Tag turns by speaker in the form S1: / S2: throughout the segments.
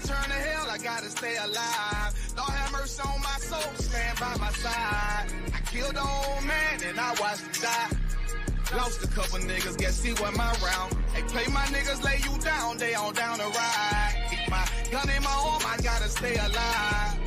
S1: heaven, turn to hell, I gotta stay alive. Lord have mercy on my soul, stand by my side. I killed the old man and I watched him die. Lost a couple niggas, guess he wasn't my round. Hey, play my niggas, lay you down, they on down the ride. Keep my gun in my arm, I gotta stay alive.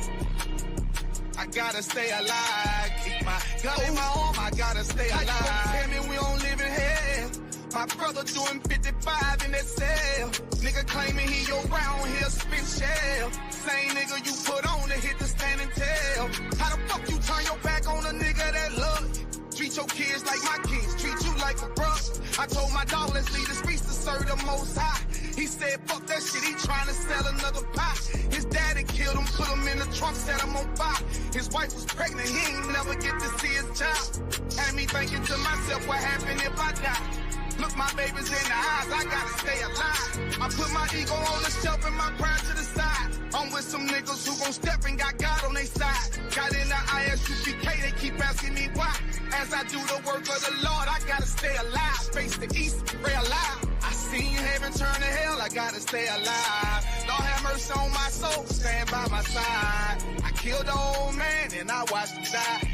S1: I gotta stay alive. Keep my gun in my arm, I gotta stay alive. Tell me we don't live in hell. My brother doing 55 in that cell. Nigga claiming he your round, he'll spin shell. Same nigga you put on to hit the stand and tell. How the fuck you turn your back on a nigga that love you? Treat your kids like my kids, treat you like a brother. I told my dog, let's leave the streets to serve the most high. He said, fuck that shit, he trying to sell another pot. His daddy killed him, put him in the trunk, set him on fire. His wife was pregnant, he ain't never get to see his child. Had me thinking to myself, what happened if I die? Look my babies in the eyes, I gotta stay alive. I put my ego on the shelf and my pride to the side. I'm with some niggas who gon' step and got God on their side. Got in the ISUPK, they keep asking me why. As I do the work of the Lord, I gotta stay alive. Face the east, pray alive. I seen heaven turn to hell, I gotta stay alive. Lord have mercy on my soul, stand by my side. I killed the old man and I watched him die.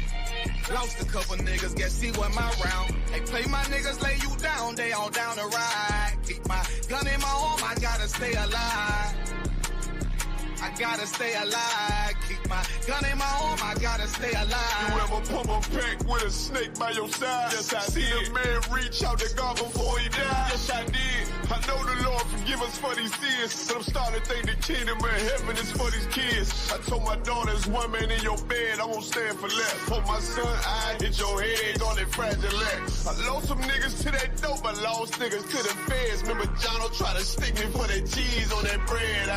S1: Lost a couple niggas, guess he wasn't my round. Hey, play my niggas, lay you down, they all down the ride. Keep my gun in my arm, I gotta stay alive. I gotta stay alive. Keep my gun in my arm, I gotta stay alive.
S2: You ever pump a pack with a snake by your side? Yes, I see did. The man reach out to God before he died. Yes, I did. I know the Lord forgive us for these sins, but I'm starting to think the kingdom of heaven is for these kids. I told my daughters, one man in your bed, I won't stand for less. For my son, I hit your head on that fragile leg. I lost some niggas to that dope, I lost niggas to the feds. Remember Jono tried to stick me for that cheese on that bread,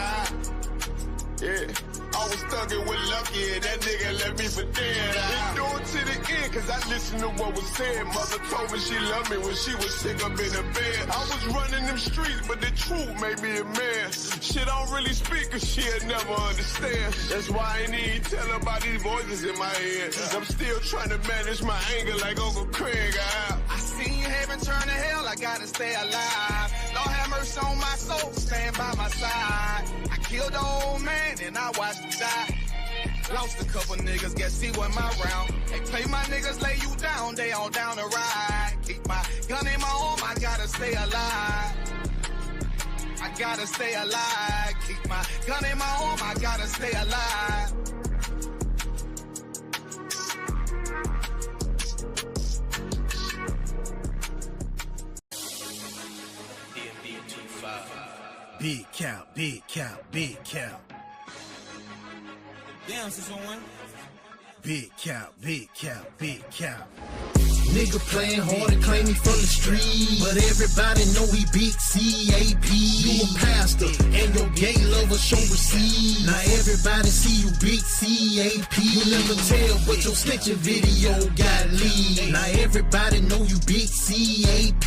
S2: yeah, I was thugging with Lucky and that nigga left me for dead. Endured to the end, cause I listened to what was said. Mother told me she loved me when she was sick up in the bed. I was running them streets, but the truth made me a man. Shit, I don't really speak cause she'll never understand. That's why I ain't even tell her about these voices in my head. I'm still trying to manage my anger like Uncle Craig.
S1: I seen heaven turn to hell, I gotta stay alive. Lord have mercy on my soul, stand by my side. I killed the old man and I watched him die. Lost a couple niggas, guess he wasn't my round. Hey, play my niggas, lay you down, they all down the ride. Keep my gun in my arm, I gotta stay alive. I gotta stay alive. Keep my gun in my arm, I gotta stay alive.
S3: Big count, big count, big count.
S4: Damn, sis on one.
S3: Big count, big count, big count.
S5: Nigga playing hard and claim he from the street, but everybody know he big CAP. You a pastor and your gay lover show receipt. Now everybody see you big CAP. You never tell, but your snitching video got leaked. Now everybody know you big CAP.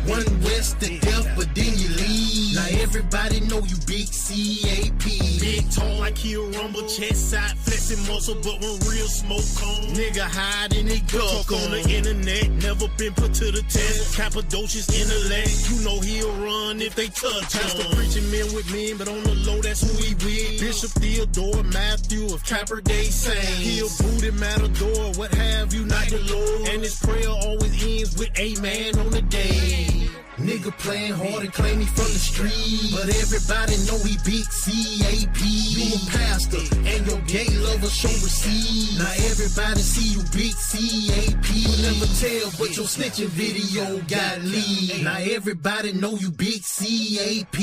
S5: One West to death, but then you leave. Now everybody know you big CAP.
S3: Big tone like he'll rumble, chest side, flexing muscle, but when real smoke on, nigga hide in the duck on the internet, never been put to the test. Cappadocious intellect, you know he'll run if they touch him. Pastor preaching men with men, but on the low, that's who he with. Bishop Theodore Matthew of Capper Day Saints. He'll booty Matador, what have you, not the Lord. And his prayer always ends with amen on the day.
S5: Nigga playing hard and claim he from the street, but everybody know he big CAP. You a pastor and your gay lover show receipt. Now everybody see you big CAP. You never tell, but your snitching video got leaked. Now everybody know you big CAP.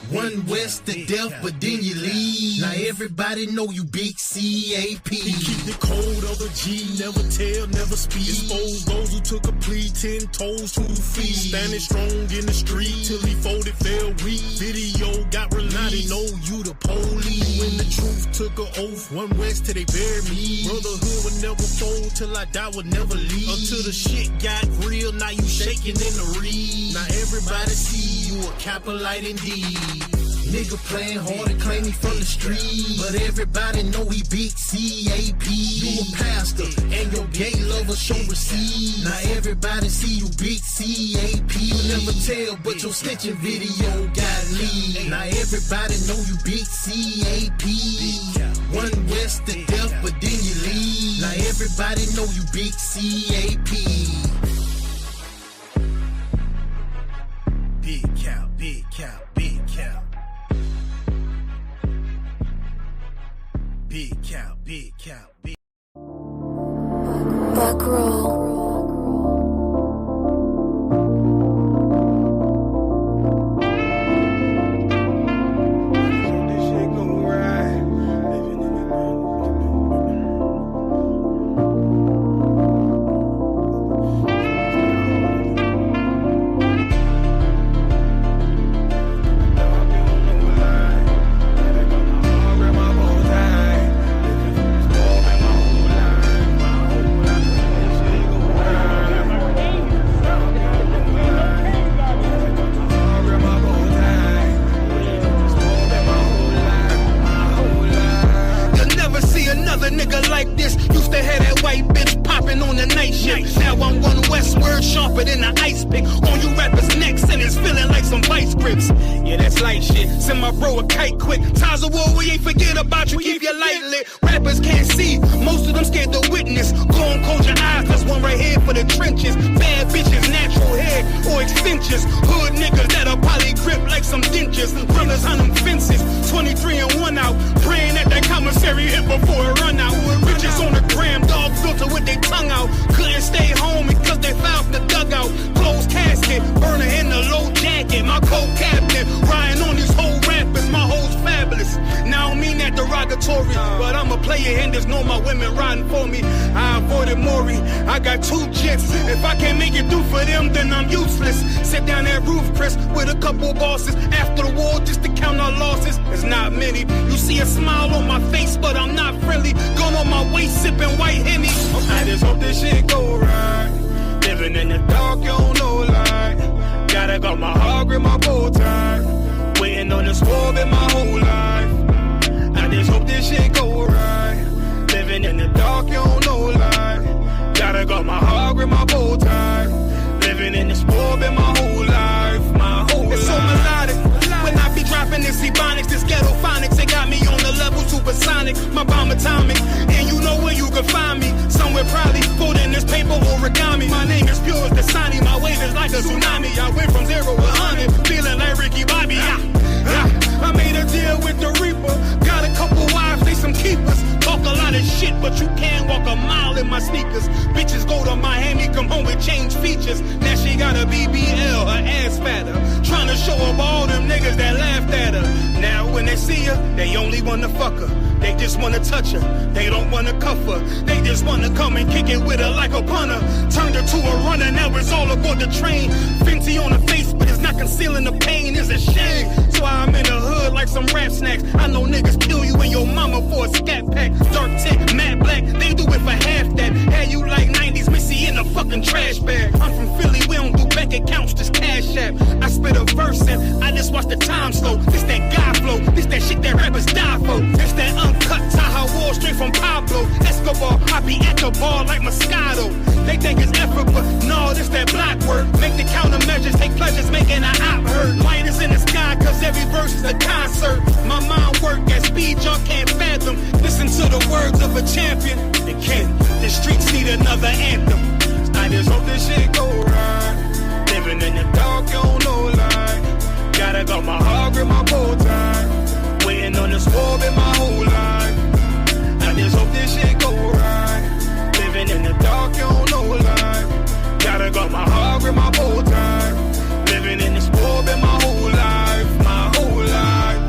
S5: One West to death, but then you leave. Now everybody know you big CAP.
S3: He keep the code of a G, never tell, never speak. Expose those who took a plea, 10 toes, 2 feet. Standing strong in the street till he folded, fell weak. Video got released. Now they know you the police. When the truth took an oath, One West till they bury me. Brotherhood would never fold, till I die would never leave. Until the shit got real, now you shaking in the reed. Now everybody see you a Cappolite indeed.
S5: Nigga playing hard and claim he from the street, but everybody know he big CAP. You a pastor and your gay lover show receipt. Now everybody see you big CAP. You never tell, but your snitching video got lead. Now everybody know you big CAP. One west to death, but then you leave. Now everybody know you big CAP. Big cow, big cow, big cow. Big cow, big cow, big.
S4: Back row.
S6: But I'm a player and there's no more women riding for me. I avoided Maury, I got 2 jets. If I can't make it through for them, then I'm useless. Sit down that roof, Chris, with a couple bosses. After the war, just to count our losses. There's not many. You see a smile on my face, but I'm not friendly. Gun on my waist, sipping white Henny. I just hope this shit go right. Living in the dark, you don't know light. Gotta got my heart, grip my bow tie. Waiting on this war in my whole life. I just hope this shit go right. Living in the dark, you don't know light. Gotta got my heart, grip my bow tie. Living in this war in my whole life. My whole life. It's so melodic. When I be dropping this ebonics, this ghetto phonics, they got me on the level supersonic. My bomb atomic, and you know where you can find me. Somewhere probably folding this paper origami. My name is pure as the Dasani, my wave is like a tsunami. I went from 0 to 100, feeling like Ricky Bobby. I made a deal with the Reaper. Got a couple wives, they some keepers. Talk a lot of shit, but you can't walk a mile in my sneakers. Bitches go to Miami, come home with change features. Now she got a BBL, her ass fatter. Trying to show up all them niggas that laughed at her. Now when they see her, they only wanna fuck her. They just wanna touch her, they don't wanna cuff her. They just wanna come and kick it with her like a punter. Turned her to a runner, now it's all aboard the train. Fenty on her face, but it's not concealing the pain, it's a shame. So I'm in the hood like some rap snacks. I know niggas kill you and your mama for a scat pack. Dark tint, matte black, they do it for half that. Had you like 90s Missy in a fucking trash bag. I'm from Philly, we don't do bank accounts, just cash app. I spit a verse and I just watch the time slow. This that guy flow, this that shit that rappers die for. This that uncut Taha Wall straight from Pablo Escobar. I be at the bar like Moscato. They think it's effort, but no, this that black work. Make the countermeasures, take pleasures, making an op hurt. Light is in the sky, cause every verse is a concert. My mind work at speed y'all can't fathom. Listen to the words of a champion. They can't, the streets need another anthem. I just hope this shit go right. Living in the dark, you don't know light. Gotta got my heart, grip my bow tie. Waiting on this war in my whole life. I just hope this shit go right. Living in the dark, you don't know light. Gotta got my heart, grip my bow tie. Living in this war in my whole life. My whole life.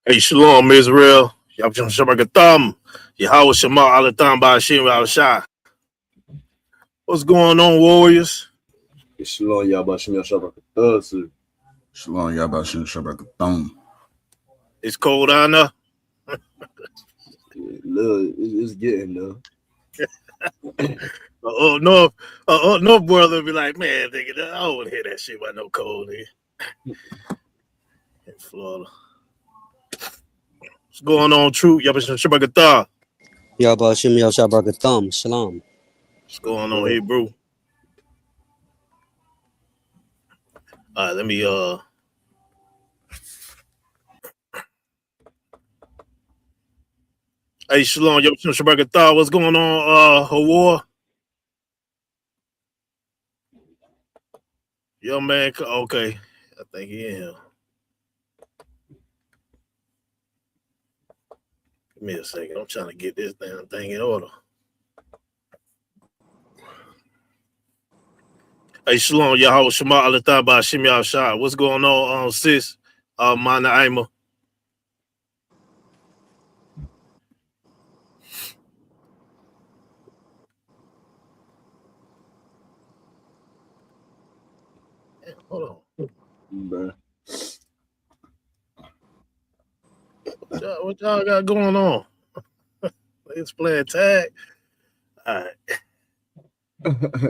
S3: Hey, Shalom, Israel. Yabsham Shabakatham. Yahweh Shema Alatam Bashim Al-Shah. What's going on, Warriors?
S7: Shalom, Yabashim Shabakatham.
S8: Shalom, Yabashim Shabakatham.
S4: It's cold out there.
S7: Look, it's getting there.
S4: North brother be like, man, nigga, I don't want to hear that shit about no cold nigga. In Florida. What's going on, True? Yabashim.
S8: Yabashim Yashabrakatham. Shalom.
S4: What's going on here, bro? All right, let me Hey, Shalom, Yabashim. What's going on, Hawar? Yo, man, okay. I think he in here. Give me a second. I'm trying to get this damn thing in order. Hey, Shalom, Yahweh Shema Alataba Shim Yahshua. What's going on, sis? Mana Aima. Hold on.
S7: Bruh.
S4: What y'all got going on? Let's play a tag. All right.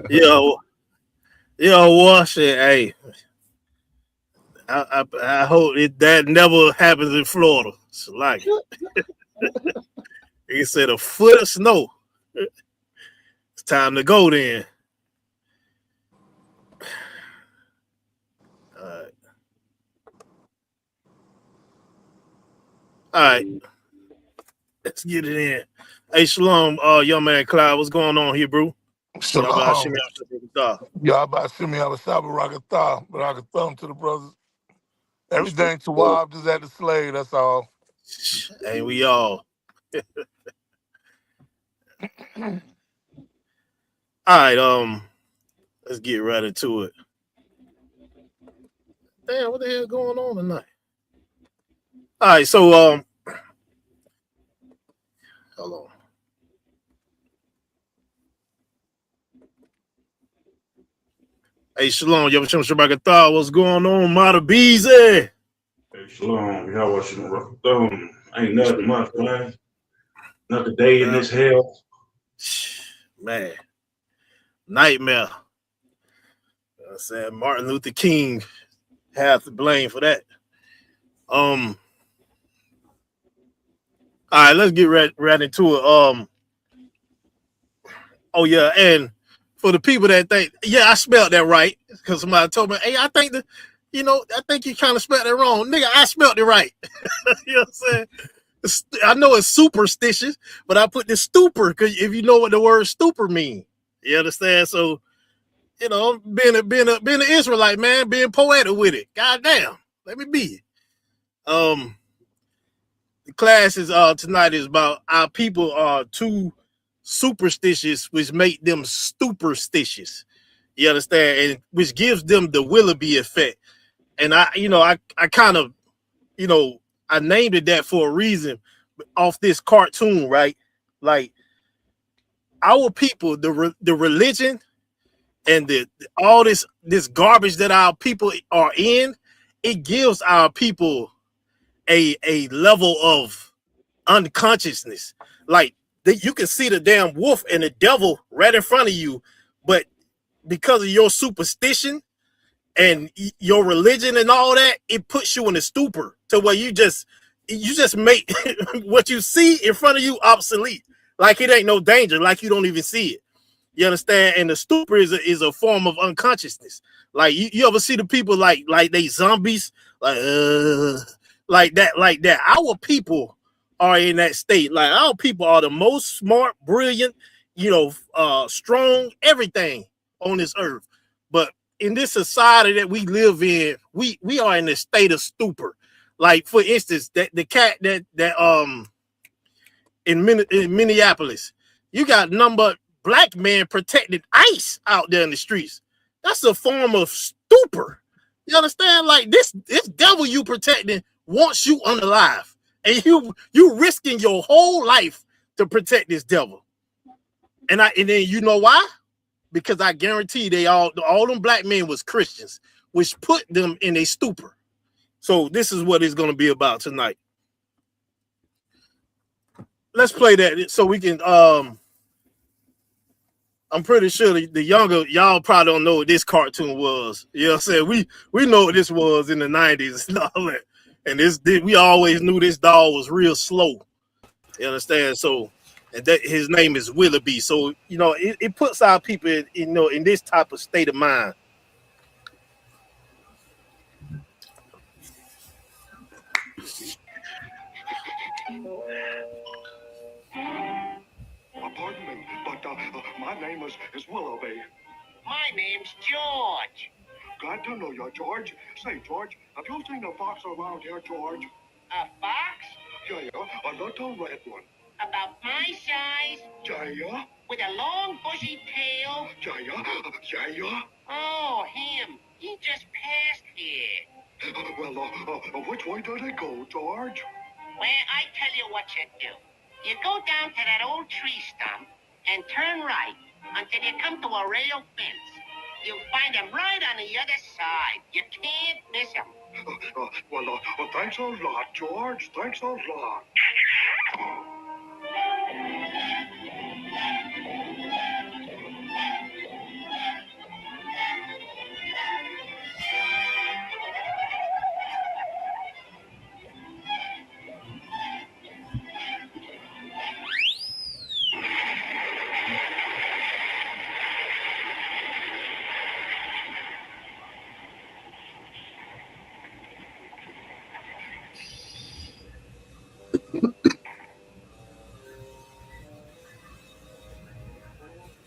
S4: Yo, wash it. Hey, I hope that never happens in Florida. It's like he said, a foot of snow. It's time to go then. All right. Let's get it in. Hey, Shalom, young man Clyde, what's going on here, bro?
S2: Shalom. Y'all about Shimmy Al-Shabba Rakatham to the brothers. Everything to Wab just at the slave, that's all.
S4: Ain't we all? All right, let's get right into it. Damn, what the hell going on tonight? All right, so hold on. Hey, Shalom, Yabashim Shabbat. What's going on, Mata Beezy?
S9: Hey, Shalom, y'all watching the ain't nothing much, man. Another day in this hell.
S4: Man, nightmare. I said Martin Luther King has to blame for that. All right, let's get right into it. Oh yeah, and for the people that think, yeah, I spelled that right, because somebody told me, hey, I think I think you kind of spelled it wrong. Nigga, I spelled it right. You know what I'm saying? I know it's superstitious, but I put the stupor, because if you know what the word stupor means, you understand? So, being an Israelite, man, being poetic with it. Goddamn, let me be. The class is tonight is about our people are too superstitious, which make them superstitious. You understand? And which gives them the Willoughby effect. And I kind of, I named it that for a reason off this cartoon, right? Like our people, the religion and all this garbage that our people are in, it gives our people a level of unconsciousness. Like you can see the damn wolf and the devil right in front of you, but because of your superstition and your religion and all that, it puts you in a stupor to where you just make what you see in front of you obsolete. Like it ain't no danger, like you don't even see it. You understand? And the stupor is a form of unconsciousness. Like you ever see the people like they zombies, like that. Our people are in that state. Like our people are the most smart, brilliant, strong, everything on this earth. But in this society that we live in, we are in a state of stupor. Like for instance, that the cat that in Minneapolis, you got number black men protecting ICE out there in the streets. That's a form of stupor. You understand? Like this devil you protecting wants you unalive, and you risking your whole life to protect this devil. And then you know why? Because I guarantee they all them black men was Christians, which put them in a stupor. So this is what it's going to be about tonight. let's play that so we can. I'm pretty sure the younger y'all probably don't know what this cartoon was. You know what I'm saying? We know what this was in the 90s and all that. And we always knew this dog was real slow. You understand? So, and that his name is Willoughby. So, you know, it puts our people in this type of state of mind.
S10: Pardon me, but my name is Willoughby.
S11: My name's George.
S10: Glad to know you, George. Say, George, have you seen a fox around here, George?
S11: A fox?
S10: Yeah, a little red one.
S11: About my size?
S10: Yeah.
S11: With a long bushy tail?
S10: Yeah.
S11: Oh, him. He just passed here.
S10: Well, which way did it go, George?
S11: Well, I tell you what you do. You go down to that old tree stump and turn right until you come to a rail fence. You'll find him right on the other side. You can't miss him.
S10: Well, thanks a lot, George. Thanks a lot.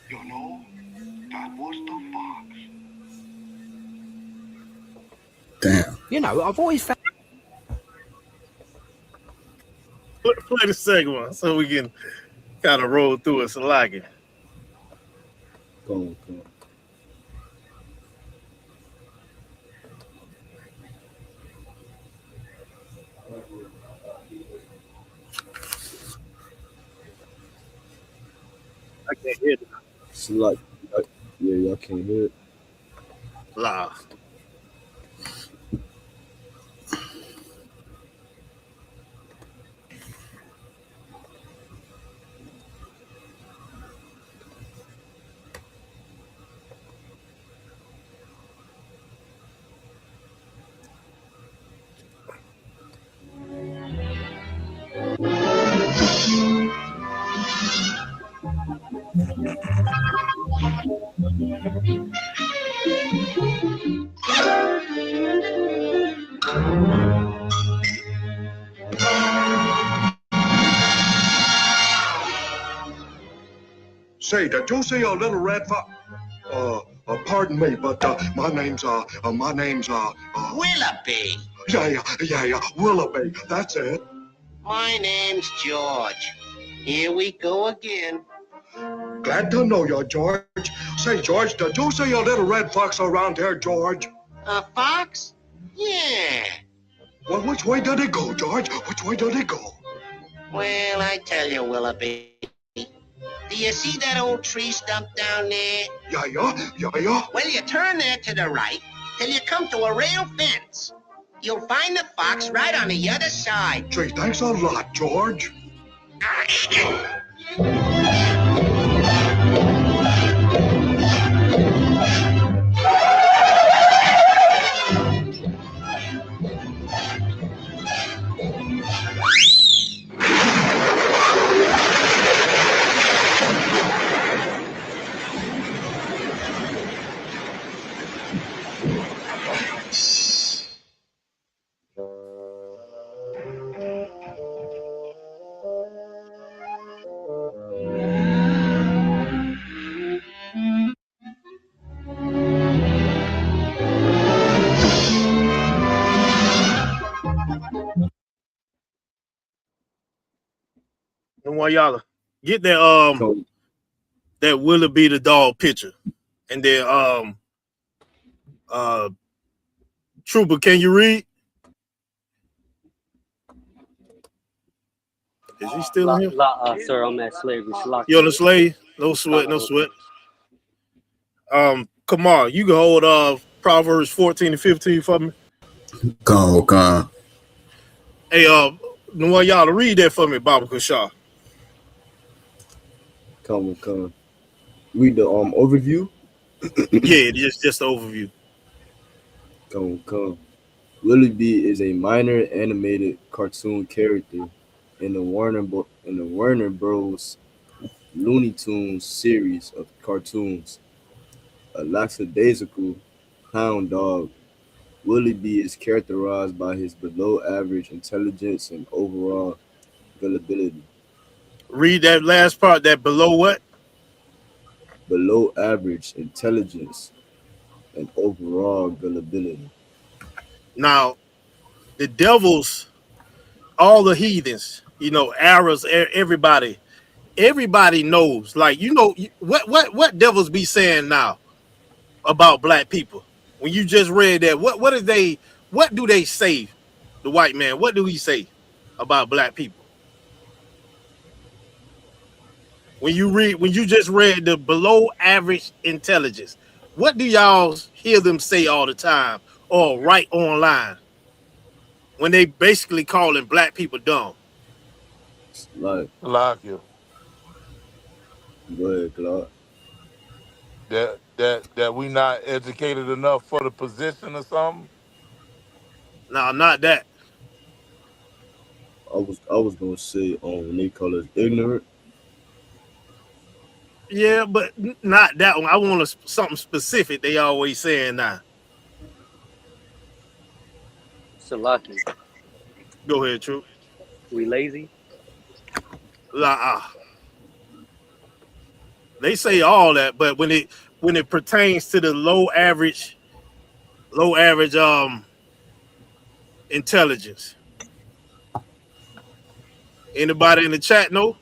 S10: You know, that was the fox.
S12: Damn.
S13: You know, I've always found.
S4: Play the second one so we can kind of roll through it. So like it.
S7: Go on.
S4: I can't hear it.
S7: It's like yeah, y'all can't hear it.
S4: Live.
S10: Say, did you see a little red fox? Pardon me, but my name's
S11: Willoughby.
S10: Yeah, Willoughby. That's it.
S11: My name's George. Here we go again.
S10: Glad to know you, George. Say, George, did you see a little red fox around here, George?
S11: A fox? Yeah.
S10: Well, which way did it go, George? Which way did it go?
S11: Well, I tell you, Willoughby. Do you see that old tree stump down there?
S10: Yeah.
S11: Well, you turn there to the right till you come to a rail fence. You'll find the fox right on the other side.
S10: Gee, thanks a lot, George.
S4: And while y'all get that that Willoughby the dog picture, and then Trooper, can you read? Is he still in here?
S8: Sir, I'm at slavery.
S4: You on the slave? No sweat. Kamar, you can hold Proverbs 14 and 15 for me.
S12: Go on.
S4: Hey, y'all to read that for me, Baba Kushar.
S7: Come. Read the overview.
S4: Yeah, just the overview.
S7: Come. Willoughby is a minor animated cartoon character in the Warner Bros. Looney Tunes series of cartoons. A lackadaisical hound dog, Willoughby is characterized by his below average intelligence and overall gullibility.
S4: Read that last part. That below what?
S7: Below average intelligence and overall gullibility.
S4: Now the devils, all the heathens, arrows, everybody knows. Like what devils be saying now about black people? When you just read that, what do they say? The white man, what do he say about black people? When you just read the below average intelligence, what do y'all hear them say all the time or write online when they basically calling black people dumb?
S7: Like,
S12: Like you.
S7: go ahead, Claude.
S12: That we not educated enough for the position or something.
S4: No, not that.
S7: I was gonna say when they call us ignorant.
S4: Yeah, but not that one. I want something specific. They always saying now.
S13: Salaki.
S4: Go ahead, True.
S13: We lazy.
S4: They say all that, but when it pertains to the low average intelligence, anybody in the chat know?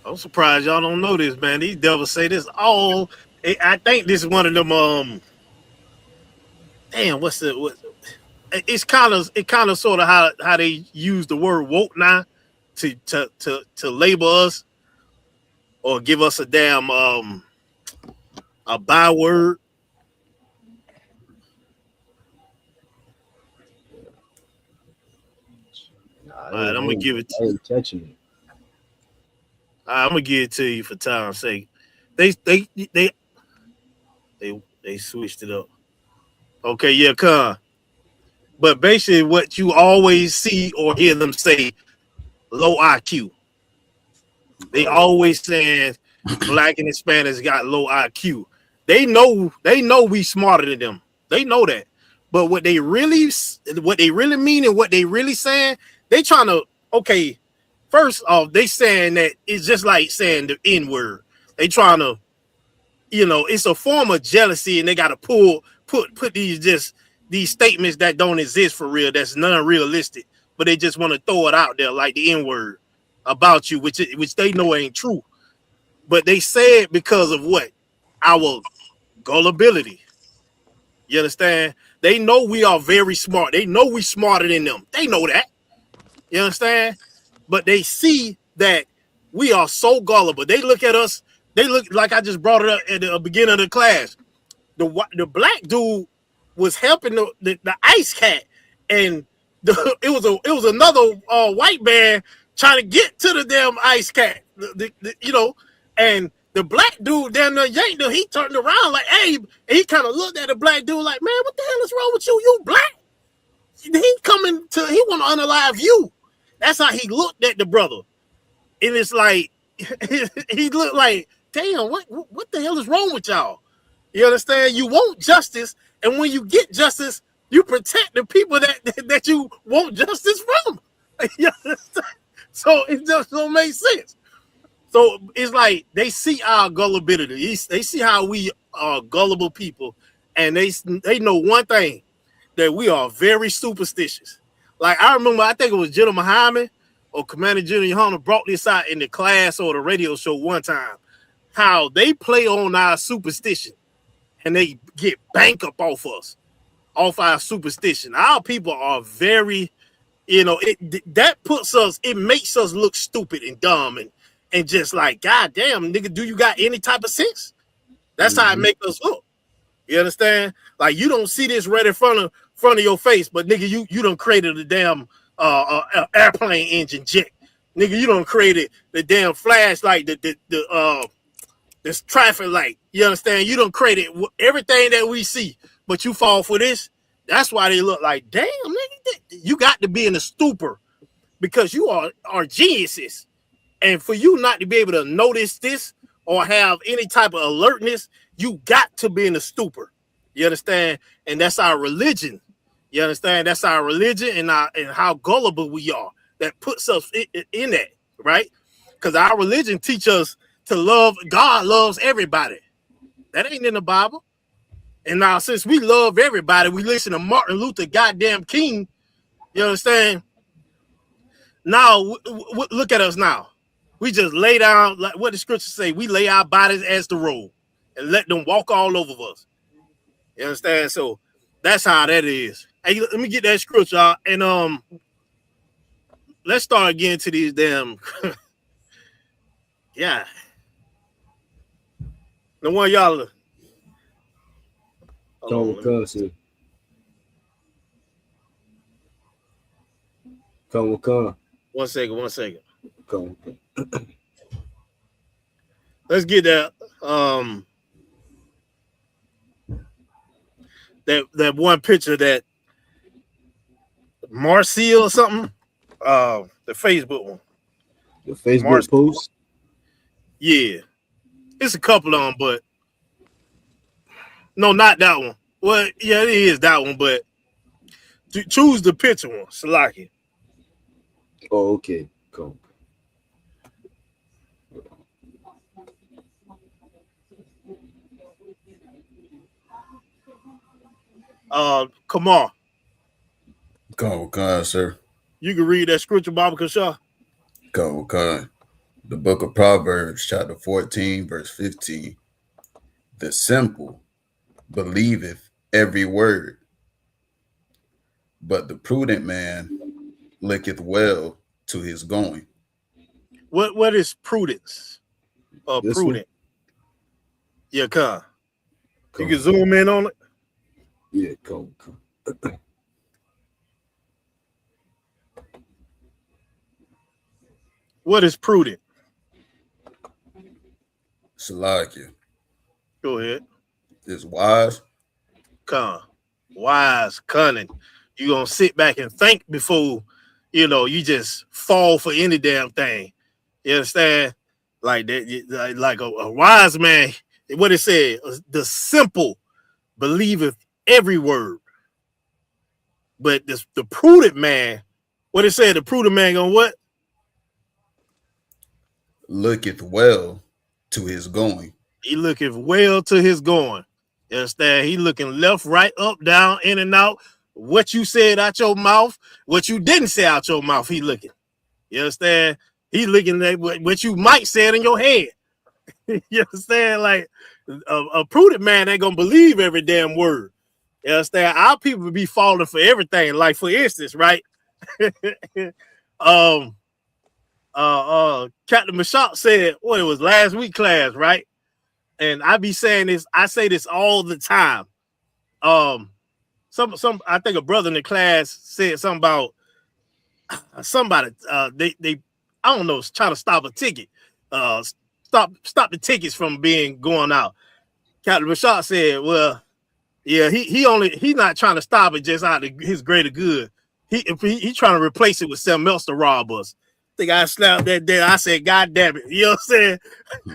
S4: I'm surprised y'all don't know this, man. These devils say this all. I think this is one of them. Damn, what? It kind of sort of how they use the word woke now to label us or give us a damn a byword. All right, I'm gonna give it.
S7: I ain't catching it.
S4: I'm gonna give it to you for time's sake. They switched it up. Okay, yeah, come. But basically, what you always see or hear them say, low IQ. They always saying black and Hispanics got low IQ. They know we smarter than them. They know that. But what they really mean and what they really saying, they trying to, okay, first off, they saying that it's just like saying the N-word. They trying to, it's a form of jealousy, and they got to put these statements that don't exist for real, that's non-realistic, but they just want to throw it out there like the N-word about you, which they know ain't true. But they say it because of what? Our gullibility. You understand? They know we are very smart. They know we smarter than them. They know that. You understand? But they see that we are so gullible. They look at us. They look like I just brought it up at the beginning of the class. The black dude was helping the ice cat, and it was another white man trying to get to the damn ice cat. And the black dude down there yanked him. He turned around like, hey, and he kind of looked at the black dude like, man, what the hell is wrong with you? You black? He want to unalive you. That's how he looked at the brother. And it's like, he looked like, damn, what the hell is wrong with y'all? You understand? You want justice, and when you get justice, you protect the people that you want justice from. You understand? So it just don't make sense. So it's like they see our gullibility. They see how we are gullible people, and they know one thing, that we are very superstitious. Like I remember, I think it was General Muhammad or Commander General Hunter brought this out in the class or the radio show one time, how they play on our superstition and they get bank up off us, off our superstition. Our people are very, that puts us, it makes us look stupid and dumb and just like, God damn, nigga, do you got any type of sense? That's how it makes us look. You understand? Like you don't see this right in front of your face, but nigga, you done created a damn airplane engine jet. Nigga, you done created the damn flashlight, this traffic light. You understand? You done created everything that we see, but you fall for this. That's why they look like, damn, nigga, you got to be in a stupor because you are geniuses. And for you not to be able to notice this or have any type of alertness, you got to be in a stupor. You understand? And that's our religion. You understand? That's our religion and how gullible we are. That puts us in that, right? Because our religion teaches us to love. God loves everybody. That ain't in the Bible. And now, since we love everybody, we listen to Martin Luther goddamn King. You understand? Now, look at us now. We just lay down, like what the scriptures say, we lay our bodies as the robe and let them walk all over us. You understand? So that's how that is. Hey, let me get that scripture, and let's start getting to these damn yeah. The one y'all
S7: Come with Come.
S4: One second.
S7: Come.
S4: Let's get that that one picture that Marcia or something. The Facebook one.
S7: The Facebook post?
S4: Yeah. It's a couple of them, but no, not that one. Well, yeah, it is that one, but choose the picture one, Salaki.
S7: Oh, okay. Cool.
S4: Come on.
S14: Go, sir.
S4: You can read that scripture, Baba Kasha.
S14: Go. The book of Proverbs, chapter 14, verse 15. The simple believeth every word, but the prudent man looketh well to his going.
S4: What is prudence? Prudent. One? Yeah, come. You can zoom in on it.
S7: Yeah, come.
S4: What is prudent?
S14: Salakia.
S4: Go ahead.
S14: Is wise.
S4: Come. Wise, cunning. You gonna sit back and think before, you just fall for any damn thing. You understand? Like that, like a wise man. What it said, the simple believeth every word. But the prudent man, what it said, the prudent man gonna what?
S14: Looketh well to his going.
S4: He looketh well to his going. You understand? He looking left, right, up, down, in and out. What you said out your mouth, what you didn't say out your mouth, he looking. You understand? He looking at what you might say it in your head. You understand? Like a prudent man ain't gonna believe every damn word. You understand? Our people be falling for everything. Like for instance, right? Captain Mashak said, it was last week class, right? And I be saying this, I say this all the time. Some I think a brother in the class said something about somebody they I don't know, trying to stop a ticket. Stop the tickets from going out. Captain Rashad said, well, yeah, he not trying to stop it just out of his greater good. He trying to replace it with something else to rob us. I think I slapped that day. I said, God damn it. You know what I'm saying?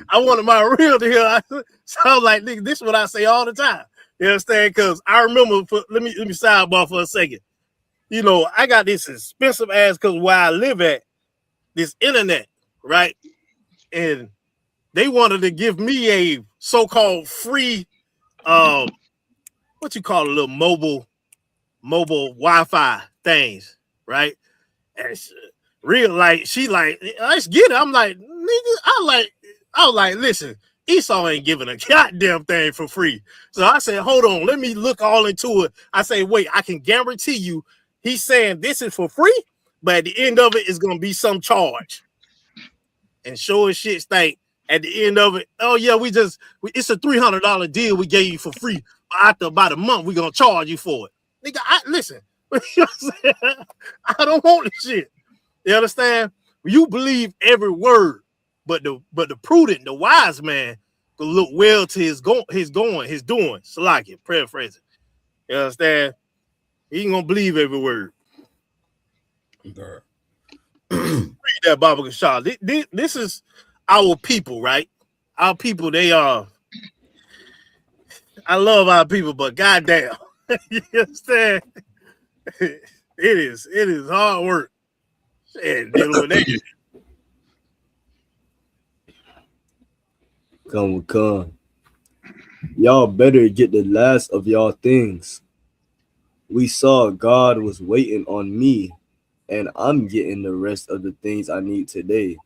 S4: I wanted my real to hear. So I was like, nigga, this is what I say all the time. You understand? Because I remember, let me sidebar for a second. I got this expensive ass, because where I live at, this internet, right? And they wanted to give me a so-called free, what you call it, little mobile Wi-Fi things, right? And real like she like, let's get it. I'm like, nigga, I was like, listen, Esau ain't giving a goddamn thing for free. So I said, hold on, let me look all into it. I say, wait, I can guarantee you he's saying this is for free, but at the end of it is gonna be some charge. And sure as shit stank, at the end of it, oh yeah, it's a $300 deal we gave you for free. After about a month, we're gonna charge you for it. Nigga, listen, You know what I'm saying? I don't want this shit. You understand? You believe every word, but the prudent, the wise man, will look well to his doing. Salakia, paraphrasing. You understand? He ain't gonna believe every word.
S14: Right.
S4: Read that Baba Kashal. This is our people, right? Our people, they are. I love our people, but goddamn, you understand? It is hard work. Shit, dealing with that.
S7: Come. Y'all better get the last of y'all things. We saw God was waiting on me, and I'm getting the rest of the things I need today.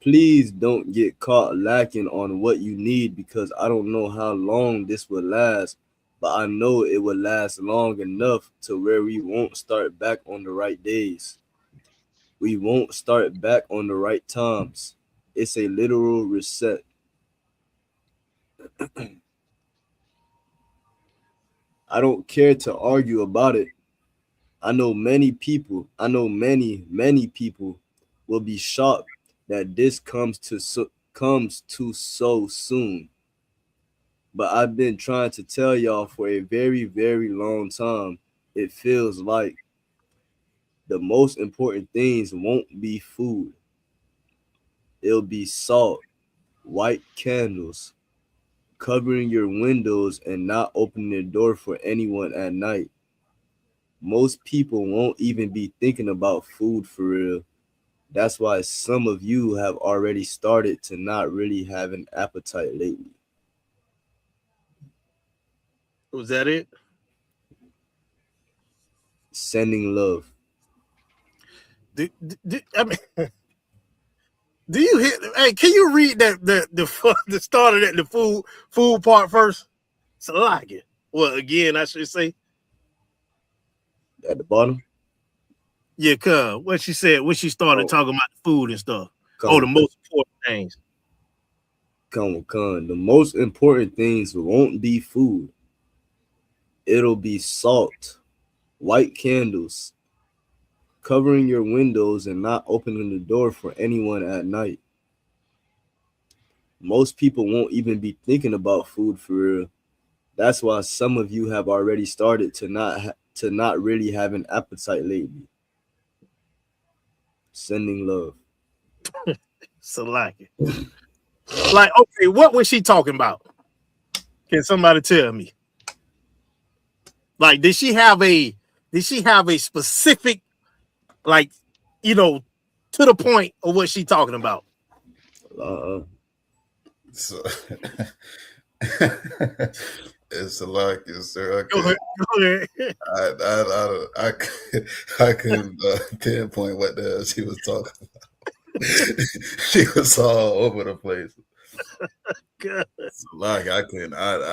S7: Please don't get caught lacking on what you need because I don't know how long this will last, but I know it will last long enough to where we won't start back on the right days. We won't start back on the right times. It's a literal reset. I don't care to argue about it. I know many people will be shocked that this comes to so soon. But I've been trying to tell y'all for a very, very long time. It feels like the most important things won't be food. It'll be salt, white candles, covering your windows and not opening the door for anyone at night. Most people won't even be thinking about food for real. That's why some of you have already started to not really have an appetite lately.
S4: Was that it?
S7: Sending love.
S4: I mean, do you hear? Hey, can you read the start of that the food part first? So I like it. Well, again, I should say
S7: At the bottom.
S4: Yeah, cuz what she said when she started talking about the food and stuff.
S7: Come
S4: The most important things.
S7: Come. The most important things won't be food. It'll be salt, white candles, covering your windows and not opening the door for anyone at night. Most people won't even be thinking about food for real. That's why some of you have already started to not really have an appetite lately. Sending love.
S4: So like it. Like, okay, what was she talking about? Can somebody tell me? Like, did she have a specific, like, to the point of what she talking about?
S14: So it's a lot, sir.
S4: Go ahead.
S14: I couldn't pinpoint what the hell she was talking about. She was all over the place. So like I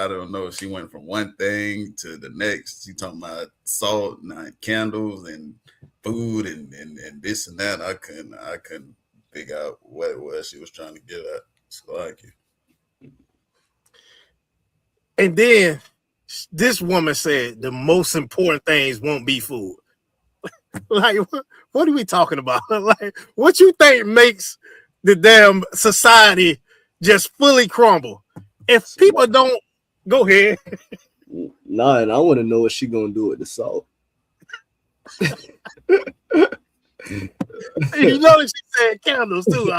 S14: don't know. She went from one thing to the next. She talking about salt and candles and food and this and that. I couldn't figure out what it was she was trying to get at. So like it.
S4: And then this woman said the most important things won't be food. Like, what are we talking about? Like, what you think makes the damn society just fully crumble? If people don't go ahead.
S7: Nah, and I want to know what she gonna do with the salt.
S4: You know she said candles too.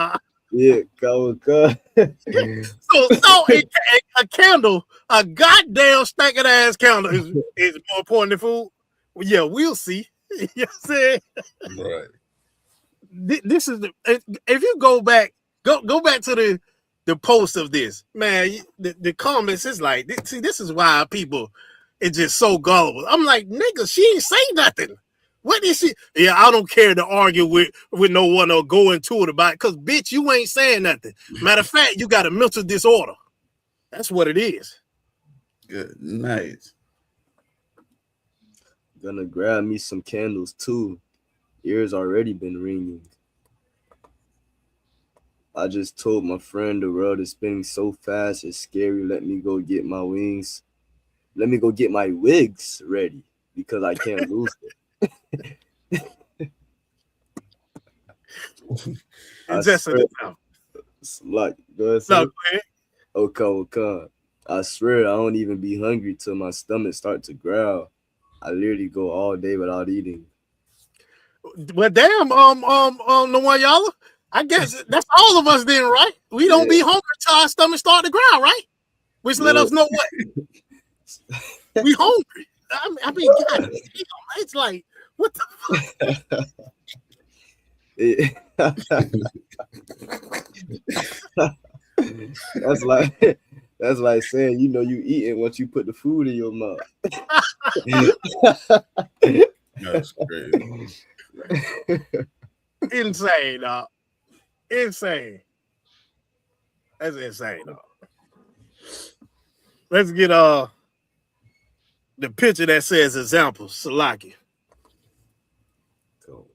S7: Yeah, come.
S4: So a candle, a goddamn stinking ass candle is more important than food. Well, yeah, we'll see. You know what I'm saying?
S14: Right.
S4: This is if you go back to the post of this, man, the comments is like, see, this is why people is just so gullible. I'm like, nigga, she ain't say nothing. What is she? Yeah, I don't care to argue with no one or go into it about it, because bitch, you ain't saying nothing. Matter of fact, you got a mental disorder. That's what it is.
S14: Good night.
S7: Gonna grab me some candles too. Ears already been ringing. I just told my friend the world is spinning so fast it's scary. Let me go get my wings. Let me go get my wigs ready. because I can't lose it.
S4: It's just an example.
S7: Like, go ahead,
S4: No, go ahead.
S7: Okay. I swear I don't even be hungry till my stomach start to growl. I literally go all day without eating.
S4: Well, damn, the one y'all. I guess that's all of us then, right? We don't be hungry till our stomach start to growl, right? Which let us know what we hungry. I mean, God, it's like what the
S7: fuck? That's like saying you eating once you put the food in your mouth.
S14: That's crazy.
S4: Insane, dog. Insane. That's insane, dog. Let's get the picture that says example, Salaki.
S7: Go.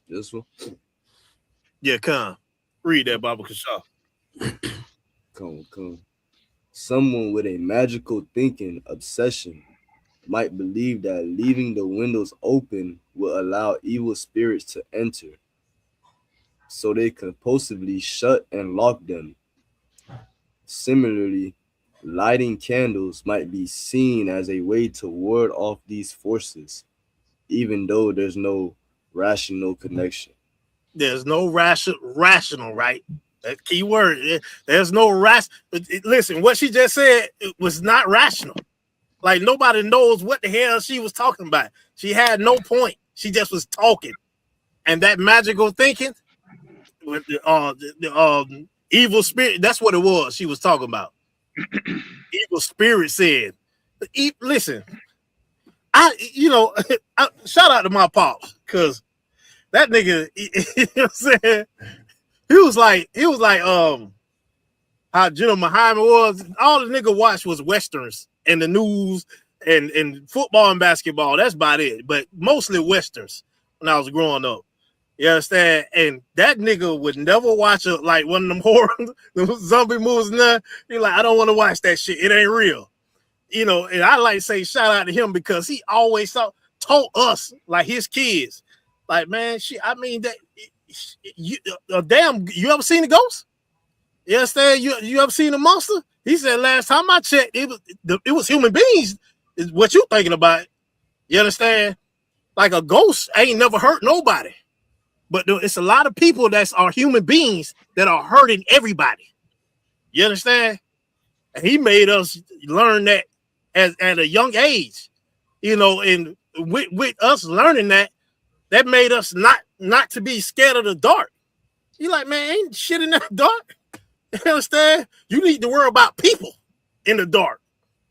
S7: This one?
S4: Yeah, come. Read that, Baba Kashaw.
S7: Come. Someone with a magical thinking obsession might believe that leaving the windows open will allow evil spirits to enter, so they compulsively shut and lock them. Similarly, lighting candles might be seen as a way to ward off these forces, even though there's no rational connection.
S4: There's no rational, right? That key word. There's no listen, what she just said was not rational. Like nobody knows what the hell she was talking about. She had no point. She just was talking. And that magical thinking with the evil spirit, that's what it was she was talking about. Evil spirit said, listen, shout out to my pops, because that nigga, you know what I'm saying? He was like, how General Muhammad was. All the nigga watched was Westerns and the news and football and basketball. That's about it. But mostly Westerns when I was growing up. You understand? And that nigga would never watch like one of them horror zombie movies. None. He's like, I don't want to watch that shit. It ain't real. And I like to say shout out to him because he always taught us, like his kids. Like, man, you ever seen a ghost? You understand? You ever seen a monster? He said last time I checked, it was human beings. Is what you thinking about? You understand? Like a ghost ain't never hurt nobody, but it's a lot of people that are human beings that are hurting everybody. You understand? And he made us learn that at a young age. And with us learning that made us not to be scared of the dark. You like, man, ain't shit in the dark. You understand? You need to worry about people in the dark,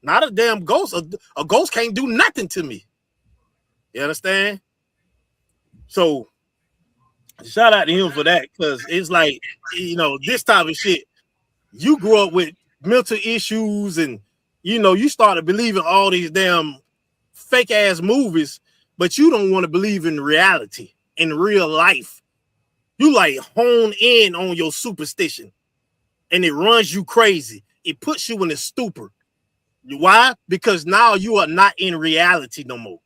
S4: not a damn ghost. A ghost can't do nothing to me. You understand? So shout out to him for that, because it's like, this type of shit, you grew up with mental issues and, you started believing all these damn fake ass movies, but you don't want to believe in reality, in real life. You like hone in on your superstition and it runs you crazy. It puts you in a stupor. Why? Because now you are not in reality no more.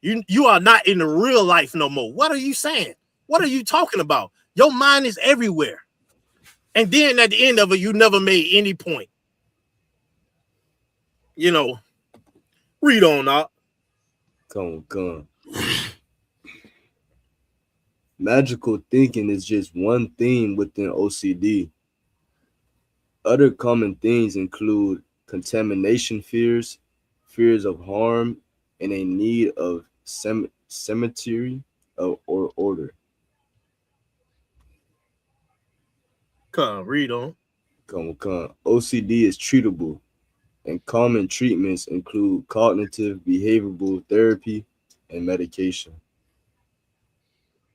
S4: You are not in the real life no more. What are you saying? What are you talking about? Your mind is everywhere. And then at the end of it, you never made any point. Read on up.
S7: Come. Magical thinking is just one theme within OCD. Other common themes include contamination fears, fears of harm, and a need of symmetry or order.
S4: Come, read on.
S7: Come. OCD is treatable, and common treatments include cognitive behavioral therapy and medication.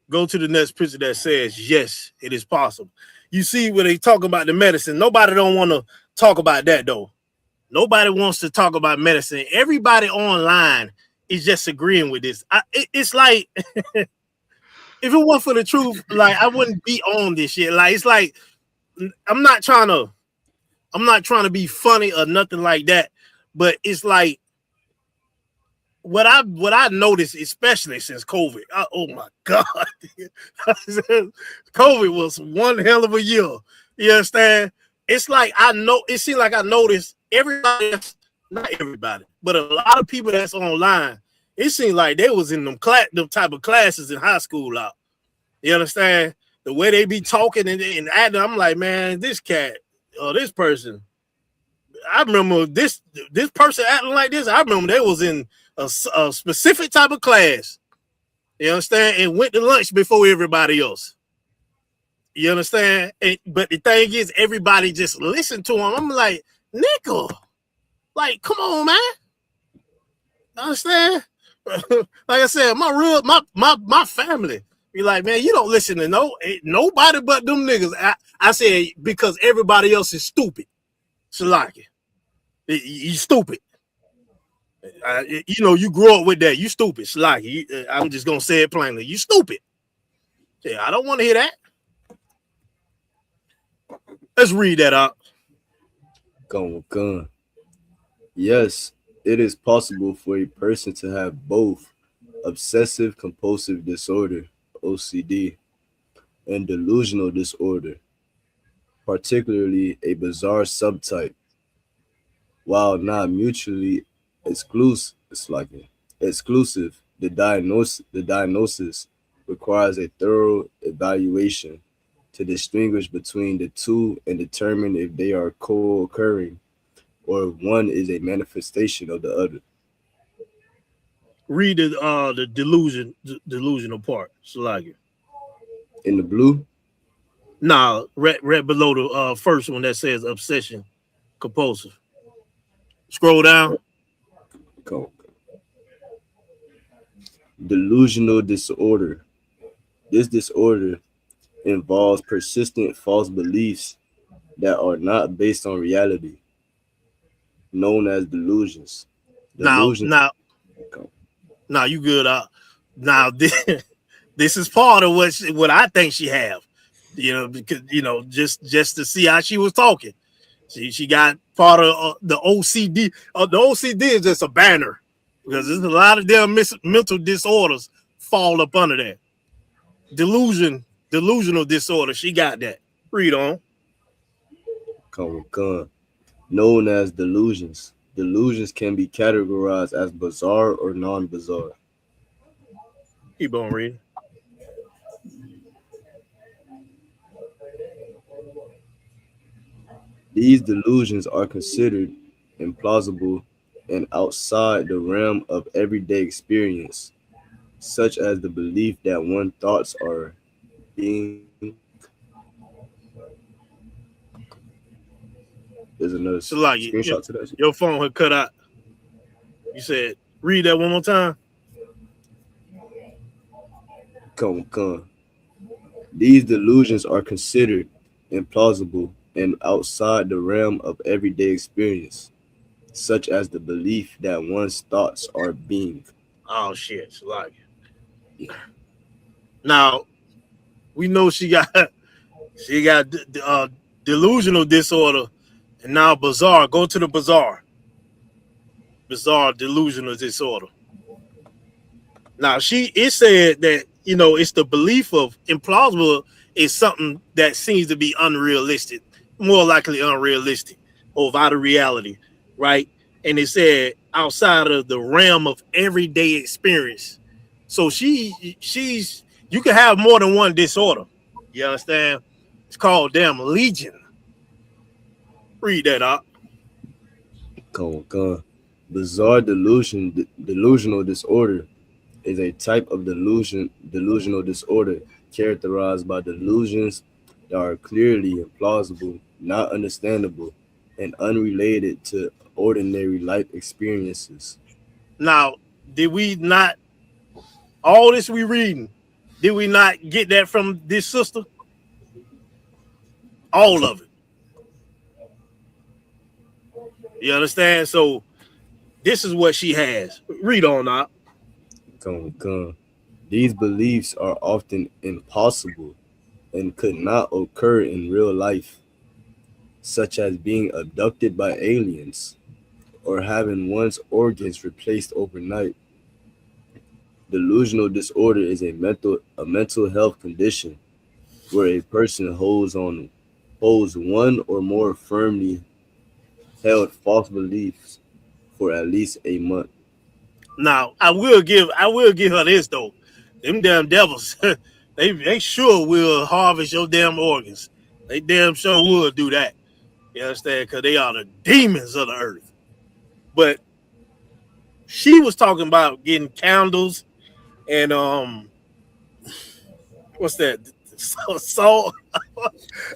S4: Go to the next picture that says, yes, it is possible. You see where they talk about the medicine. Nobody don't want to talk about that, though. Nobody wants to talk about medicine. Everybody online is just agreeing with this. It's like, if it wasn't for the truth, like I wouldn't be on this shit. Like it's like I'm not trying to be funny or nothing like that, but it's like what I noticed, especially since COVID. Oh my God, COVID was one hell of a year. You understand? It's like it seems like I noticed everybody, not everybody, but a lot of people that's online. It seems like they was in them type of classes in high school out. You understand? The way they be talking and acting, I'm like, man, this cat or this person. I remember this person acting like this. I remember they was in a specific type of class. You understand? And went to lunch before everybody else. You understand? But the thing is, everybody just listened to him. I'm like, nickel, like, come on, man. Understand? Like I said, my family be like, man, you don't listen to nobody but them niggas. I said because everybody else is stupid. So like it. You stupid. You grew up with that. You stupid. Like I'm just gonna say it plainly. You stupid. Yeah, I don't want to hear that. Let's read that out.
S7: Gun. Yes, it is possible for a person to have both obsessive compulsive disorder, OCD, and delusional disorder, particularly a bizarre subtype, while not mutually exclusive. The diagnosis requires a thorough evaluation to distinguish between the two and determine if they are co-occurring or if one is a manifestation of the other.
S4: Read the delusional part, Salagi.
S7: In the blue?
S4: Nah, right below the first one that says obsession, compulsive. Scroll down.
S7: Go. Delusional disorder. This disorder involves persistent false beliefs that are not based on reality, known as delusions.
S4: Now, you good. Now, this is part of what I think she have. Because just to see how she was talking. She got part of the OCD. The OCD is just a banner because there's a lot of damn mental disorders fall up under that. Delusional disorder. She got that. Read on.
S7: Known as delusions. Delusions can be categorized as bizarre or non-bizarre.
S4: Keep on reading.
S7: These delusions are considered implausible and outside the realm of everyday experience, such as the belief that one's thoughts are being. There's another screenshot to that.
S4: Your phone had cut out. You said, read that one more time.
S7: Come. These delusions are considered implausible and outside the realm of everyday experience, such as the belief that one's thoughts are being.
S4: Oh shit, now we know she got delusional disorder, and now bizarre. Go to the bizarre delusional disorder. Now it said that it's the belief of implausible is something that seems to be unrealistic, more likely unrealistic or out of reality, right? And it said outside of the realm of everyday experience. So she's you can have more than one disorder. You understand? It's called damn legion. Read that up.
S7: Bizarre delusional disorder is a type of delusional disorder characterized by delusions that are clearly implausible, not understandable, and unrelated to ordinary life experiences.
S4: Now, did we not, all this we reading, did we not get that from this sister? All of it. You understand? So this is what she has. Read on up.
S7: Come. These beliefs are often impossible and could not occur in real life, such as being abducted by aliens or having one's organs replaced overnight. Delusional disorder is a mental health condition where a person holds one or more firmly held false beliefs for at least a month.
S4: Now, I will give her this though. Them damn devils, they sure will harvest your damn organs. They damn sure will do that. You understand? Because they are the demons of the earth. But she was talking about getting candles and what's that? So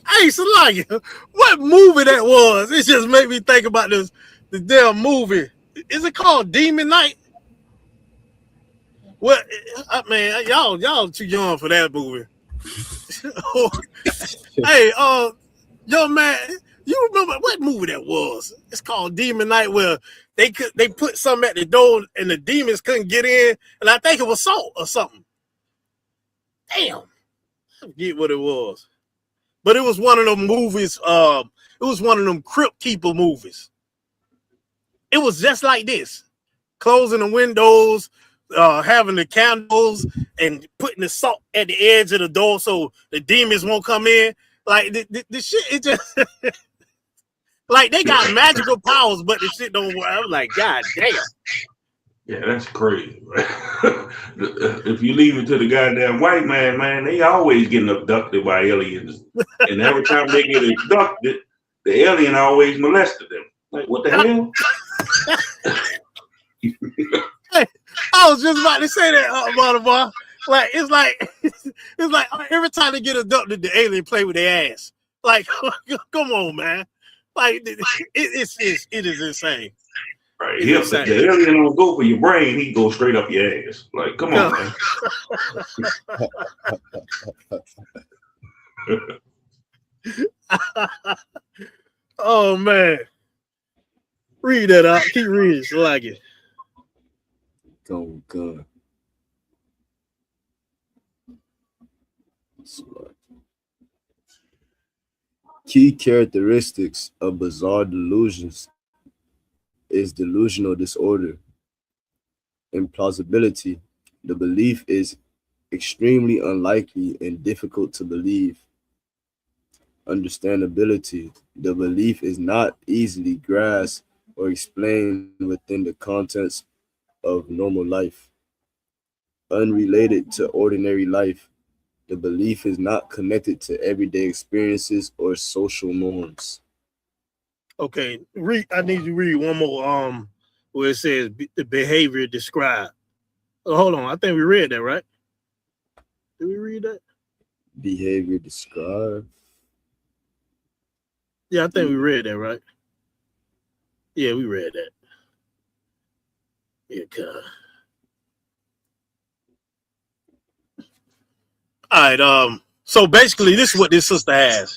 S4: I used to like it. What movie that was? It just made me think about the damn movie. Is it called Demon Night? Well, man, y'all too young for that movie. Hey, young man, you remember what movie that was? It's called Demon Night, where they put something at the door and the demons couldn't get in, and I think it was salt or something. Damn, I forget what it was, but it was one of them movies. It was one of them Crypt Keeper movies. It was just like this, closing the windows, having the candles, and putting the salt at the edge of the door so the demons won't come in. Like the shit, it just like they got magical powers, but the shit don't work. I'm like, God damn.
S9: Yeah, that's crazy. If you leave it to the goddamn white man, they always getting abducted by aliens. And every time they get abducted, the alien always molested them. Like, what the hell?
S4: Hey, I was just about to say that, Boy. Like it's like every time they get abducted, the alien play with their ass. Like, come on, man. Like it is insane.
S9: Right. If the alien don't go for your brain, he go straight up your ass. Like, come on,
S4: man. Oh man. Read that out. Keep reading. I like it.
S7: Go good. Key characteristics of bizarre delusions is delusional disorder. Implausibility. The belief is extremely unlikely and difficult to believe. Understandability. The belief is not easily grasped or explained within the contents of normal life. Unrelated to ordinary life. The belief is not connected to everyday experiences or social norms.
S4: Okay, I need you to read one more. Where it says the behavior described. Oh, hold on, I think we read that, right? Did we read that?
S7: Behavior described.
S4: Yeah, I think we read that, right? Yeah, we read that. Yeah, God. All right. So basically, this is what this sister has.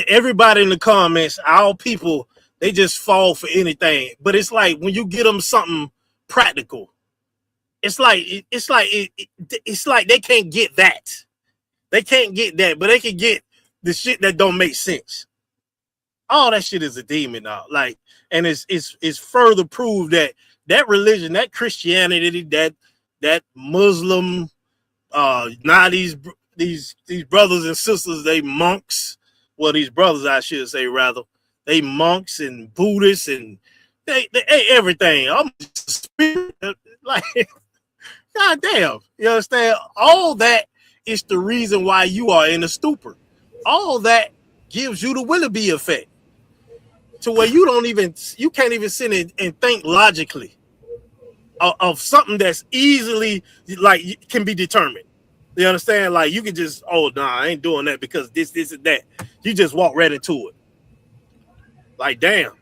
S4: Everybody in the comments, our people, they just fall for anything. But it's like when you get them something practical, it's like they can't get that. They can't get that, but they can get the shit that don't make sense. All that shit is a demon now. Like, and it's further proved that religion, that Christianity, that Muslim, now these brothers and sisters, they monks. Well, these brothers, I should say, rather, they monks and Buddhists and they everything. I'm just like, God damn, you understand? All that is the reason why you are in a stupor. All that gives you the Willoughby effect, to where you can't even sit and think logically of something that's easily like can be determined. You understand? Like you can just, oh nah, I ain't doing that because this and that. You just walk right into it. Like damn.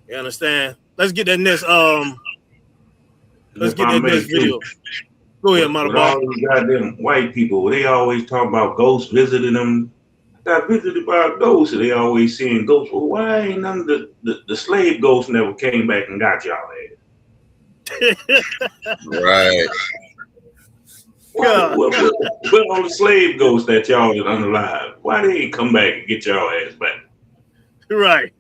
S4: You understand? Let's get that next video. Go ahead,
S9: With all these goddamn white people, they always talk about ghosts visiting them. I got visited by a ghost, and they always seeing ghosts. Well, why ain't none of the slave ghosts never came back and got y'all
S14: Right.
S9: Where all the slave ghosts that y'all is unalive? Why they ain't come back and get y'all ass back?
S4: Right.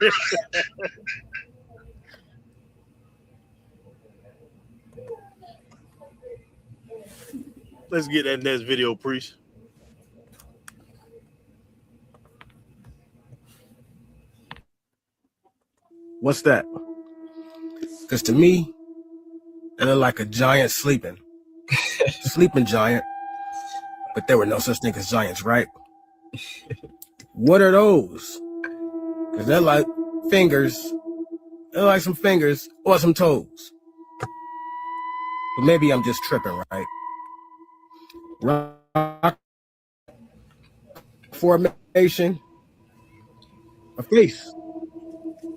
S4: Let's get that next video, Priest.
S15: What's that? Because to me, it looked like a giant sleeping. Sleeping giant. But there were no such thing as giants, right? What are those? Because they're like fingers. They're like some fingers or some toes. But maybe I'm just tripping, right? Rock formation. A face.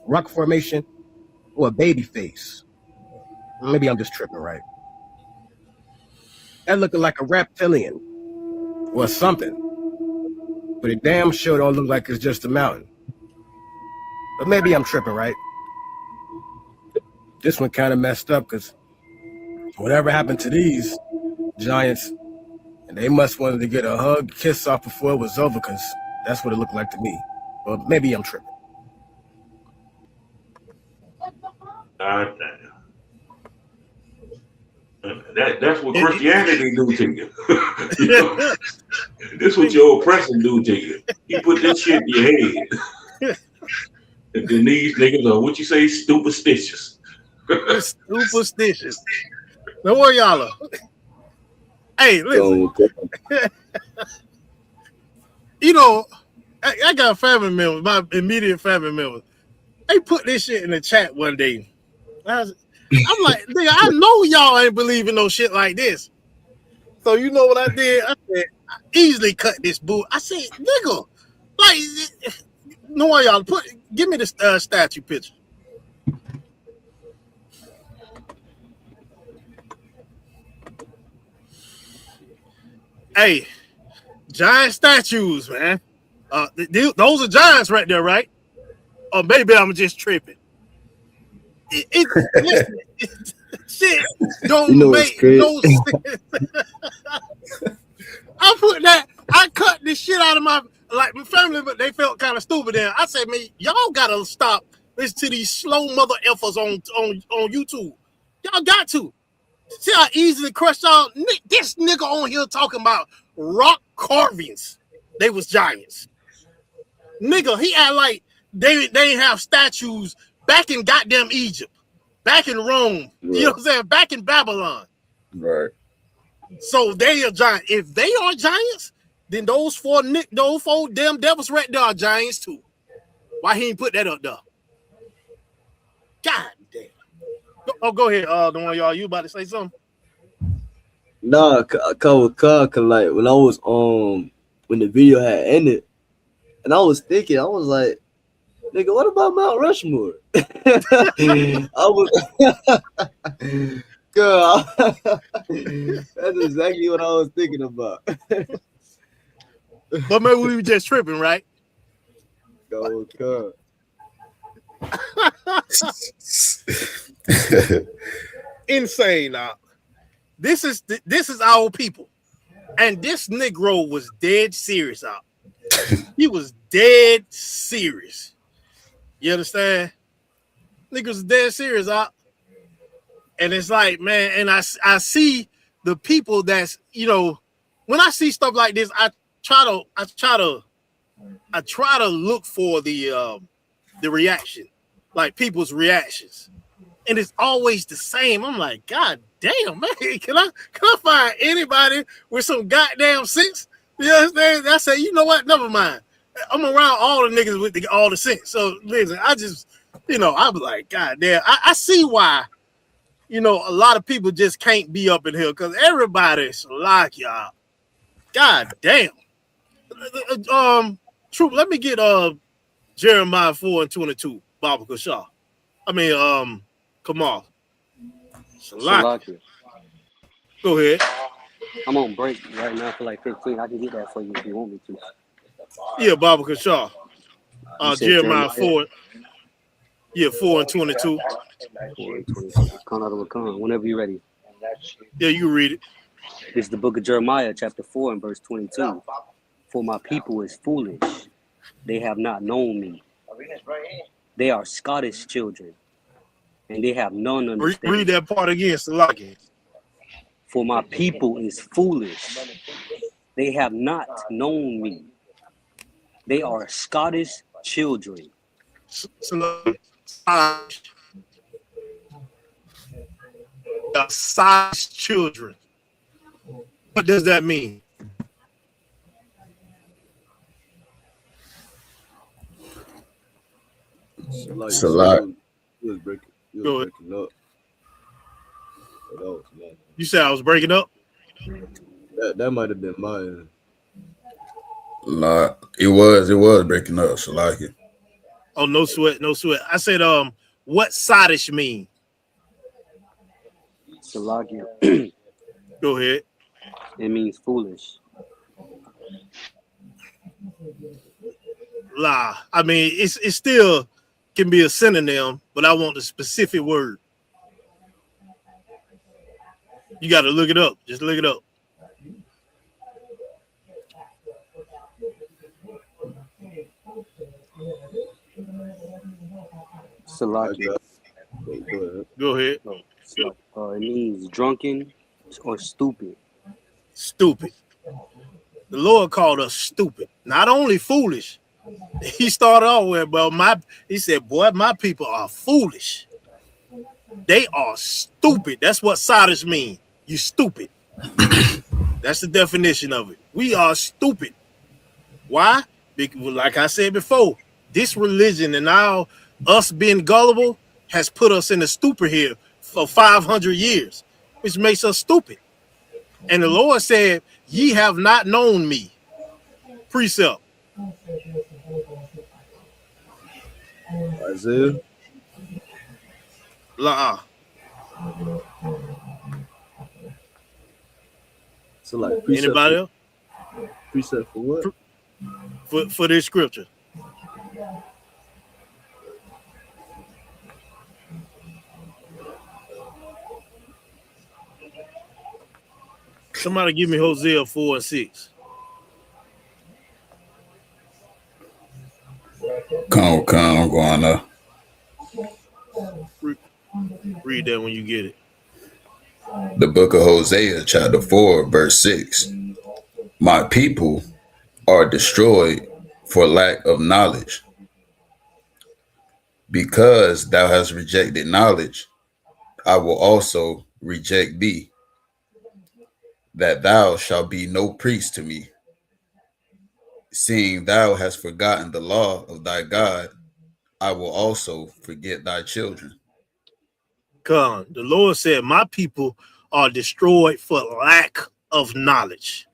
S15: Rock formation or a baby face. Maybe I'm just tripping, right? That looking like a reptilian or something. But it damn sure don't look like it's just a mountain. But maybe I'm tripping, right? This one kind of messed up because whatever happened to these giants, and they must wanted to get a hug, kiss off before it was over because that's what it looked like to me. But maybe I'm tripping.
S9: God damn. That's what Christianity do to you. You know? This what your oppressor do to you. He put this shit in your head. And then these niggas are what you say, superstitious.
S4: Superstitious. Now where y'all are? Hey, listen. You know, I got family members, my immediate family members. They put this shit in the chat one day. I'm like, nigga, I know y'all ain't believing no shit like this. So you know what I did? I said, I easily cut this boo. I said, nigga, like, no one y'all give me the statue picture. Hey, giant statues, man. Those are giants right there, right? Or maybe I'm just tripping. Shit don't make no sense. I cut this shit out of my family, but they felt kind of stupid. Then I said, man, y'all gotta stop listening to these slow mother effers on YouTube. Y'all got to. See how easily crushed y'all. This nigga on here talking about rock carvings. They was giants. Nigga, he had like they ain't have statues back in goddamn Egypt, back in Rome. Right. You know what I'm saying? Back in Babylon.
S14: Right.
S4: So they are giants. If they are giants, then those four damn devils right there are giants too. Why he ain't put that up there? God damn. Go ahead. The one y'all, you about to say something?
S7: Nah, cause like when I was when the video had ended, and I was thinking, I was like, nigga, what about Mount Rushmore? I was, girl, that's exactly what I was thinking about.
S4: But maybe we were just tripping, right?
S7: Go, God.
S4: Insane now. This is our people, and this Negro was dead serious out. He was dead serious. You understand? Niggas was dead serious out, and it's like, man, and I see the people that's, you know, when I see stuff like this, I try to look for the reaction, like people's reactions. And it's always the same. I'm like, God damn, man, can I find anybody with some goddamn sense? You understand? I say, you know what? Never mind. I'm around all the niggas with all the sense. So listen, I just, you know, I was like, God damn. I see why, you know, a lot of people just can't be up in here because everybody's like y'all. God damn. Troop, let me get Jeremiah 4:22, Baba Shaw. I mean, Kamal. Salakia. Go ahead.
S13: I'm on break right now for like 15. I can get that for you if you want me to.
S4: Yeah, Baba Shaw. Jeremiah 4. Yeah, 4 and 22.
S13: 4 and 22. Khan out of a Khan. Whenever you're ready.
S4: Yeah, you read it.
S13: This is the book of Jeremiah, chapter 4 and verse 22. For my people is foolish. They have not known me. They are Scottish children, and they have none
S4: Read
S13: understanding.
S4: that part again, Salaki.
S13: For my people is foolish. They have not known me. They are Scottish children.
S4: Scottish children. What does that mean?
S7: Like
S14: It's a lot.
S7: You was breaking up.
S4: You said I was breaking up?
S7: That might have been mine.
S14: Nah, it was breaking up. So like it.
S4: Oh, no sweat, no sweat. I said, what Scottish mean?
S13: Salakia.
S4: Go ahead.
S13: It means foolish.
S4: La. I mean, it still can be a synonym, but I want the specific word. You got to look it up. Just look it up.
S13: Salakia.
S4: Go ahead.
S13: It means drunken or stupid.
S4: Stupid. The Lord called us stupid. Not only foolish. He started off with, he said, boy, my people are foolish. They are stupid. That's what Sadish mean. You stupid. That's the definition of it. We are stupid. Why? Because, like I said before, this religion and now us being gullible has put us in a stupor here for 500 years, which makes us stupid. And the Lord said, ye have not known me. Precept.
S7: Isaiah.
S4: La.
S7: So like precept.
S4: Anybody else?
S7: Precept for what?
S4: For this scripture. Somebody give me Hosea 4 and 6.
S14: Come, I'm going up.
S4: Read that when you get it.
S14: The book of Hosea, chapter 4, verse 6. My people are destroyed for lack of knowledge. Because thou hast rejected knowledge, I will also reject thee, that thou shalt be no priest to me. Seeing thou hast forgotten the law of thy God, I will also forget thy children.
S4: Come, the Lord said, my people are destroyed for lack of knowledge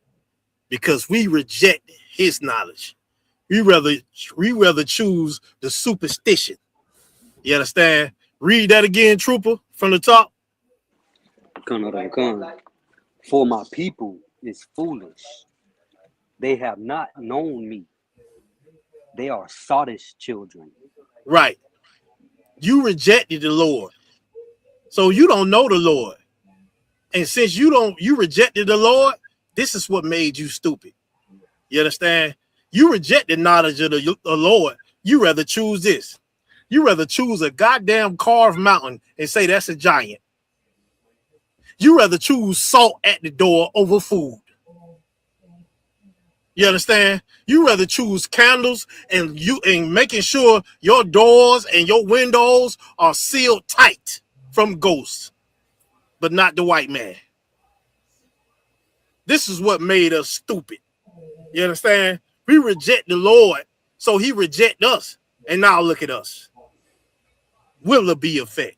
S4: because we reject his knowledge. We rather choose the superstition. You understand? Read that again, trooper, from the top.
S13: Come. For my people is foolish. They have not known me. They are sottish children.
S4: Right. You rejected the Lord. So you don't know the Lord. And since you rejected the Lord, this is what made you stupid. You understand? You reject the knowledge of the Lord. You rather choose this. You rather choose a goddamn carved mountain and say that's a giant. You rather choose salt at the door over food. You understand? You rather choose candles and making sure your doors and your windows are sealed tight from ghosts, but not the white man. This is what made us stupid. You understand? We reject the Lord, so he reject us. And now look at us. Willoughby effect.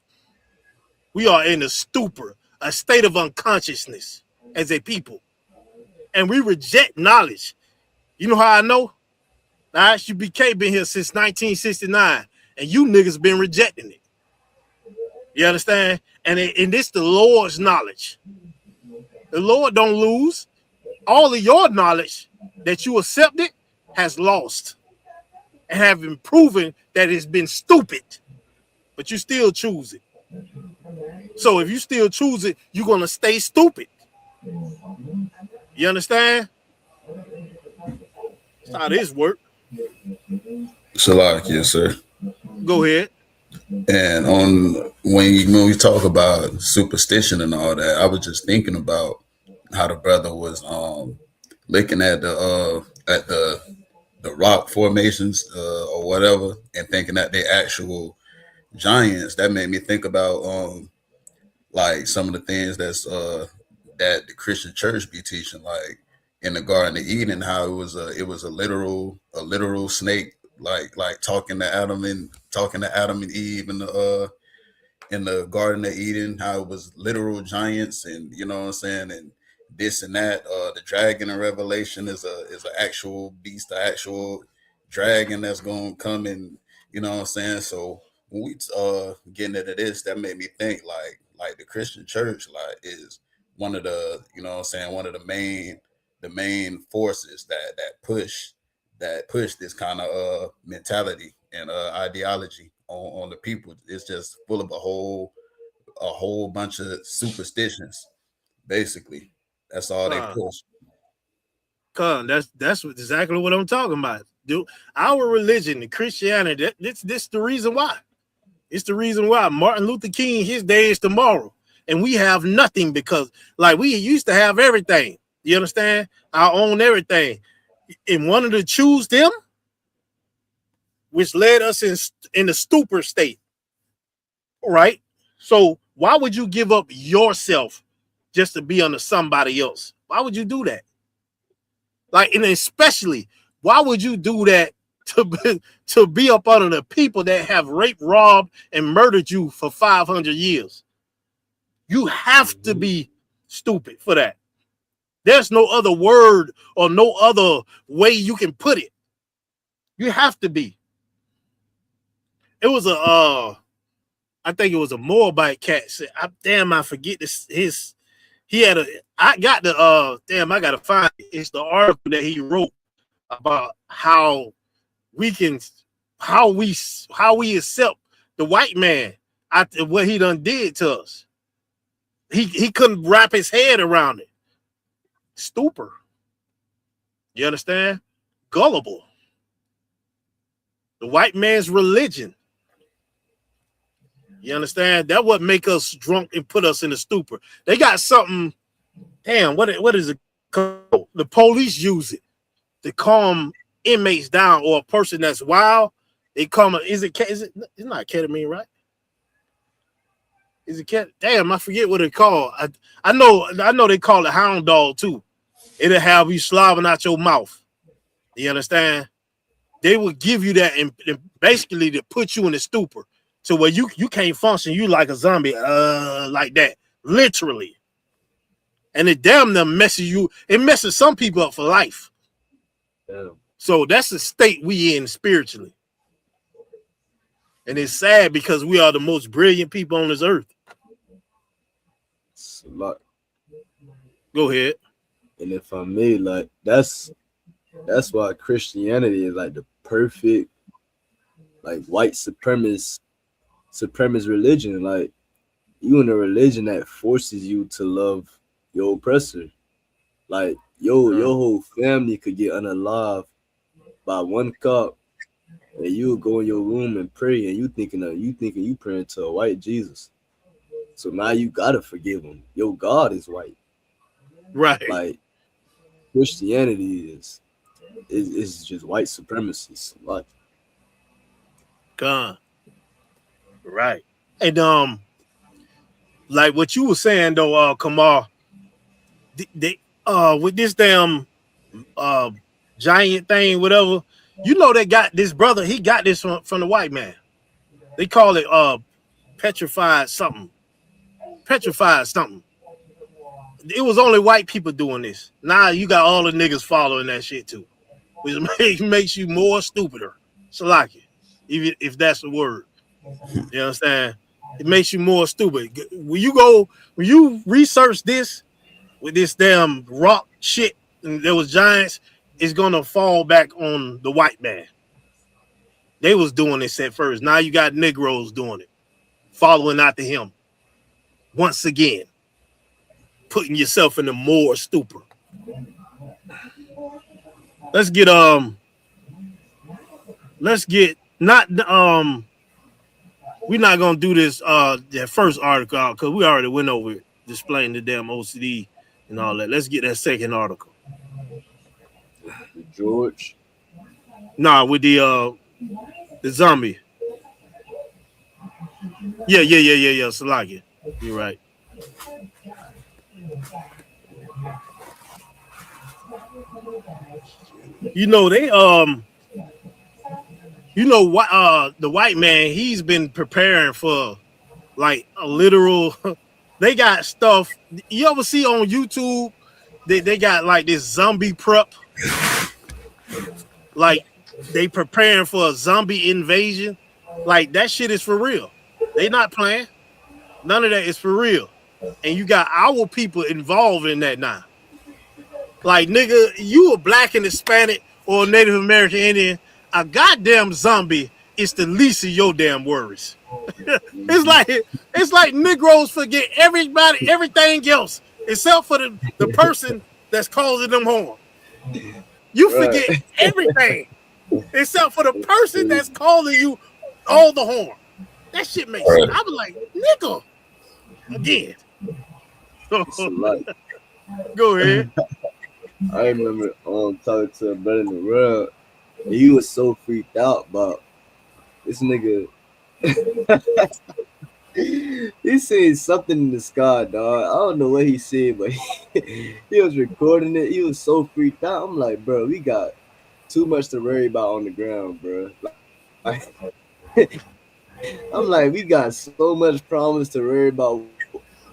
S4: We are in a stupor, a state of unconsciousness as a people. And we reject knowledge. You know how I know? Now, UBK been here since 1969, and you niggas been rejecting it. You understand? And this the Lord's knowledge. The Lord don't lose. All of your knowledge that you accepted has lost and have been proven that it's been stupid. but you still choose it. So if you still choose it, you're gonna stay stupid. You understand? That's how this work.
S14: Shalak, yes, sir.
S4: Go ahead.
S14: And on when we talk about superstition and all that, I was just thinking about how the brother was looking at the rock formations or whatever, and thinking that they actual giants. That made me think about like some of the things that the Christian church be teaching, like in the Garden of Eden, how it was a literal snake, like talking to Adam and Eve in the Garden of Eden, how it was literal giants, and you know what I'm saying, and this and that. The dragon in Revelation is an actual beast, the actual dragon that's gonna come, and you know what I'm saying. So when we getting into this, that made me think like the Christian church like is one of the, you know what I'm saying, one of the main forces that push this kind of mentality and ideology on the people. It's just full of a whole bunch of superstitions, basically. That's all they push.
S4: That's exactly what I'm talking about. Dude, our religion, the Christianity, this the reason why. It's the reason why Martin Luther King, his day is tomorrow, and we have nothing, because like we used to have everything. You understand? I own everything, and wanted to choose them, which led us in the stupor state. Right? So why would you give up yourself just to be under somebody else? Why would you do that? Like, and especially, why would you do that to be up under the people that have raped, robbed, and murdered you for 500 years? You have to be stupid for that. There's no other word or no other way you can put it. You have to be. It was I think it was a Moabite cat. I forget this. I gotta find it. It's the article that he wrote about how we accept the white man after what he done did to us. He couldn't wrap his head around it. Stupor. You understand? Gullible. The white man's religion. You understand? That what make us drunk and put us in a stupor. They got something. Damn, what is it called? The police use it to calm inmates down, or a person that's wild. They calm. It's not ketamine, right? Is it cat? Damn, I forget what it called. I know they call it hound dog too. It'll have you slobbing out your mouth. You understand? They will give you that and basically to put you in a stupor. So where you can't function, you like a zombie, like that, literally. And it damn near messes you. It messes some people up for life.
S7: Yeah.
S4: So that's the state we in spiritually. And it's sad because we are the most brilliant people on this earth.
S7: It's a lot.
S4: Go ahead.
S7: And if I may, like that's why Christianity is like the perfect, like white supremacist religion. Like you in a religion that forces you to love your oppressor. Like your whole family could get unalive by one cop, and you go in your room and pray, and you thinking you praying to a white Jesus. So now you gotta forgive him. Your God is white.
S4: Right.
S7: Like Christianity is just white supremacy. Like
S4: God. Right. And like what you were saying though, Kamal, they with this damn giant thing, whatever, you know, they got this brother, he got this from the white man. They call it petrified something. It was only white people doing this. Now you got all the niggas following that shit too, which makes you more stupider. Salaki, even if that's the word. You understand? It makes you more stupid. When you research this with this damn rock shit, and there was giants, it's gonna fall back on the white man. They was doing this at first. Now you got Negroes doing it. following after him. Once again, putting yourself in the more stupor. Let's get not we're not gonna do this that first article out because we already went over it, displaying the damn OCD and all that. Let's get that second article.
S7: George.
S4: Nah, with the zombie. Yeah. Salaki. You're right. You know, they you know what the white man, he's been preparing for like a literal they got stuff. You ever see on YouTube they got like this zombie prep? Like they preparing for a zombie invasion. Like that shit is for real. They not playing. None of that is for real. And you got our people involved in that now. Like, nigga, you a black and Hispanic or Native American Indian, a goddamn zombie is the least of your damn worries. it's like Negroes forget everything else except for the person that's causing them harm. You forget everything except for the person that's causing you all the harm. That shit makes sense. I was like, nigga, again. Go ahead.
S7: I remember talking to a brother in the world, and he was so freaked out about this nigga. He said something in the sky, dog. I don't know what he said, but he was recording it. He was so freaked out. I'm like, bro, we got too much to worry about on the ground, bro. Like, I'm like, we got so much problems to worry about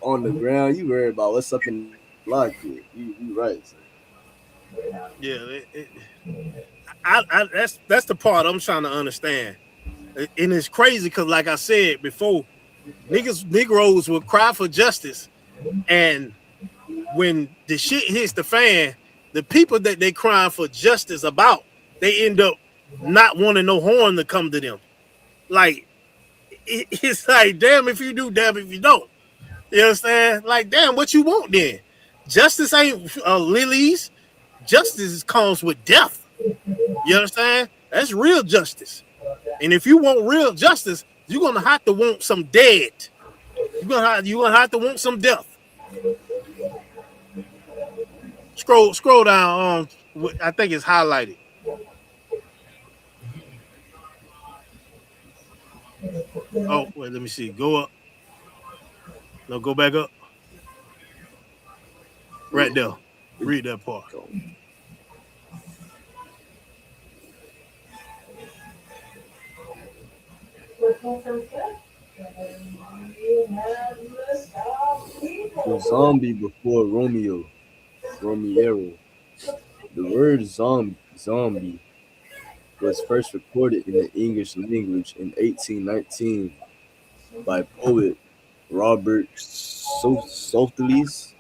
S7: on the ground. You worry about what's up in like it. You right. Sir.
S4: Yeah, that's the part I'm trying to understand, and it's crazy because, like I said before, Negroes will cry for justice, and when the shit hits the fan, the people that they crying for justice about, they end up not wanting no harm to come to them. Like it's like, damn if you do, damn if you don't. You understand? Like, damn, what you want then? Justice ain't lilies. Justice comes with death. You understand? That's real justice. And if you want real justice, you're gonna have to want some dead. You're gonna have to want some death. Scroll down. I think it's highlighted. Oh, wait, let me see. Go up. No, go back up. Right there. Read that part.
S7: The zombie before Romero. The word zombie was first recorded in the English language in 1819 by poet Robert Sotheles'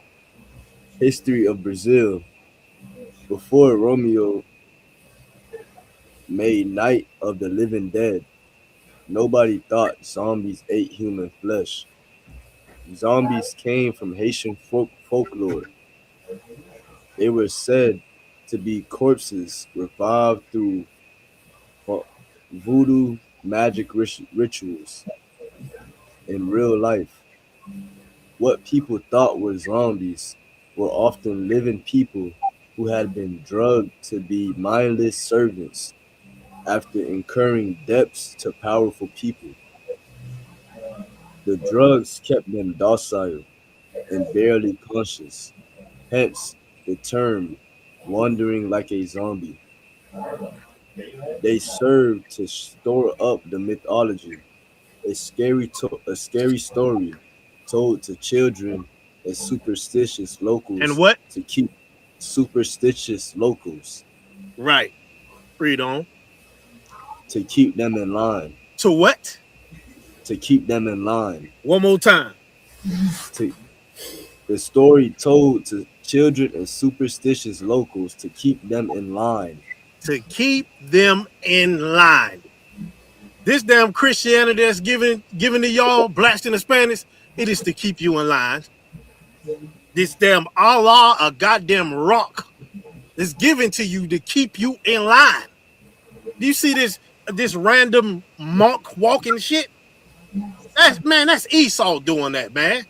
S7: History of Brazil. Before Romero made Night of the Living Dead, nobody thought zombies ate human flesh. Zombies came from Haitian folklore. They were said to be corpses revived through voodoo magic rituals. In real life, what people thought were zombies were often living people who had been drugged to be mindless servants after incurring debts to powerful people. The drugs kept them docile and barely conscious, hence the term wandering like a zombie. They served to store up the mythology, a scary story told to children and superstitious locals.
S4: And what?
S7: To keep superstitious locals.
S4: Right. Read on.
S7: To keep them in line.
S4: To what?
S7: To keep them in line.
S4: One more time.
S7: The story told to children and superstitious locals to keep them in line.
S4: To keep them in line. This damn Christianity that's given to y'all, blacks and Hispanics, it is to keep you in line. This damn Allah, a goddamn rock, is given to you to keep you in line. Do you see this random monk walking shit? That's Esau doing that, man.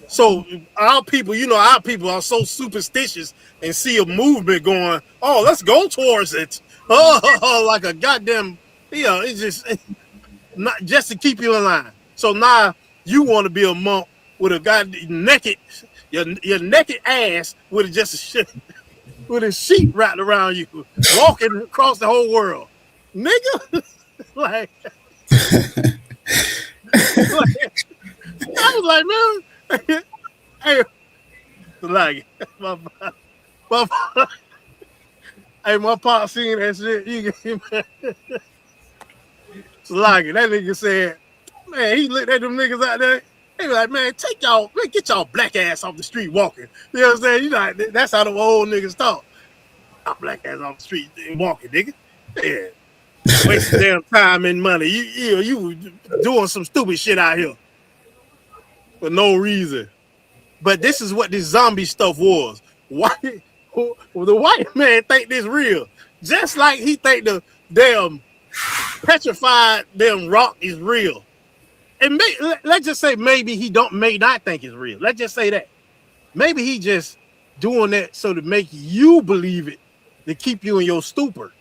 S4: So our people are so superstitious and see a movement going, oh, let's go towards it. Oh, like a goddamn, it's just not just to keep you in line. So now you want to be a monk with a goddamn naked, your naked ass with just a shit, with a sheet wrapped around you, walking across the whole world, nigga. like I was like, man, hey, like my pop seen that shit. So like that nigga said, man, he looked at them niggas out there. He was like, man, get y'all black ass off the street walking. You know what I'm saying? You know, that's how the old niggas talk. Y'all black ass off the street walking, nigga. Yeah. Wasting damn time and money. You doing some stupid shit out here for no reason. But this is what this zombie stuff was. The white man think this real, just like he think the damn petrified damn rock is real. And let's just say maybe he may not think it's real. Let's just say that. Maybe he just doing that so to make you believe it, to keep you in your stupor.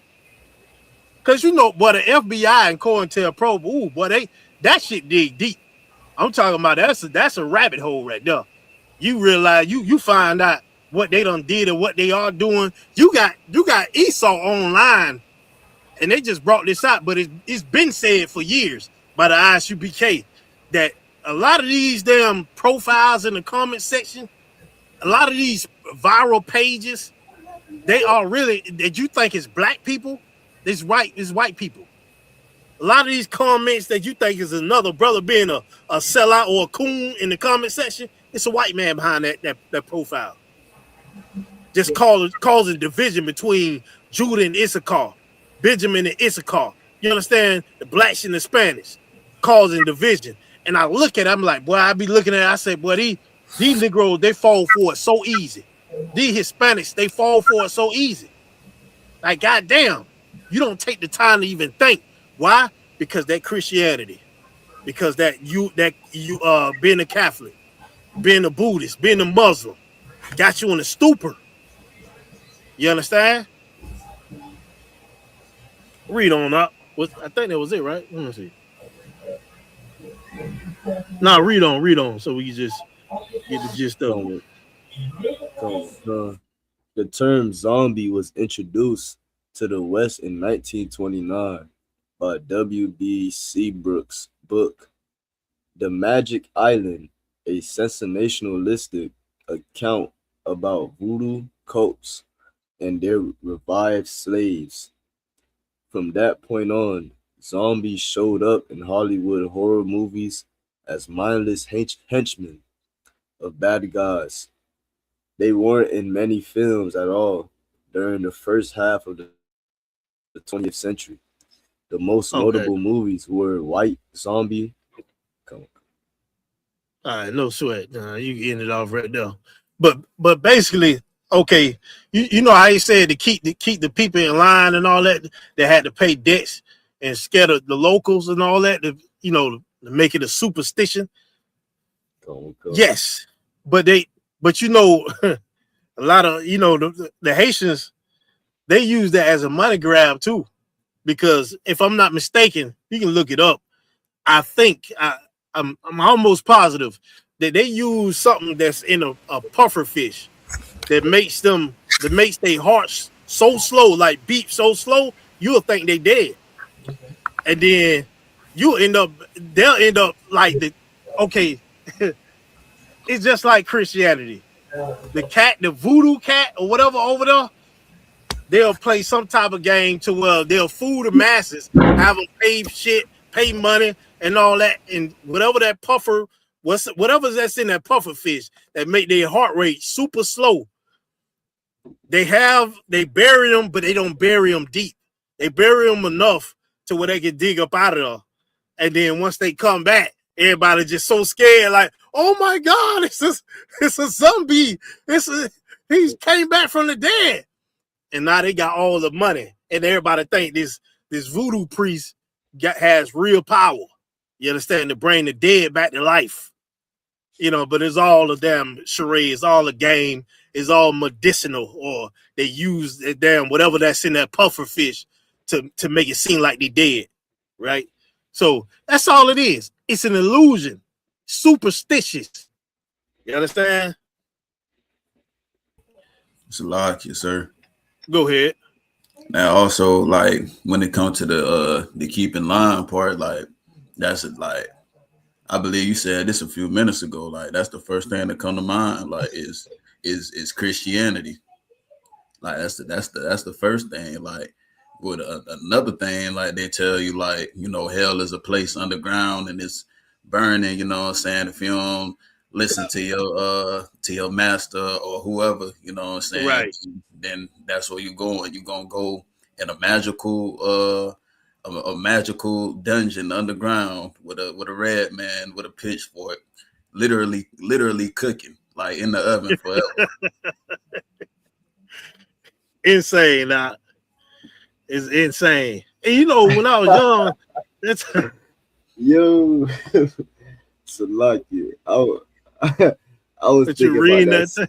S4: Because the FBI and COINTELPRO, that shit dig deep. I'm talking about that's a rabbit hole right there. You realize you find out what they done did and what they are doing. You got Esau online, and they just brought this out, but it's been said for years by the ISUPK that a lot of these damn profiles in the comment section, a lot of these viral pages, they are really that you think is black people. It's white people. A lot of these comments that you think is another brother being a sellout or a coon in the comment section, it's a white man behind that profile. Just causing division between Judah and Issachar, Benjamin and Issachar. You understand? The blacks and the Spanish causing division. And I look at it, I'm like, boy, I be looking at it, I say, boy, these Negroes, they fall for it so easy. These Hispanics, they fall for it so easy. Like, goddamn, you don't take the time to even think. Why? Because that Christianity. Because that you being a Catholic, being a Buddhist, being a Muslim, got you in a stupor. You understand? Read on up. I think that was it, right? Let me see. No, read on, so we can just get the gist of it.
S7: The term zombie was introduced to the West in 1929 by W.B. Seabrook's book, The Magic Island, a sensationalistic account about voodoo cults and their revived slaves. From that point on, zombies showed up in Hollywood horror movies as mindless henchmen of bad guys. They weren't in many films at all during the first half of the 20th century. The most notable movies were White Zombie.
S4: All right, no sweat. You end it off right there. But basically, okay, you know how he said to keep the people in line and all that. They had to pay debts and scatter the locals and all that. To make it a superstition. Yes, but a lot of the Haitians, they use that as a money grab too, because if I'm not mistaken, you can look it up. I think I'm almost positive that they use something that's in a puffer fish that makes their hearts so slow, like beat so slow, you'll think they dead, and then they'll end up like it's just like Christianity. The voodoo cat or whatever over there, they'll play some type of game to where they'll fool the masses, have them pay money and all that, and whatever that's in that puffer fish that make their heart rate super slow. They bury them, but they don't bury them deep. They bury them enough to where they can dig up out of there And then once they come back, everybody just so scared, like, oh my God, it's a zombie. He came back from the dead. And now they got all the money. And everybody think this voodoo priest has real power. You understand? To bring the dead back to life. You know, but it's all a damn charade. It's all a game. It's all medicinal, or they use the damn whatever that's in that puffer fish to make it seem like they dead, right? So that's all it is. It's an illusion. Superstitious. You understand?
S14: It's a lot, yes, sir.
S4: Go ahead.
S14: Now, also, like when it comes to the keep in line part, like that's it. Like I believe you said this a few minutes ago. Like that's the first thing that come to mind. Like is Christianity. Like that's the first thing. Like with another thing, like they tell you, like, you know, hell is a place underground and it's burning. You know what I'm saying? If you don't listen to your master or whoever, you know what I'm saying,
S4: right,
S14: then that's where you're going. You're gonna go in a magical magical dungeon underground with a red man with a pitchfork, literally cooking like in the oven forever.
S4: Insane. It's insane. And you know, when I was young, that's
S7: yo, Salakia. I was thinking about that.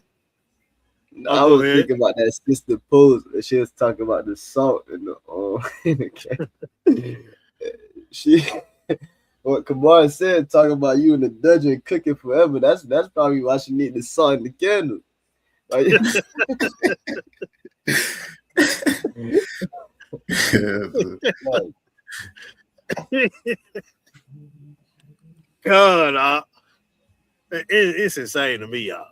S7: I was thinking about that sister post. She was talking about the salt in the she what Kamar said, talking about you in the dungeon cooking forever. That's probably why she need the salt in the candle. Like,
S4: God, it's insane to me, y'all.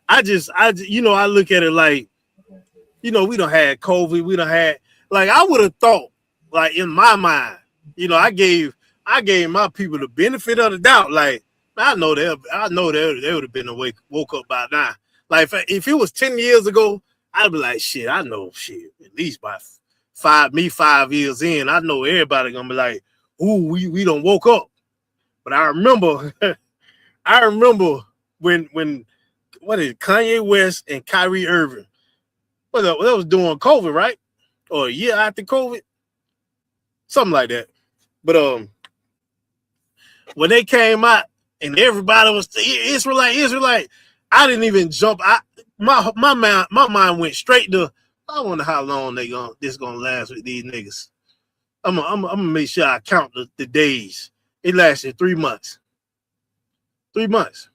S4: I you know, I look at it like, you know, we don't have COVID. We don't have, like, I would have thought, like, in my mind, you know, I gave my people the benefit of the doubt. Like, I know they would have been woke up by now. Like, if it was 10 years ago, I'd be like, shit, I know shit. At least by 5 years in, I know everybody gonna be like, ooh, we done woke up. But I remember, when what is it, Kanye West and Kyrie Irving, that was during COVID, right? Or a year after COVID, something like that. But when they came out and everybody was Israelite, I didn't even jump. My mind went straight to, I wonder how long this gonna last with these niggas. I'm gonna make sure I count the days. It lasted 3 months. 3 months.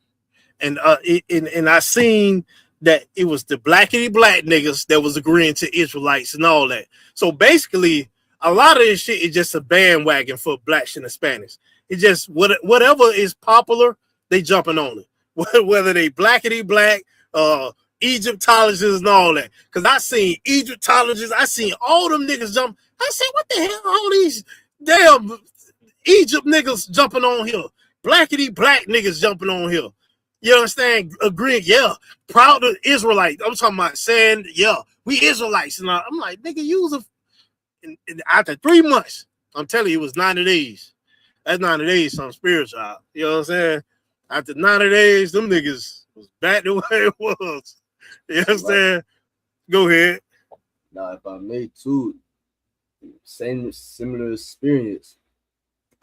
S4: And and I seen that it was the blackity black niggas that was agreeing to Israelites and all that. So basically, a lot of this shit is just a bandwagon for blacks and Hispanics. It's just whatever is popular, they jumping on it. Whether they blackity black, Egyptologists and all that. Because I seen Egyptologists, I seen all them niggas jump. I said, what the hell, all these damn Egypt niggas jumping on here? Blackity black niggas jumping on here. You understand? Agreeing, yeah. Proud of Israelites. I'm talking about saying, yeah, we Israelites. And I'm like, nigga, after 3 months, I'm telling you, it was 90 days. That's 90 days, some spiritual. You know what I'm saying? After 90 days, them niggas was back the way it was. You understand? Go ahead.
S7: Now, if I may too, similar experience.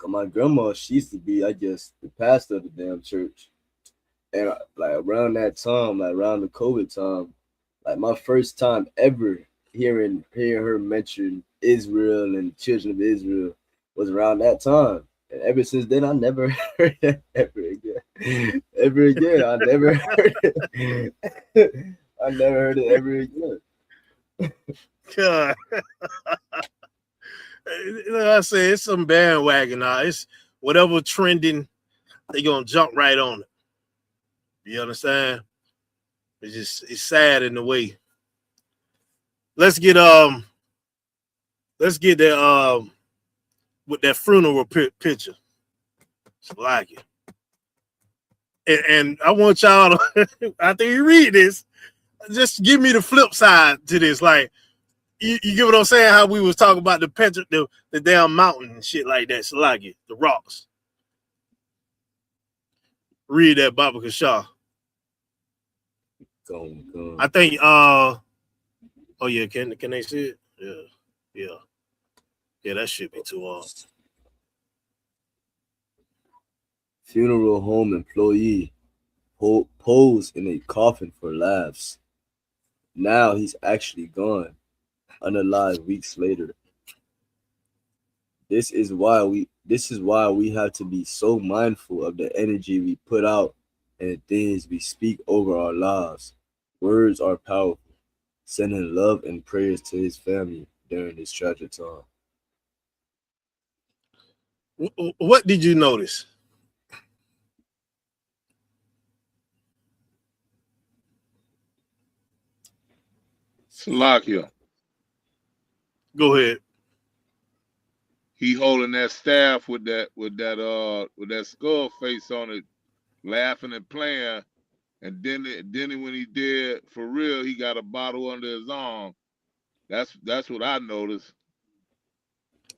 S7: My grandma, she used to be, I guess, the pastor of the damn church. And like around that time, like around the COVID time, like my first time ever hearing her mention Israel and the children of Israel was around that time. And ever since then, I never heard it ever again. Ever again. I never heard it. I never heard it ever again.
S4: God. Like I said, it's some bandwagon now. It's whatever trending, they gonna jump right on it. You understand? It's sad in a way. Let's get that with that funeral picture. It's like it. And I want y'all to, after you read this, just give me the flip side to this. Like, You get what I'm saying? How we was talking about the damn mountain and shit like that. So like it, the rocks. Read that Baba Kashah.
S7: Go.
S4: I think oh yeah, can they see it? Yeah, that should be too hard.
S7: Funeral home employee posed in a coffin for laughs. Now he's actually gone, unalive weeks later. This is why we have to be so mindful of the energy we put out and the things we speak over our lives. Words are powerful. Sending love and prayers to his family during this tragic time.
S4: What did you notice?
S12: Salakia.
S4: Go ahead.
S12: He holding that staff with that skull face on it, laughing and playing, and then when he did for real, he got a bottle under his arm. That's what I noticed.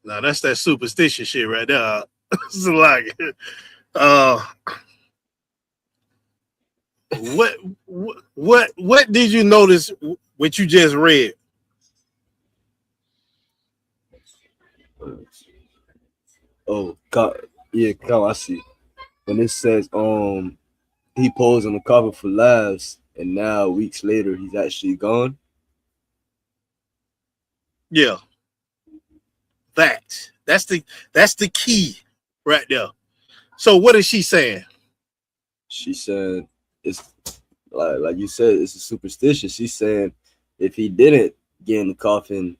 S4: Now that's that superstitious shit right there. It's like, what did you notice? What you just read?
S7: Oh God, yeah, I see. When it says he posed on the cover for laughs, and now weeks later he's actually gone.
S4: Yeah, that's the key right there. So what is she saying?
S7: She said it's like you said, it's a superstition. She's saying if he didn't get in the coffin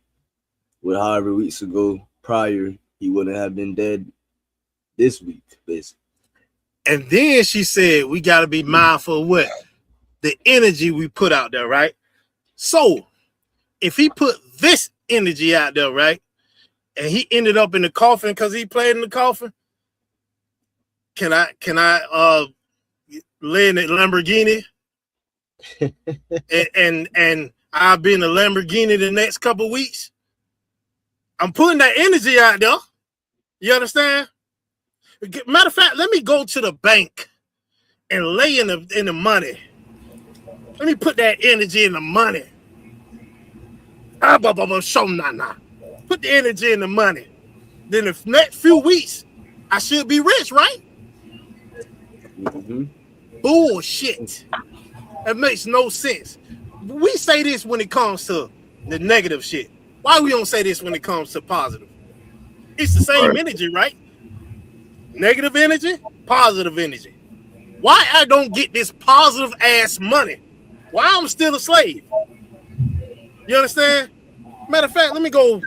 S7: with however weeks ago prior, he wouldn't have been dead this week, basically.
S4: And then she said we got to be mindful of what? The energy we put out there, right? So if he put this energy out there, right, and he ended up in the coffin because he played in the coffin, can I lay in the Lamborghini and I'll be in the Lamborghini the next couple of weeks? I'm putting that energy out there. You understand? Matter of fact, let me go to the bank and lay in the money. Let me put that energy in the money. Put the energy in the money. Then the next few weeks, I should be rich, right?
S7: Mm-hmm.
S4: Bullshit. That makes no sense. We say this when it comes to the negative shit. Why we don't say this when it comes to positive? It's the same energy, right? Negative energy, positive energy. Why I don't get this positive ass money? Why I'm still a slave? You understand? Matter of fact, let me go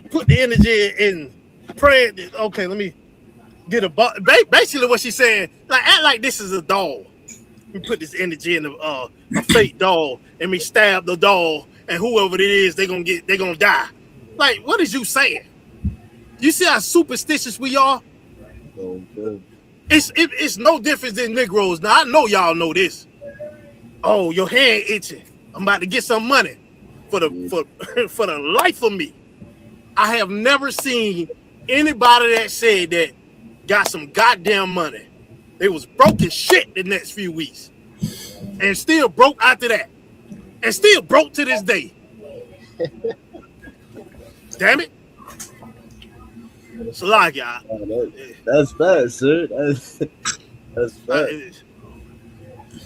S4: put the energy in prayer. Okay, let me get basically what she's saying, like act like this is a doll. We put this energy in a fake doll and we stab the doll, and whoever it is, they're gonna die. Like, what is you saying? You see how superstitious we are?
S7: Okay.
S4: It's no difference than Negroes. Now I know y'all know this. Oh, your hand itching. I'm about to get some money for the life of me. I have never seen anybody that said that got some goddamn money. They was broke as shit the next few weeks, and still broke after that, and still broke to this day. Damn it! So like y'all,
S7: that's bad, sir. That's bad.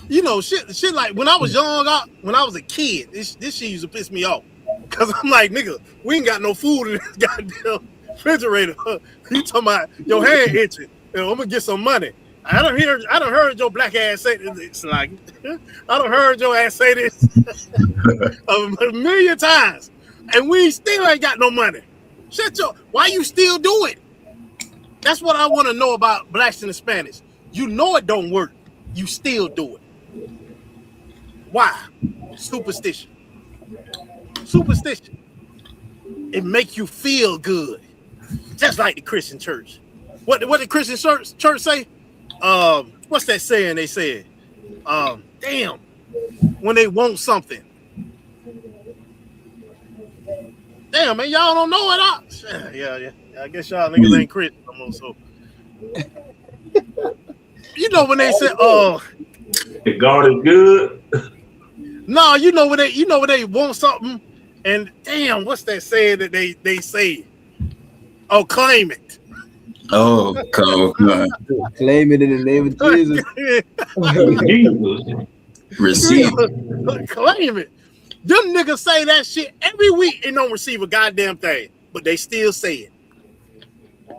S4: You know, shit like when I was young, when I was a kid, this shit used to piss me off. Cause I'm like, nigga, we ain't got no food in this goddamn refrigerator. You talking about your hand itching? I'm gonna get some money. I done heard your black ass say this. It's like, I done heard your ass say this a million times, and we still ain't got no money. Why you still do it? That's what I want to know about blacks and Hispanics. You know it don't work. You still do it. Why? Superstition. It make you feel good. Just like the Christian church. What did Christian church say? What's that saying they said? Damn. When they want something. Damn, man, y'all don't know it. Yeah. I guess y'all niggas ain't Christian no more. So, you know when they say,
S9: if God is good.
S4: No, you know when they want something, and damn, what's that saying that they say? Oh, claim it.
S14: Oh, God.
S7: Claim it in the name of Jesus.
S9: Jesus.
S14: Receive.
S4: Claim it. Them niggas say that shit every week and don't receive a goddamn thing, but they still say it.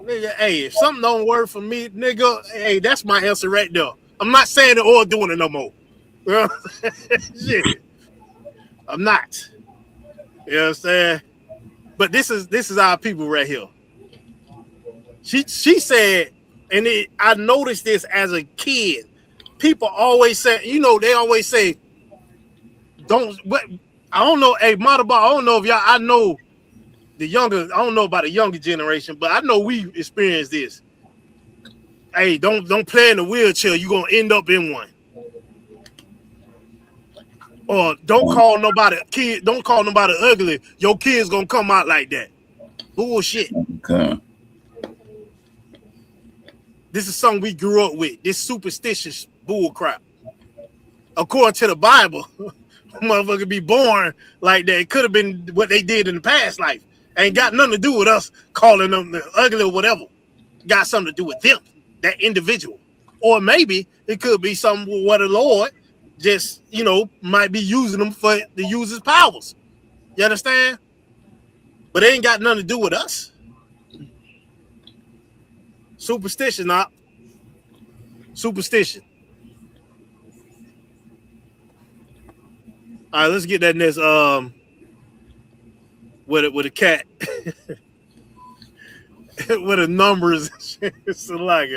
S4: Nigga, hey, if something don't work for me, nigga, hey, that's my answer right there. I'm not saying it or doing it no more. Shit. I'm not. You know what I'm saying? But this is our people right here. She said, and I noticed this as a kid. People always say, they always say, don't. What I don't know. Hey, Motorball, I don't know if y'all. I know the younger. I don't know about the younger generation, but I know we experienced this. Hey, don't play in the wheelchair. You're gonna end up in one. Or don't call nobody kid. Don't call nobody ugly. Your kid's gonna come out like that. Bullshit.
S14: Okay.
S4: This is something we grew up with. This superstitious bull crap. According to the Bible, motherfucker be born like that. It could have been what they did in the past life. Ain't got nothing to do with us calling them ugly or whatever. Got something to do with them, that individual. Or maybe it could be something where the Lord just, might be using them to use his powers. You understand? But it ain't got nothing to do with us. Superstition, not superstition. All right, let's get that next with a cat. With the numbers. It's like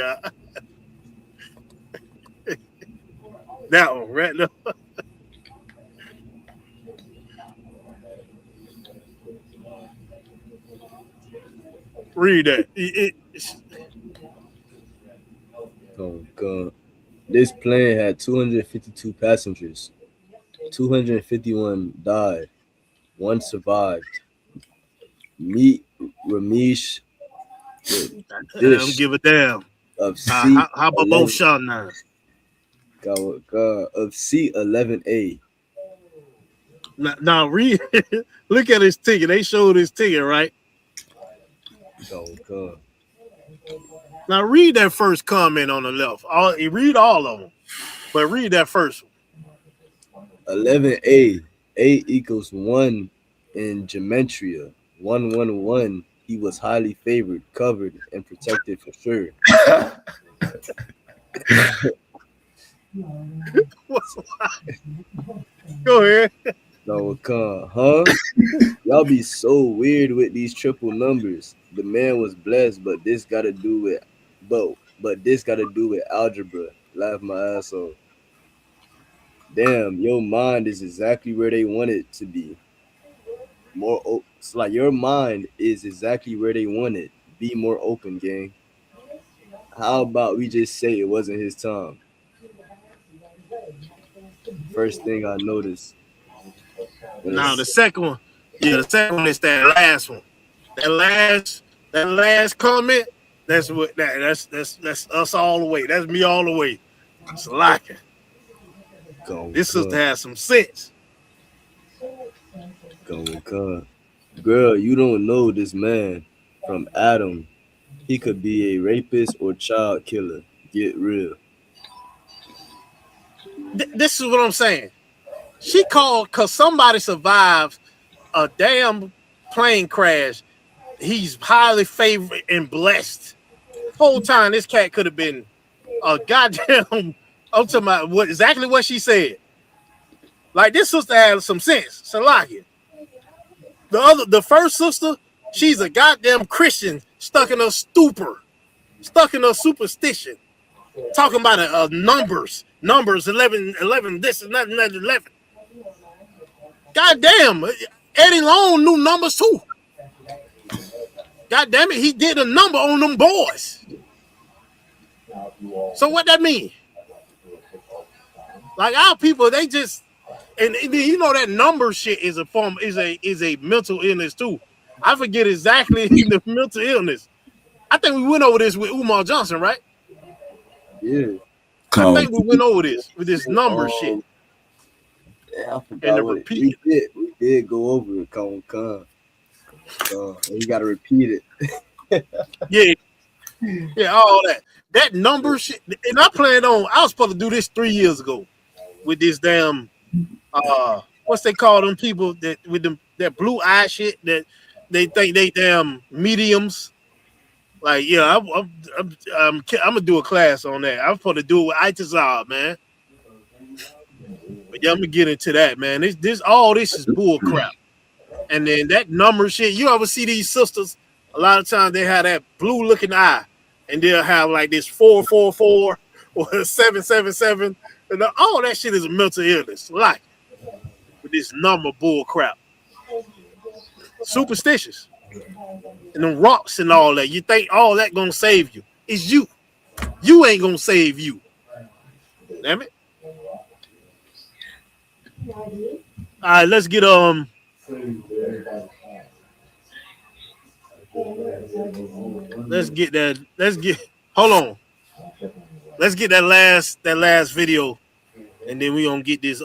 S4: that one right now. Read that.
S7: Oh God. This plane had 252 passengers. 251 died. One survived. Meet Ramesh
S4: I don't give a damn.
S7: of C.
S4: How about both shot now?
S7: God, of C11A.
S4: Now read. Look at his ticket. They showed his ticket, right?
S7: Oh God.
S4: Now read that first comment on the left. Read all of them, but read that first one.
S7: 11A. A equals 1 in gematria. 111. He was highly favored, covered, and protected for sure.
S4: Go ahead.
S7: No, huh? Y'all be so weird with these triple numbers. The man was blessed, but this got to do with algebra. Laugh my ass off. Damn, your mind is exactly where they want it to be. It's like your mind is exactly where they want it. Be more open, gang. How about we just say it wasn't his time? First thing I noticed.
S4: Now the second one, the second one is that last one. That last comment. That's us all the way. That's me all the way. It's like it. This sister has some sense.
S7: Girl, you don't know this man from Adam. He could be a rapist or child killer. Get real.
S4: This is what I'm saying. She called because somebody survived a damn plane crash. He's highly favored and blessed. Whole time this cat could have been a goddamn. I'm talking about exactly what she said. Like this sister has some sense. Salakia. The first sister, she's a goddamn Christian stuck in a stupor, stuck in a superstition, talking about numbers 11, this and that 11. God damn, Eddie Long knew numbers too. God damn it, he did a number on them boys. So what that mean? Like our people, they just And you know that number shit is a form is a mental illness too. I forget exactly the mental illness. I think we went over this with Umar Johnson, right?
S7: Yeah.
S4: I think we went over this with this number shit.
S7: Yeah, I
S4: And
S7: forgot
S4: the
S7: what
S4: repeat.
S7: we did go over it, Con. And you gotta repeat it.
S4: Yeah, all that. That number shit. And I was supposed to do this 3 years ago with this damn what's they call them people that with them that blue eye shit that they think they damn mediums. Like, yeah, I'm gonna do a class on that. I'm supposed to do it with Itazal, man. But yeah, I'm gonna get into that, man. All this is bull crap. And then that number shit, you ever see these sisters? A lot of times they have that blue looking eye, and they'll have like this 444 or 777, and all that shit is a mental illness. Like with this number bull crap. Superstitious. And them rocks and all that. You think all that gonna save you. It's you. You ain't gonna save you. Damn it. All right, let's get hold on. Let's get that last video, and then we gonna get this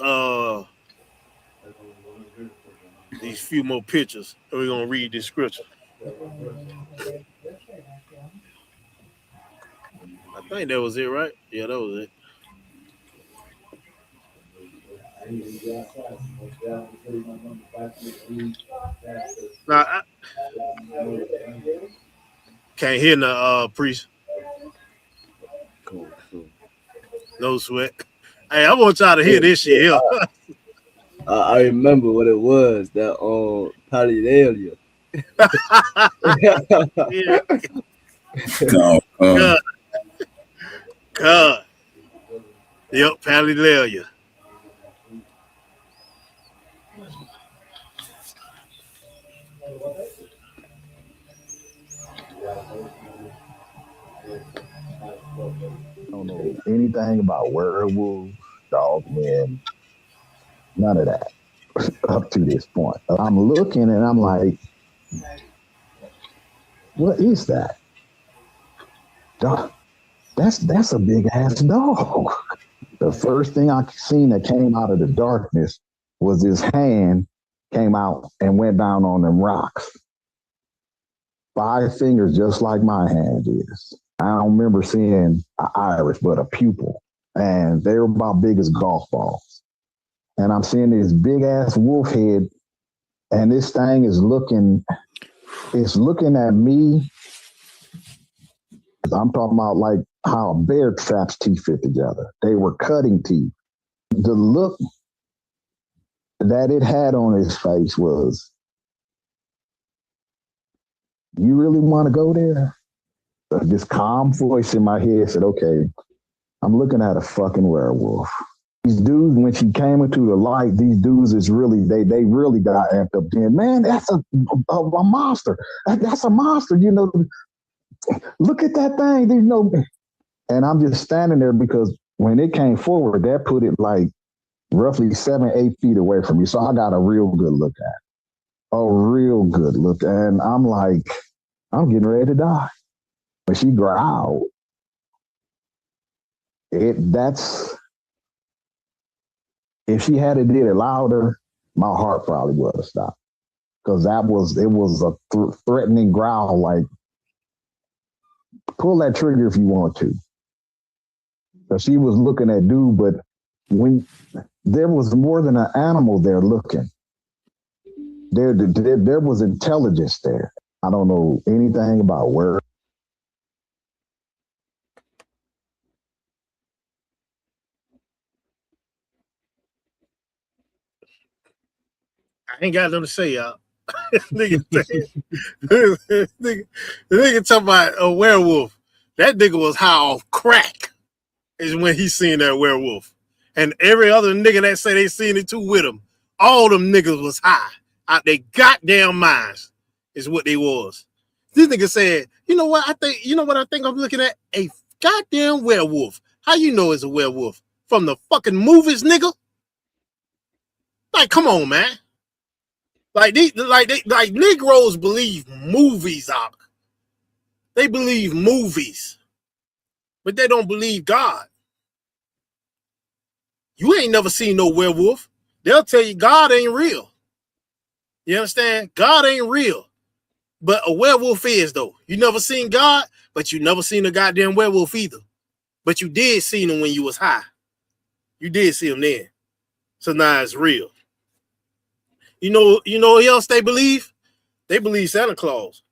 S4: these few more pictures, and we're gonna read this scripture. I think that was it, right? Yeah, that was it. Now, I can't hear the priest.
S7: Cool.
S4: No sweat. Hey, I want y'all to hear this shit here.
S7: I remember what it was, that Palidalia.
S4: Yeah. God. Yep, Palidalia.
S16: I don't know anything about werewolves, dogmen, none of that up to this point. I'm looking and I'm like, what is that? Dog, that's a big ass dog. The first thing I seen that came out of the darkness was his hand came out and went down on them rocks. 5 fingers, just like my hand is. I don't remember seeing an iris, but a pupil. And they were about big as golf balls. And I'm seeing this big ass wolf head, and this thing is looking at me. I'm talking about like how a bear traps teeth fit together. They were cutting teeth. The look that it had on his face was, you really want to go there? This calm voice in my head said, okay, I'm looking at a fucking werewolf. These dudes, when she came into the light, these dudes is really, they really got amped up then. Man, that's a monster. That's a monster, you know. Look at that thing, you know. And I'm just standing there because when it came forward, that put it like roughly 7-8 feet away from me. So I got a real good look at it. A real good look. And I'm like, I'm getting ready to die. When she growled, if she had did it louder, my heart probably would have stopped. Because it was a threatening growl, like, pull that trigger if you want to. So she was looking at dude, but when there was more than an animal there looking, there was intelligence there. I don't know anything about where.
S4: I ain't got nothing to say, y'all. nigga talking about a werewolf. That nigga was high off crack is when he seen that werewolf. And every other nigga that say they seen it too with him, all them niggas was high out their goddamn minds is what they was. This nigga said, you know what I think I'm looking at? A goddamn werewolf. How you know it's a werewolf? From the fucking movies, nigga? Like, come on, man. Like Negroes believe movies out. They believe movies, but they don't believe God. You ain't never seen no werewolf. They'll tell you God ain't real. You understand? God ain't real. But a werewolf is, though. You never seen God, but you never seen a goddamn werewolf either. But you did see him when you was high. You did see him then. So now it's real. You know what else they believe? They believe Santa Claus.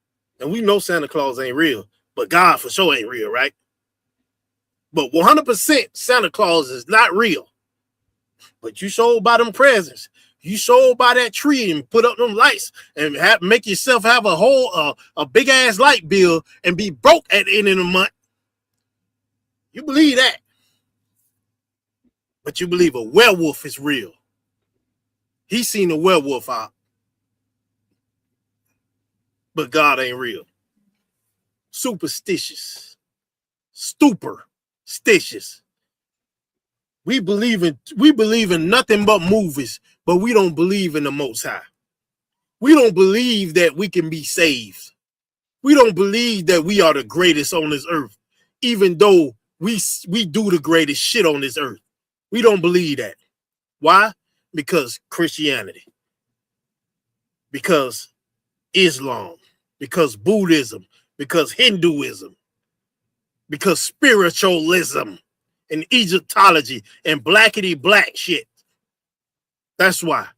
S4: And we know Santa Claus ain't real. But God for sure ain't real, right? But 100% Santa Claus is not real. But you showed by them presents. You showed by that tree and put up them lights and make yourself have a whole a big ass light bill and be broke at the end of the month. You believe that. But you believe a werewolf is real. He seen a werewolf out. But God ain't real. Superstitious. Stuporstitious. We believe in nothing but movies, but we don't believe in the Most High. We don't believe that we can be saved. We don't believe that we are the greatest on this earth, even though we do the greatest shit on this earth. We don't believe that. Why? Because Christianity, because Islam, because Buddhism, because Hinduism, because spiritualism and Egyptology and blackity black shit. That's why.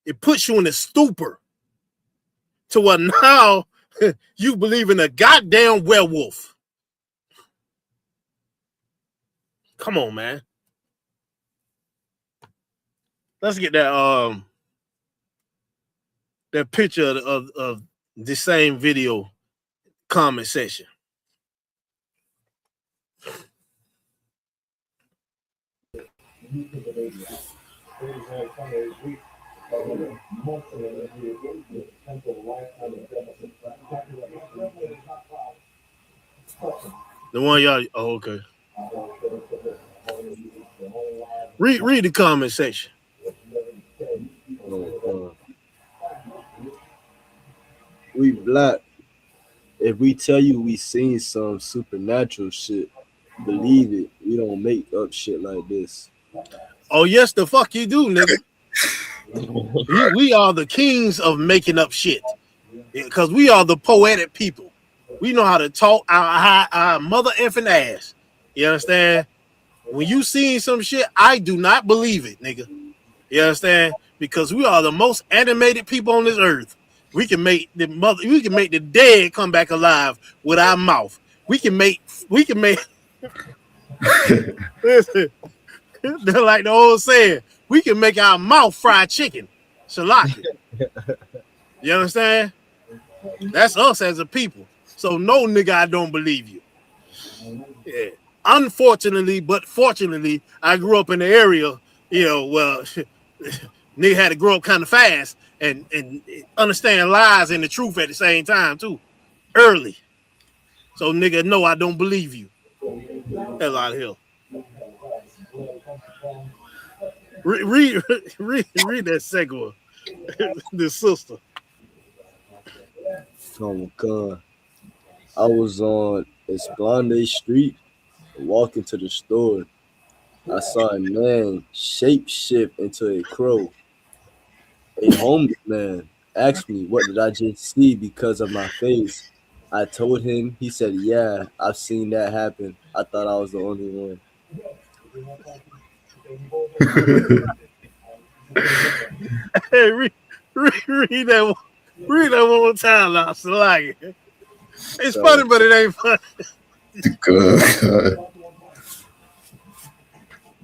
S4: It puts you in a stupor to where now you believe in a goddamn werewolf. Come on, man. Let's get that that picture of the same video comment section. The one y'all, oh, okay. Read the comment section.
S7: We black. If we tell you we seen some supernatural shit, believe it. We don't make up shit like this.
S4: Oh, yes, the fuck you do, nigga. We are the kings of making up shit. Because we are the poetic people. We know how to talk our mother effing ass. You understand? When you seen some shit, I do not believe it, nigga. You understand? Because we are the most animated people on this earth. We can make the dead come back alive with our mouth. We can make listen, they're like the old saying, we can make our mouth fried chicken. Shalaka. You understand? That's us as a people. So no, nigga, I don't believe you. Yeah. Unfortunately, but fortunately, I grew up in the area, well, nigga had to grow up kind of fast and understand lies and the truth at the same time, too. Early. So, nigga, no, I don't believe you. Hell out of here. Read that second one. The sister.
S7: Oh my God. I was on Esplanade Street walking to the store. I saw a man shape-shift into a crow. A homeless man asked me, what did I just see because of my face? I told him. He said, yeah, I've seen that happen. I thought I was the only one.
S4: Hey, read that one more time, now. It's funny, but it ain't funny.
S14: Good.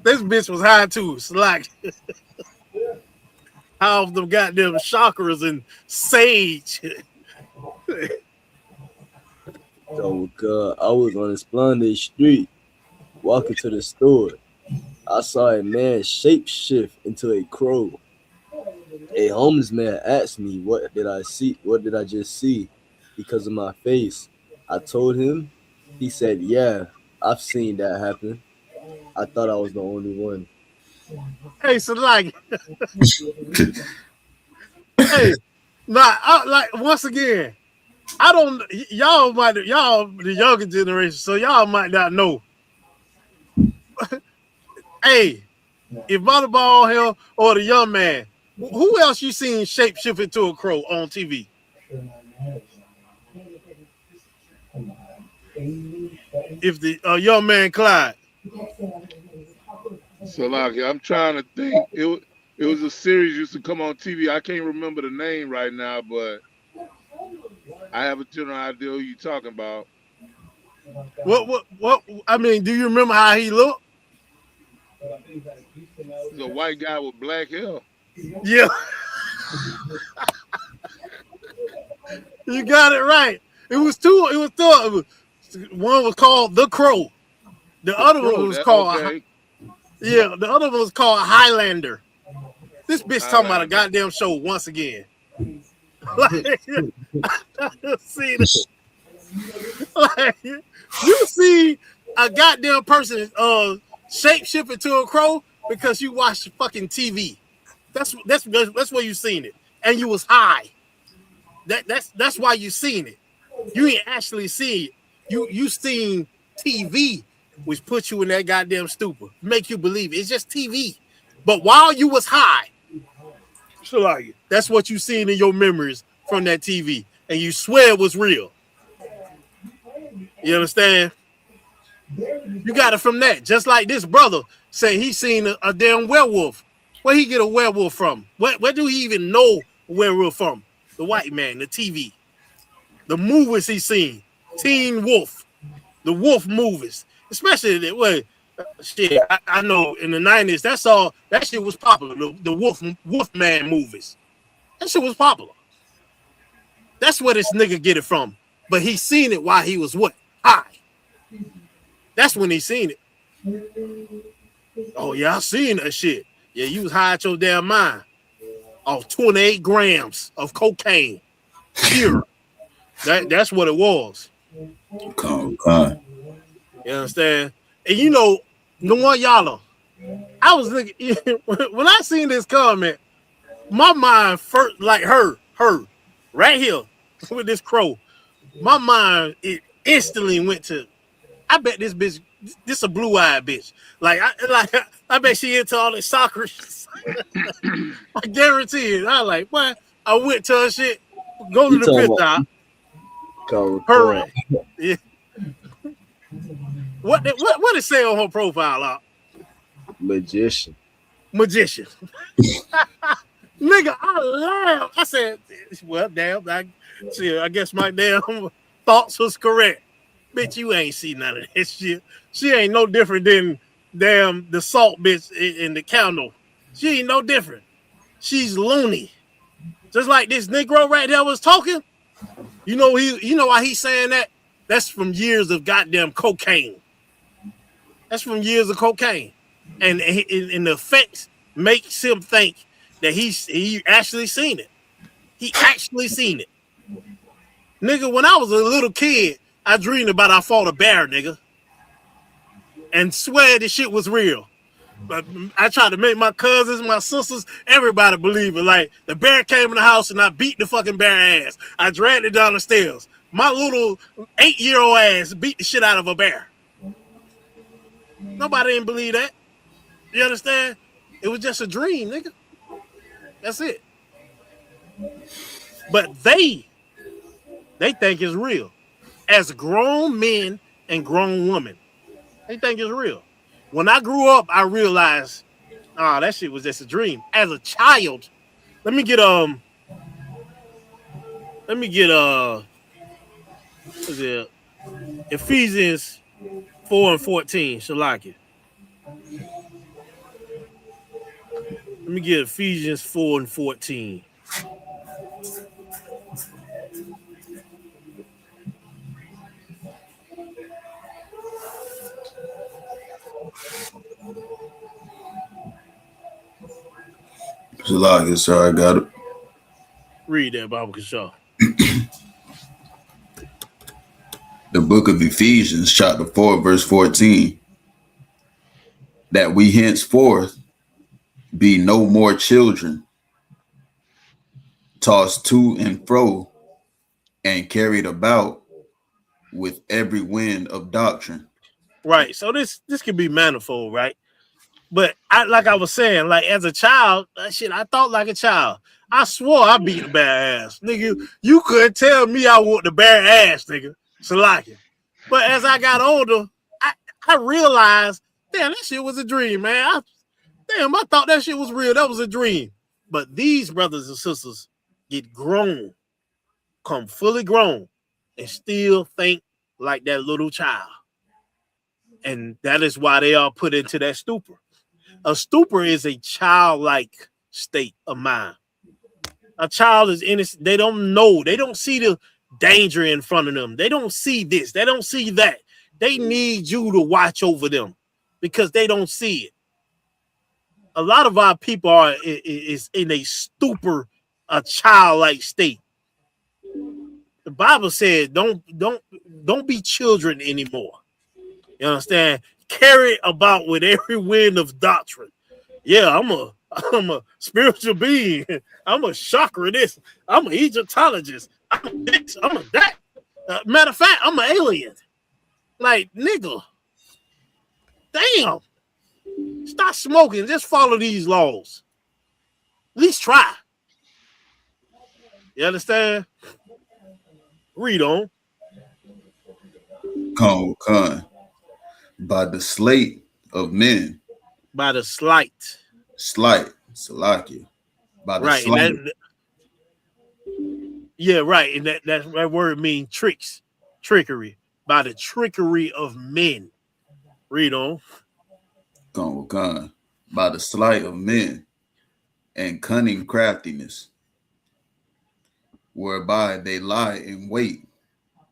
S4: This bitch was high too. Slack. How them goddamn chakras and sage.
S7: Oh God, I was on Esplanade Street walking to the store. I saw a man shape-shift into a crow. A homeless man asked me, what did I see? What did I just see? Because of my face. I told him. He said, yeah, I've seen that happen. I thought I was the only one.
S4: Hey, so like, hey, like once again, I don't. Y'all the younger generation, so y'all might not know. Hey, if Volleyball Hell or the young man, who else you seen shapeshift into a crow on TV? If the young man Clyde.
S12: So like, I'm trying to think. It was a series used to come on TV. I can't remember the name right now, but I have a general idea who you talking about.
S4: What? I mean, do you remember how he looked?
S12: He's a white guy with black hair.
S4: Yeah. You got it right. It was two. One was called The Crow. The other one was called the other one was called Highlander. This bitch talking about a goddamn show once again. Like, see this. Like, you see a goddamn person shapeshift into a crow because you watched fucking TV. That's where you seen it, and you was high. That's why you seen it. You ain't actually see it. You seen TV, which put you in that goddamn stupor, make you believe it. It's just TV. But while you was high, so like that's what you seen in your memories from that TV, and you swear it was real. You understand? You got it from that. Just like this brother say he seen a damn werewolf. Where he get a werewolf from? Where do he even know a werewolf from? The white man, the TV, the movies he seen, Teen Wolf, the Wolf movies, especially that way. Shit, I know in the 90s, that shit was popular. The Wolfman movies, that shit was popular. That's where this nigga get it from. But he seen it while he was what? High. That's when he seen it. Oh yeah, I seen that shit. Yeah, you was high at your damn mind. Off 28 grams of cocaine. Pure. That's what it was.
S14: God.
S4: You understand? And you know, Noah Yala, I was looking when I seen this comment, my mind first, like her, right here with this crow, my mind it instantly went to, I bet this bitch, this a blue-eyed bitch. I bet she into all this soccer. I guarantee it. I like, what? I went to her shit. Go to the pit top. Her, yeah. What it say on her profile, Op?
S7: Magician.
S4: Nigga, I laughed. I said, well, damn, I guess my damn thoughts was correct. Bitch, you ain't see none of that shit. She ain't no different than damn the salt bitch in the candle. She ain't no different. She's loony. Just like this Negro right there was talking. You know why he's saying that? That's from years of goddamn cocaine. That's from years of cocaine. And the effects makes him think that he actually seen it. He actually seen it. Nigga, when I was a little kid, I dreamed about I fought a bear, nigga. And swear this shit was real. But I tried to make my cousins, my sisters, everybody believe it. Like, the bear came in the house and I beat the fucking bear ass. I dragged it down the stairs. My little 8-year-old ass beat the shit out of a bear. Nobody didn't believe that. You understand? It was just a dream, nigga. That's it. But they think it's real. As grown men and grown women, they think it's real. When I grew up, I realized, that shit was just a dream. As a child, let me get Ephesians 4:14. Shalaki. Let me get Ephesians 4:14.
S14: Shalaki, sorry, I got it.
S4: Read that, Bible Kashaw.
S14: The book of Ephesians, chapter 4, verse 14. That we henceforth Be no more children, tossed to and fro, and carried about with every wind of doctrine.
S4: Right. So this could be manifold, right? But like I was saying, like as a child, I thought like a child. I swore I beat the bear ass. Nigga, you couldn't tell me I whooped the bear ass, nigga. Salaki. But as I got older, I realized, damn, that shit was a dream, man. I thought that shit was real. That was a dream. But these brothers and sisters get grown, come fully grown, and still think like that little child. And that is why they are put into that stupor. A stupor is a childlike state of mind. A child is innocent. They don't know. They don't see the danger in front of them. They don't see this. They don't see that. They need you to watch over them because they don't see it. A lot of our people are is in a stupor, a childlike state. The Bible said, don't be children anymore. You understand? Carry about with every wind of doctrine. Yeah, I'm a spiritual being. I'm a chakra this. I'm an Egyptologist. I'm a this. I'm a that. Matter of fact, I'm an alien. Like, nigga, damn. Stop smoking. Just follow these laws. At least try. You understand? Read on.
S14: Con. By the slate of men.
S4: By the slight.
S14: Salakia. By the
S4: right.
S14: slight.
S4: Yeah, right. And that word means tricks, trickery. By the trickery of men. Read on.
S14: Con. By the sleight of men and cunning craftiness, whereby they lie in wait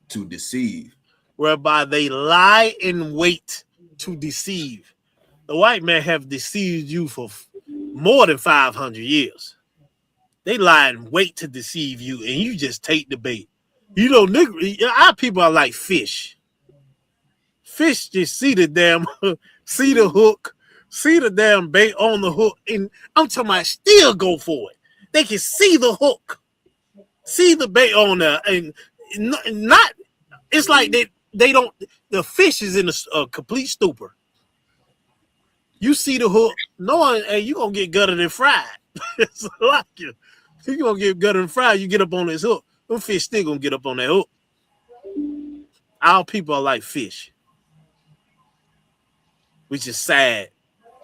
S14: to deceive.
S4: Whereby they lie in wait to deceive. The white man have deceived you for more than 500 years. They lie in wait to deceive you, and you just take the bait. You know, our people are like fish. Fish just see the damn, see the hook, see the damn bait on the hook, and I'm talking about still go for it. They can see the hook, see the bait on there, and not. It's like they don't. The fish is in a complete stupor. You see the hook, knowing, hey, you gonna get gutted and fried. It's like you gonna get gutted and fried. You get up on this hook. Them fish still gonna get up on that hook. Our people are like fish, which is sad.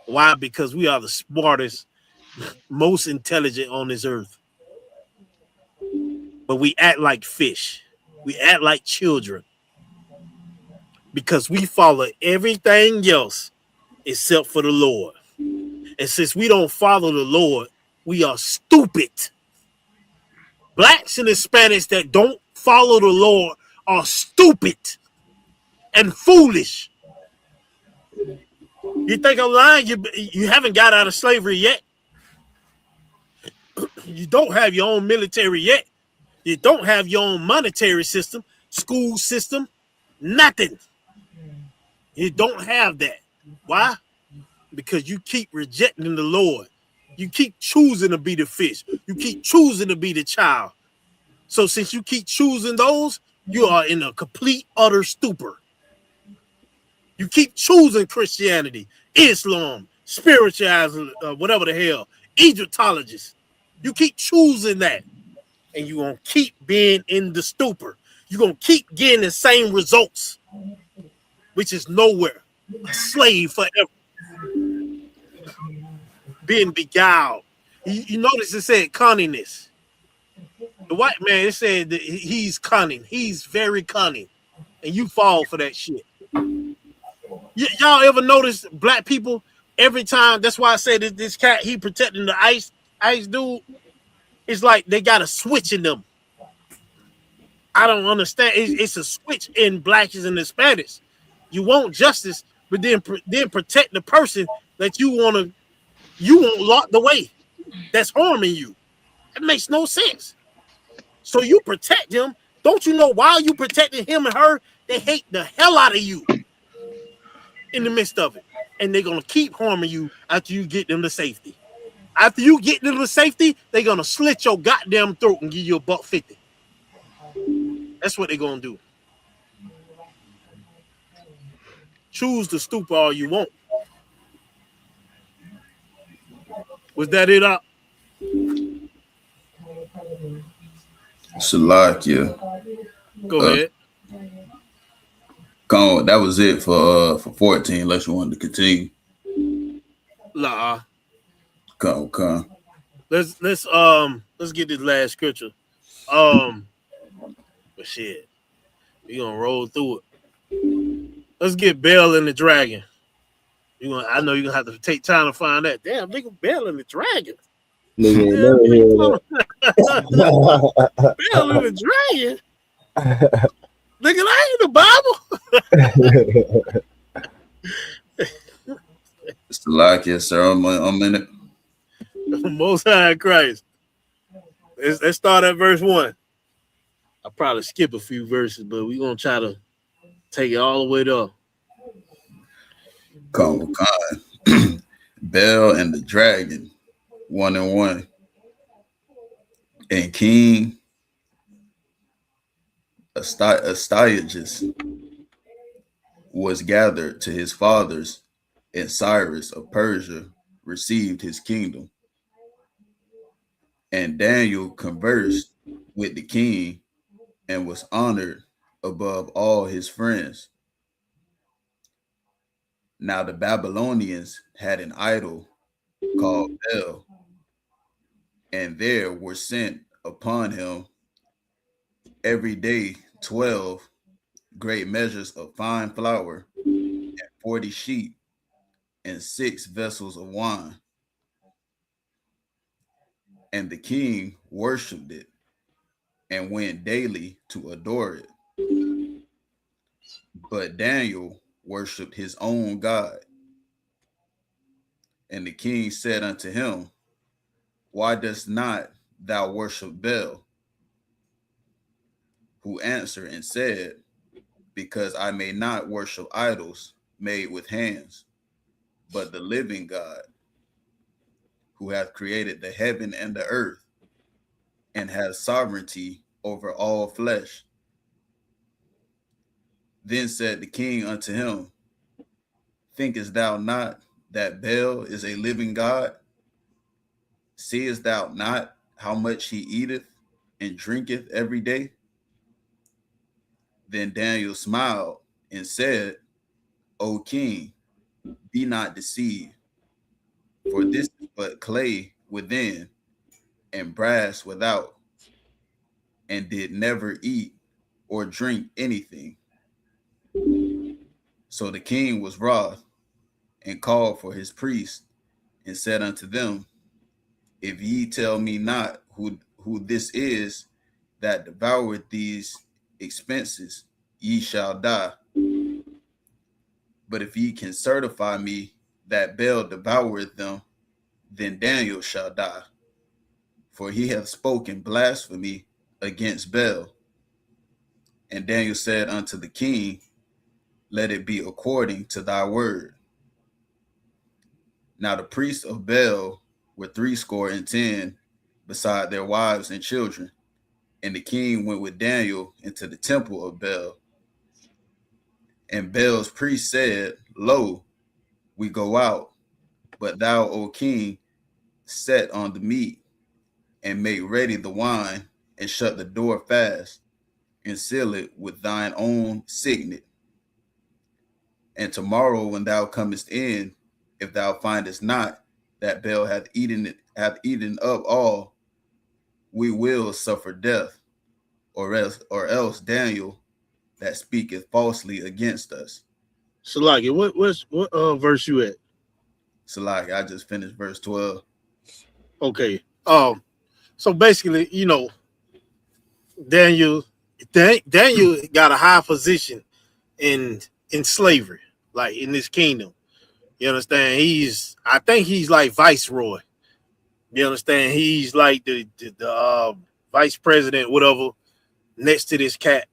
S4: Why? Because we are the smartest, most intelligent on this earth. But we act like fish. We act like children. Because we follow everything else except for the Lord. And since we don't follow the Lord, we are stupid. Blacks and Hispanics that don't follow the Lord are stupid and foolish. You think I'm lying? You haven't got out of slavery yet. You don't have your own military yet. You don't have your own monetary system, school system, nothing. You don't have that. Why? Because you keep rejecting the Lord. You keep choosing to be the fish. You keep choosing to be the child. So since you keep choosing those, you are in a complete, utter stupor. You keep choosing Christianity, Islam, spiritualism, whatever the hell, Egyptologists. You keep choosing that. And you're going to keep being in the stupor. You're going to keep getting the same results, which is nowhere. A slave forever. Being beguiled. You notice it said cunningness. The white man, it said that he's cunning. He's very cunning. And you fall for that shit. Y'all ever notice black people every time? That's why I say that this cat, he protecting the ice dude. It's like they got a switch in them. I don't understand. It's a switch in blacks and Hispanics. You want justice, but then protect the person that you want locked away. That's harming you. It makes no sense. So you protect him. Don't you know while you protecting him and her, they hate the hell out of you in the midst of it. And they're going to keep harming you after you get them to safety. After you get to the safety, they're gonna slit your goddamn throat and give you $1.50. That's what they're gonna do. Choose the stupor all you want. Was that it up?
S14: Salakia.
S4: Go ahead.
S14: That was it for 14, unless you wanted to continue.
S4: Nah.
S14: Come.
S4: Let's get this last scripture. But shit, we gonna roll through it. Let's get Bell and the Dragon. I know you're gonna have to take time to find that. Damn, nigga, Bell and the Dragon.
S7: Nigga ain't never heard
S4: that. Bell and the Dragon. Nigga, that ain't the Bible.
S14: It's the like, yes, sir. I'm in it.
S4: Most High Christ. Let's start at verse 1. I'll probably skip a few verses, but we're gonna try to take it all the way up.
S14: Come. Bell and the Dragon, 1-1. And King Astyages was gathered to his fathers, and Cyrus of Persia received his kingdom. And Daniel conversed with the king and was honored above all his friends. Now the Babylonians had an idol called Bel, and there were sent upon him every day 12 great measures of fine flour, and 40 sheep, and 6 vessels of wine. And the king worshipped it, and went daily to adore it. But Daniel worshipped his own God. And the king said unto him, Why dost not thou worship Bel? Who answered and said, Because I may not worship idols made with hands, but the living God, who hath created the heaven and the earth, and has sovereignty over all flesh. Then said the king unto him, Thinkest thou not that Bel is a living God? Seest thou not how much he eateth and drinketh every day? Then Daniel smiled and said, O king, be not deceived, for this is but clay within and brass without, and did never eat or drink anything. So the king was wroth, and called for his priests, and said unto them, If ye tell me not who this is that devoured these expenses, ye shall die. But if ye can certify me that Bel devoured them, then Daniel shall die. For he hath spoken blasphemy against Bel. And Daniel said unto the king, Let it be according to thy word. Now the priests of Bel were 70, beside their wives and children. And the king went with Daniel into the temple of Bel. And Bel's priest said, Lo, we go out, but thou, O king, set on the meat, and make ready the wine, and shut the door fast, and seal it with thine own signet. And tomorrow when thou comest in, if thou findest not that Bel hath eaten up all, we will suffer death, or else Daniel that speaketh falsely against us.
S4: Salaki, what verse you at?
S14: Salaki, I just finished verse 12.
S4: Okay. So basically, Daniel got a high position in slavery, like in this kingdom. You understand? I think he's like viceroy. You understand? He's like the vice president, whatever, next to this cat,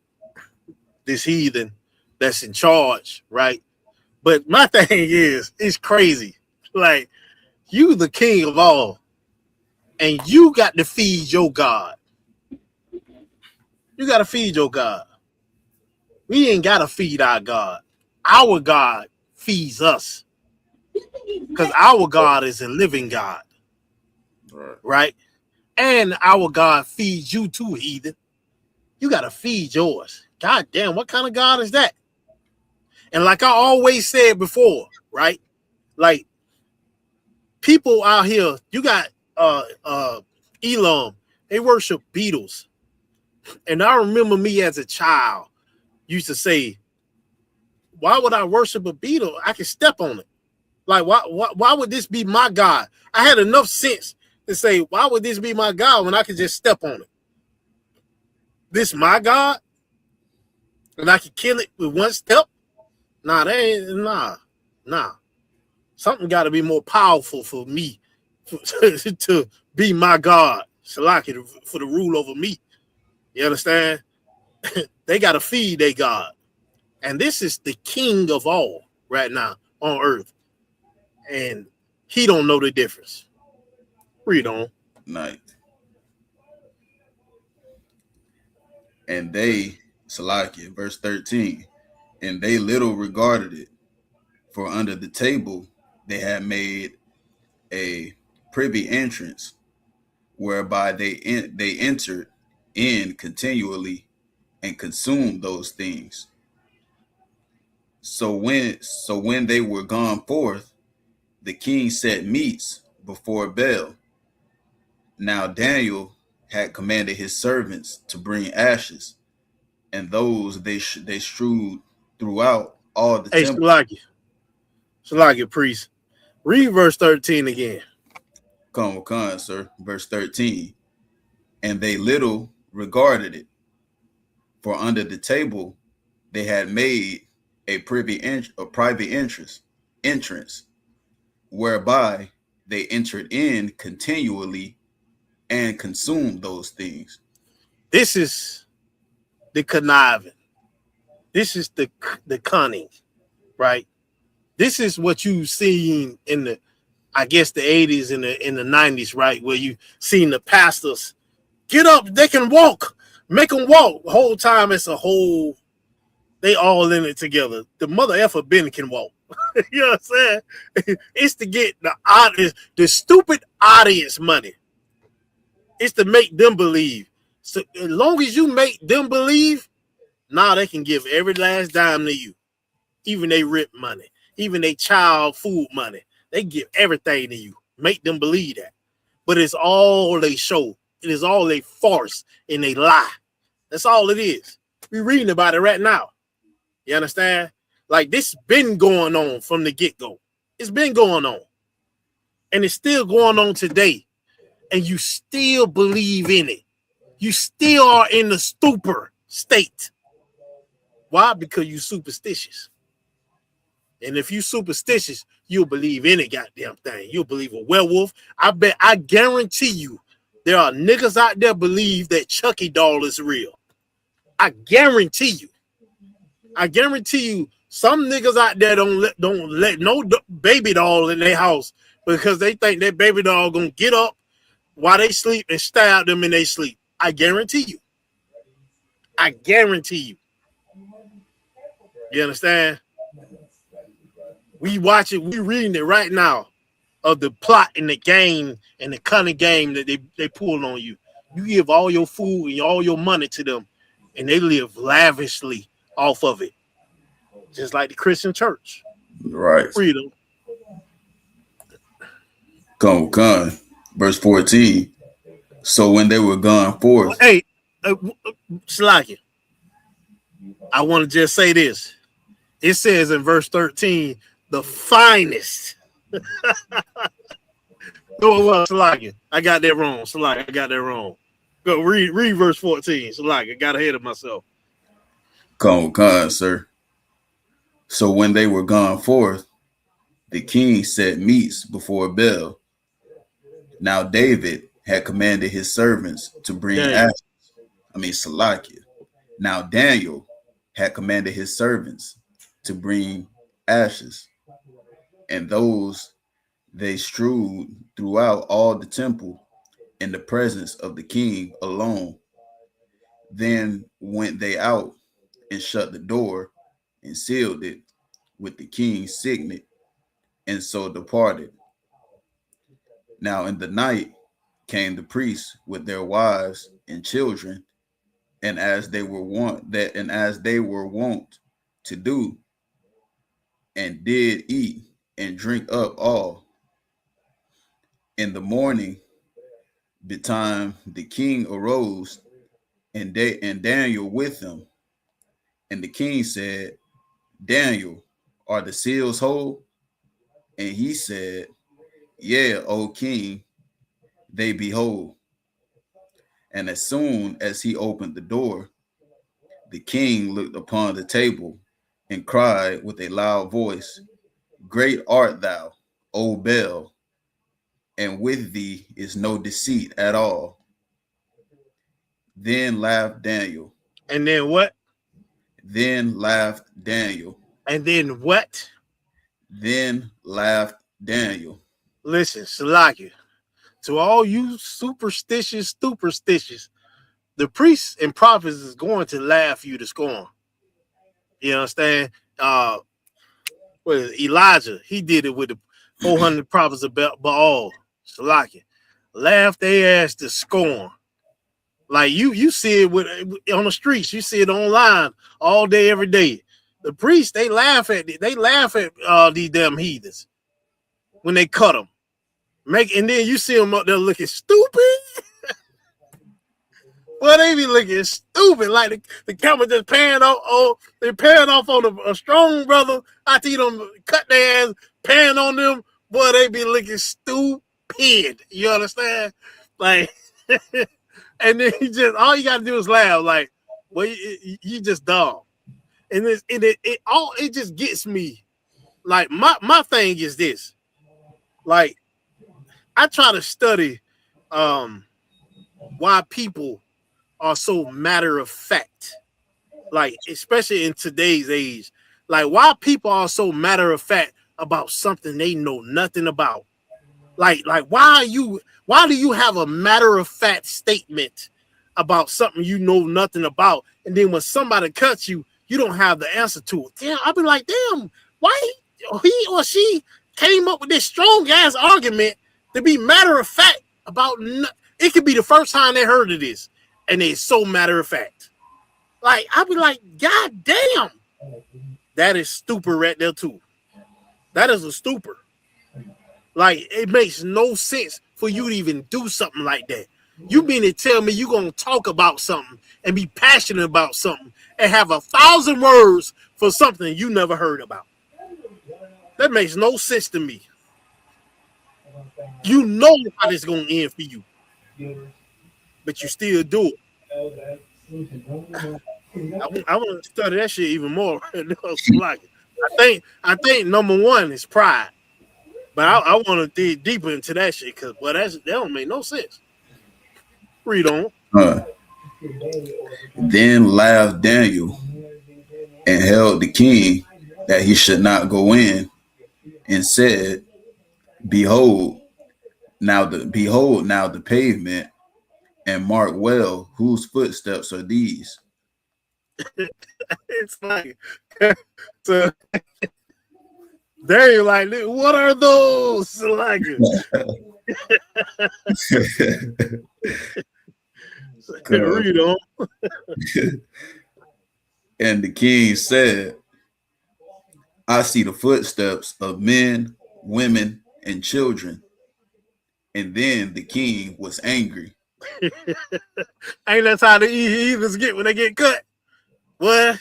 S4: this heathen that's in charge, right? But my thing is, it's crazy. Like, you the king of all. and you got to feed your God. You got to feed your God. We ain't got to feed our God. Our God feeds us because our God is a living God, right? And our God feeds you too, heathen. You got to feed yours. God damn, what kind of God is that? And like I always said before, right? Like people out here, you got Elam, they worship beetles. And I remember me as a child used to say, why would I worship a beetle? I can step on it. Like, why would this be my God? I had enough sense to say, why would this be my God when I could just step on it? This my God? And I could kill it with one step? Nah, that ain't, nah. Something got to be more powerful for me to be my God, Shalaki, for the rule over me. You understand? They got to feed their God. And this is the king of all right now on earth. And he don't know the difference. Read on.
S14: Night. And they, Salakia, verse 13, and they little regarded it, for under the table they had made a privy entrance, whereby they entered in continually and consumed those things. So when they were gone forth, the king set meats before Baal. Now Daniel had commanded his servants to bring ashes, and those they strewed throughout all the
S4: Hey,
S14: temple.
S4: Shalaki, priest. Read verse 13 again.
S14: Come, sir. Verse 13. And they little regarded it, for under the table they had made a private entrance, whereby they entered in continually and consumed those things.
S4: This is the conniving. This is the cunning, right? This is what you seen in the, I guess, the 80s and in the 90s, right? Where you seen the pastors get up, they can walk, make them walk. The whole time it's a whole, they all in it together. The mother effer Ben can walk. You know what I'm saying? It's to get the stupid audience money. It's to make them believe. So as long as you make them believe, now they can give every last dime to you. Even they rent money, even they child food money. They give everything to you. Make them believe that. But it's all they show. It is all they farce and they lie. That's all it is. We're reading about it right now. You understand? Like this been going on from the get-go. It's been going on. And it's still going on today. And you still believe in it. You still are in the stupor state. Why? Because you superstitious. And if you superstitious, you'll believe any goddamn thing. You'll believe a werewolf. I guarantee you, there are niggas out there believe that Chucky doll is real. I guarantee you. I guarantee you, some niggas out there don't let no baby doll in their house because they think that baby doll gonna get up while they sleep and stab them in their sleep. I guarantee you. I guarantee you. You understand? We watch it, we reading it right now of the plot and the game and the cunning game that they pulled on you. You give all your food and all your money to them, and they live lavishly off of it. Just like the Christian church.
S14: Right.
S4: Freedom.
S14: Come. Verse 14. So when they were gone forth.
S4: Hey, Shalaki, I want to just say this. It says in verse 13, the finest. Well, Shalaki, I got that wrong. Shalaki, I got that wrong. Go read verse 14. Shalaki, I got ahead of myself.
S14: Come, sir. So when they were gone forth, the king set meats before Baal. Now David had commanded his servants to bring ashes. Salakia. Now Daniel had commanded his servants to bring ashes, and those they strewed throughout all the temple, in the presence of the king alone. Then went they out and shut the door and sealed it with the king's signet, and so departed. Now in the night came the priests with their wives and children, and as they were wont to do, and did eat and drink up all. In the morning betime the king arose, and Daniel with him. And the king said, Daniel, are the seals whole? And he said, Yeah, O king, they be whole. And as soon as he opened the door, the king looked upon the table and cried with a loud voice, Great art thou, O Bel, and with thee is no deceit at all. Then laughed Daniel.
S4: And then what?
S14: Then laughed Daniel.
S4: And then what?
S14: Then laughed Daniel.
S4: Listen, Salakia, to all you superstitious, the priests and prophets is going to laugh you to scorn. You understand? What is it? Elijah, he did it with the 400 prophets of Baal. Salakia, laugh their ass to scorn. Like you see it on the streets, you see it online all day, every day. The priests, they laugh at these damn heathens when they cut them. And then you see them up there looking stupid. Well, they be looking stupid. Like the camera just pan off. They're panning off on a strong brother. After you them cut their ass, pan on them. Boy, they be looking stupid. You understand? Like, and then all you gotta do is laugh. Like, well, you just dumb. And it just gets me. Like my thing is this. Like, I try to study why people are so matter of fact, like especially in today's age, like why people are so matter of fact about something they know nothing about. Like why do you have a matter of fact statement about something you know nothing about, and then when somebody cuts you, you don't have the answer to it? Damn, I'll be like, damn, why he or she came up with this strong ass argument to be matter of fact about it could be the first time they heard of this. And they so matter of fact. Like, I'll be like, God damn. That is stupid right there, too. That is a stupor. Like, it makes no sense for you to even do something like that. You mean to tell me you're going to talk about something and be passionate about something and have 1,000 words for something you never heard about? That makes no sense to me. You know how this is going to end for you. But you still do it. I want to study that shit even more. I think number one is pride, but I want to dig deeper into that shit because that don't make no sense. Read on.
S14: Then laughed Daniel and held the king that he should not go in, and said, Behold now the pavement, and mark well whose footsteps are these.
S4: It's like, so they're like, what are those? Like, read on.
S14: And the king said, I see the footsteps of men, women, and children. And then the king was angry.
S4: Ain't that how the heathens get when they get cut? What?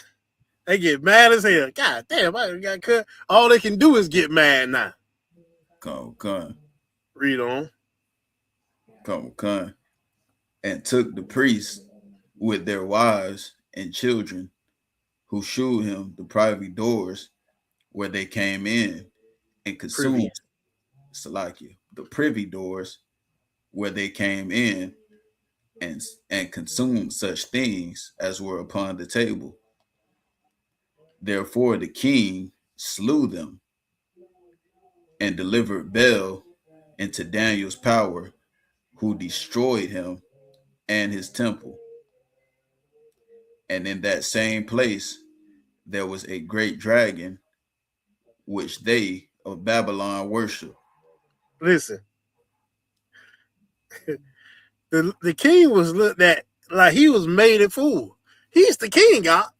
S4: They get mad as hell. God damn, I got cut. All they can do is get mad now.
S14: Come.
S4: Read on.
S14: Come. And took the priests with their wives and children, who shewed him the private doors where they came in, and consumed Salakia, the privy doors where they came in, and consumed such things as were upon the table. Therefore the king slew them and delivered Bel into Daniel's power who destroyed him and his temple. And in that same place, there was a great dragon, which they of Babylon worship.
S4: Listen, the king was looked at like he was made a fool. He's the king, y'all.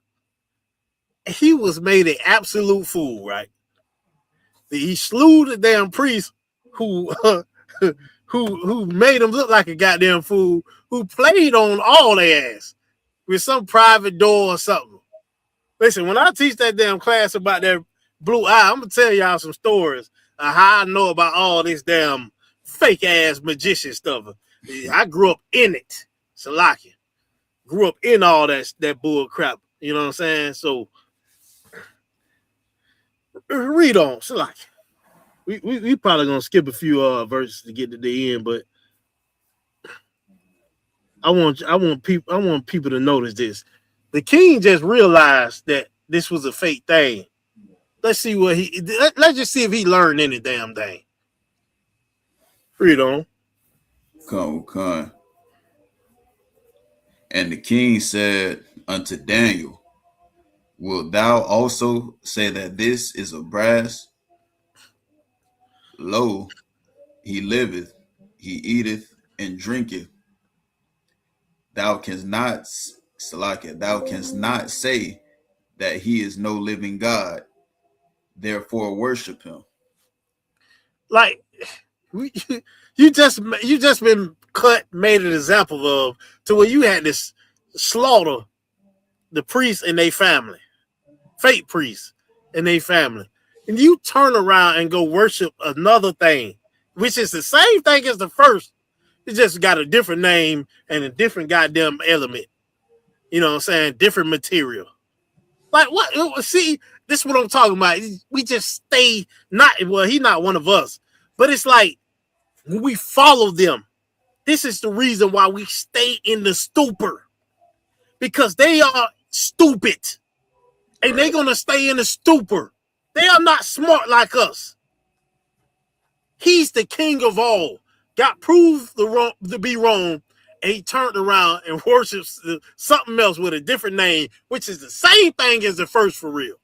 S4: He was made an absolute fool, right? He slew the damn priest who who made him look like a goddamn fool, who played on all their ass with some private door or something. Listen, when I teach that damn class about that blue eye, I'm gonna tell y'all some stories of how I know about all this damn fake ass magician stuff. I grew up in it, Salakia. Grew up in all that bull crap. You know what I'm saying? So read on, Salakia. We probably gonna skip a few verses to get to the end, but I want people to notice this. The king just realized that this was a fake thing. Let's see what let's just see if he learned any damn thing. Read on.
S14: Come. And the king said unto Daniel, wilt thou also say that this is of brass? Lo, he liveth, he eateth and drinketh. Thou canst not, Salakia, thou canst not say that he is no living God. Therefore worship him.
S4: Like you just been made an example of to where you had this slaughter the priests and their family, fake priests and their family, and you turn around and go worship another thing, which is the same thing as the first. It just got a different name and a different goddamn element. You know what I'm saying? Different material. Like what? See, this is what I'm talking about. We just stay he's not one of us, but it's like when we follow them. This is the reason why we stay in the stupor, because they are stupid and they're going to stay in the stupor. They are not smart like us. He's the king of all. Got proved to be wrong, and he turned around and worships something else with a different name, which is the same thing as the first for real.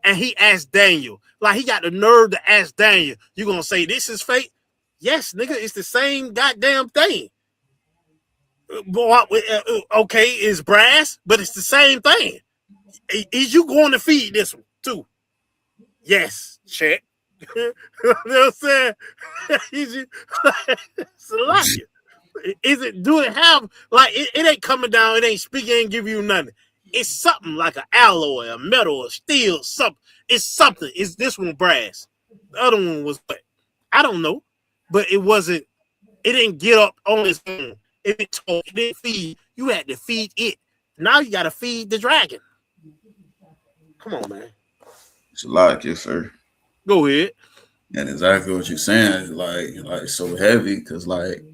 S4: And he asked Daniel, like he got the nerve to ask Daniel, you going to say this is fake? Yes, nigga, it's the same goddamn thing. Okay, it's brass, but it's the same thing. Is you going to feed this one too? Yes, check. You know what I'm saying? Do it have, like, it ain't coming down, it ain't speaking, it ain't give you nothing. It's something like an alloy, a metal, a steel, something. It's something. It's this one brass. The other one was what? I don't know. But it didn't get up on its own. It didn't feed. You had to feed it. Now you got to feed the dragon. Come on, man.
S14: It's a lot, yes, sir.
S4: Go ahead.
S14: And exactly what you're saying is like so heavy, because like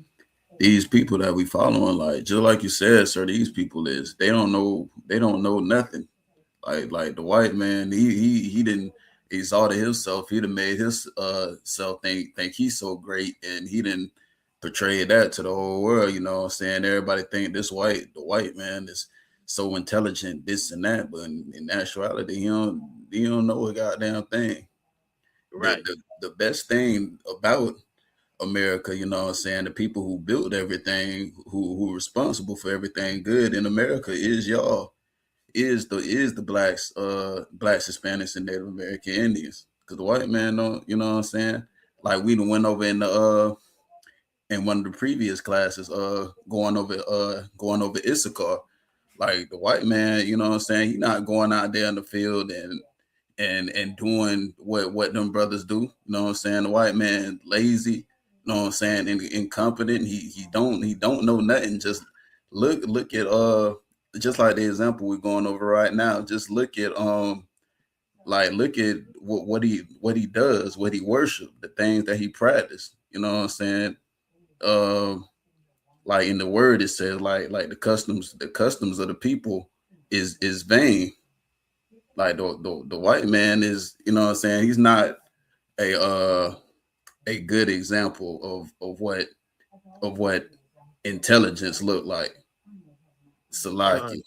S14: these people that we following, like just like you said, sir, these people they don't know nothing. Like the white man, he didn't exalt himself. He'd have made his self think he's so great, and he didn't portray that to the whole world. You know what I'm saying? Everybody think the white man is so intelligent, this and that, but in actuality, he don't know a goddamn thing.
S4: Right.
S14: The best thing about America, you know what I'm saying, the people who built everything, who are responsible for everything good in America is y'all. Is the blacks, Hispanics, and Native American Indians. Because the white man don't, you know what I'm saying? Like we went over in the in one of the previous classes, going over Issachar. Like the white man, you know what I'm saying? He's not going out there in the field and doing what them brothers do. You know what I'm saying? The white man lazy, you know what I'm saying, incompetent. He don't know nothing. Just look at just like the example we're going over right now. Just look at look at what he does, what he worship, the things that he practiced. You know what I'm saying? Like in the word it says like the customs of the people is vain. Like the white man is, you know what I'm saying, he's not a good example of what of what intelligence looked like. Salaki.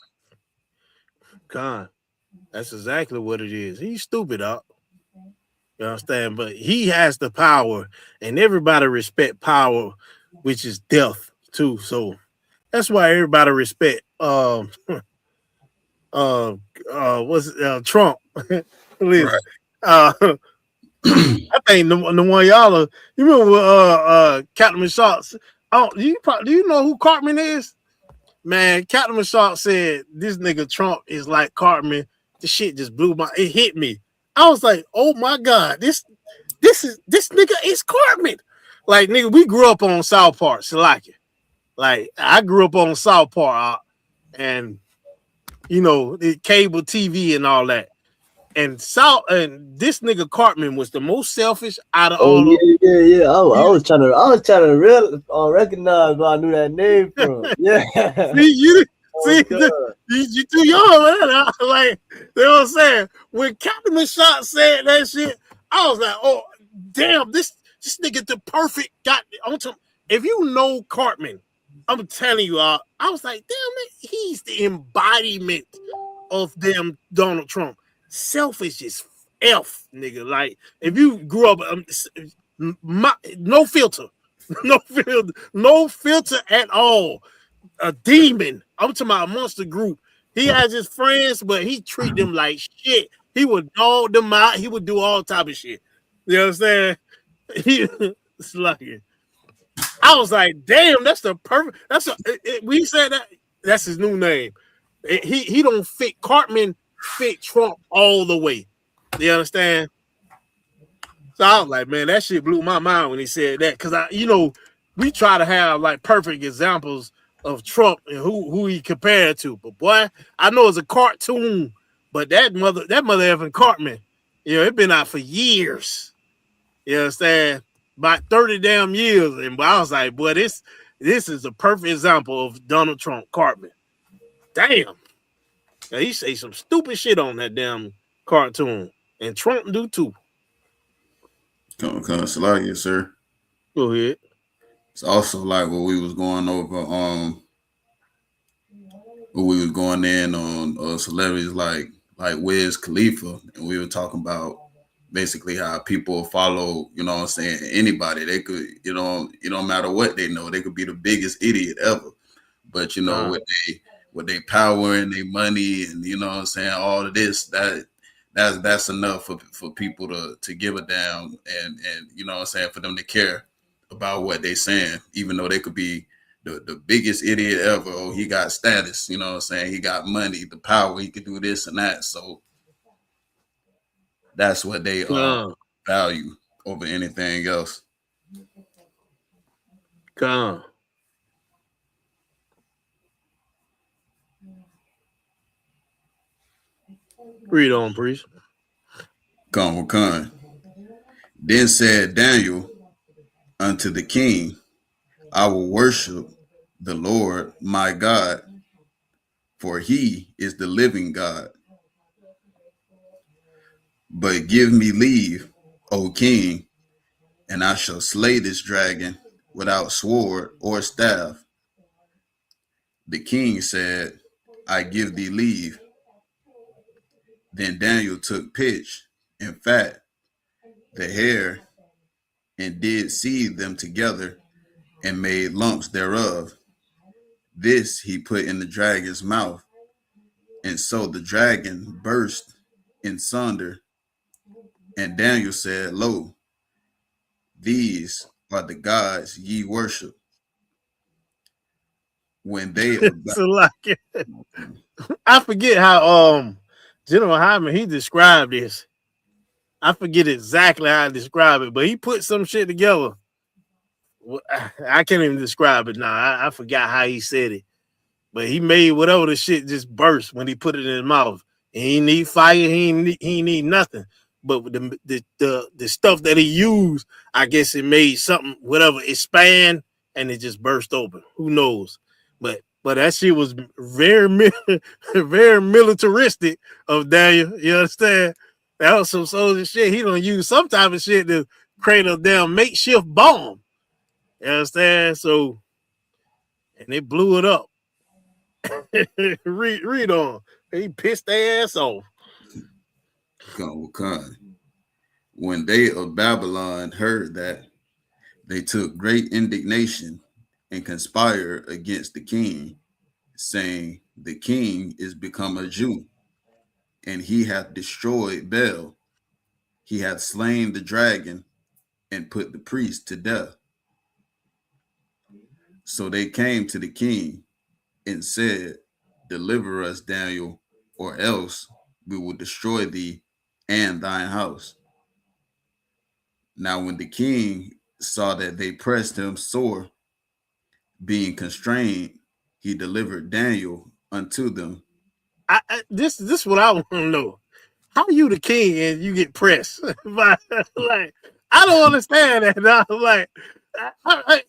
S4: Con. That's exactly what it is. He's stupid, up. You understand? But he has the power, and everybody respect power, which is death too. So that's why everybody respect Trump. Listen,
S14: Right.
S4: I think the one y'all you remember Captain Mashawk? Do you know who Cartman is? Man, Captain Mashawk said this nigga Trump is like Cartman. The shit just it hit me. I was like, oh my God, this nigga is Cartman. Like, nigga, we grew up on South Park, Salaki. Like, I grew up on South Park, and you know, the cable TV and all that. And this nigga Cartman was the most selfish out of all of them.
S17: Yeah. I was trying to recognize where I knew that name from. Yeah.
S4: You too young, man. Like, you know what I'm saying? When Captain Mashawk said that shit, I was like, oh, damn, this nigga the perfect got on to. If you know Cartman, I'm telling you, I was like, damn, man, he's the embodiment of damn Donald Trump. Selfish as F, nigga. Like, if you grew up, no filter, no filter at all. A demon. I'm talking about a monster group. He has his friends, but he treat them like shit. He would dog them out. He would do all type of shit. You understand? It's lucky. I was like, damn, that's the perfect. We said that. That's his new name. He don't fit. Cartman fit Trump all the way. You understand? So I was like, man, that shit blew my mind when he said that. Because we try to have like perfect examples of Trump and who he compared to. But boy, I know it's a cartoon, but that mother effing Cartman, it been out for years. You understand? About 30 damn years. And I was like, boy, this is a perfect example of Donald Trump, Cartman. Damn. Now, he say some stupid shit on that damn cartoon. And Trump do too.
S14: Come Salakia, sir.
S4: Go ahead.
S14: It's also like what we was going over, when we was going in on celebrities like Wiz Khalifa, and we were talking about basically how people follow, you know what I'm saying, anybody. They could, it don't matter what they know, they could be the biggest idiot ever. But with they power and their money and you know what I'm saying, all of this, that's enough for people to give a damn and you know what I'm saying, for them to care about what they saying, even though they could be the biggest idiot ever. Oh, he got status, you know what I'm saying? He got money, the power, he could do this and that. So that's what they value over anything else.
S4: Come. Read on, priest.
S14: Come. Then said Daniel unto the king, I will worship the Lord my God, for he is the living God. But give me leave, O king, and I shall slay this dragon without sword or staff. The king said, I give thee leave. Then Daniel took pitch and fat, the hair, and did seethe them together, and made lumps thereof. This he put in the dragon's mouth, and so the dragon burst in sunder. And Daniel said, Lo, these are the gods ye worship. When they
S4: I forget how General Hyman he described this. I forget exactly how I describe it, but he put some shit together. I can't even describe it now. I forgot how he said it, but he made whatever the shit just burst when he put it in his mouth. And he need fire. He need nothing. But the stuff that he used, I guess it made something, whatever, expand, and it just burst open. Who knows? But that shit was very, very militaristic of Daniel. You understand? That was some soldier shit. He don't use some type of shit to create a damn makeshift bomb. You understand? So, and they blew it up. read on. He pissed their ass off.
S14: When they of Babylon heard that, they took great indignation and conspired against the king, saying, the king is become a Jew, and he hath destroyed Baal. He hath slain the dragon and put the priest to death. So they came to the king and said, deliver us, Daniel, or else we will destroy thee and thine house. Now when the king saw that they pressed him sore, being constrained, he delivered Daniel unto them.
S4: This is what I want to know. How you the king and you get pressed? Like, I don't understand that. Like,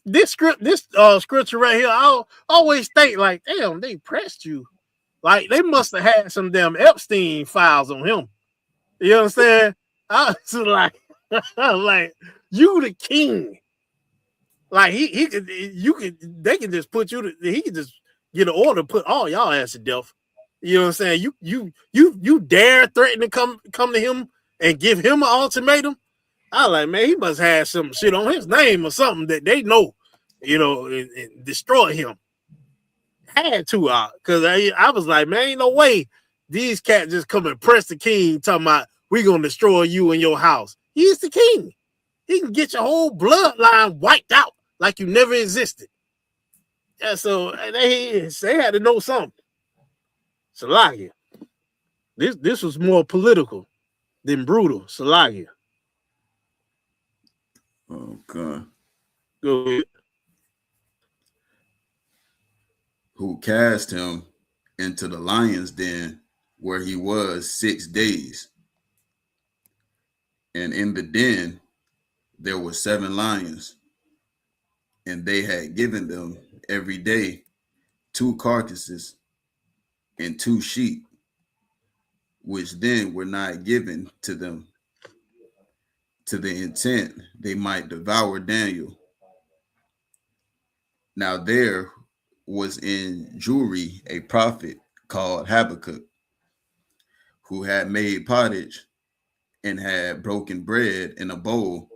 S4: this scripture right here, I always think like, damn, they pressed you. Like, they must have had some damn Epstein files on him. You understand? I was like, you the king. Like, they can just put you he can just get an order, put all y'all ass to death. You know what I'm saying? You dare threaten to come to him and give him an ultimatum? I was like, man, he must have some shit on his name or something that they know, and destroy him. Had to, because I was like, man, ain't no way these cats just come and press the king talking about we gonna destroy you and your house. He's the king. He can get your whole bloodline wiped out like you never existed. Yeah, so they had to know something. Salagia. This was more political than brutal. Salagia.
S14: Okay.
S4: Go ahead.
S14: Who cast him into the lion's den, where he was 6 days. And in the den there were 7 lions, and they had given them every day 2 carcasses and 2 sheep, which then were not given to them, to the intent they might devour Daniel. Now there was in Jewry a prophet called Habakkuk, who had made pottage and had broken bread in a bowl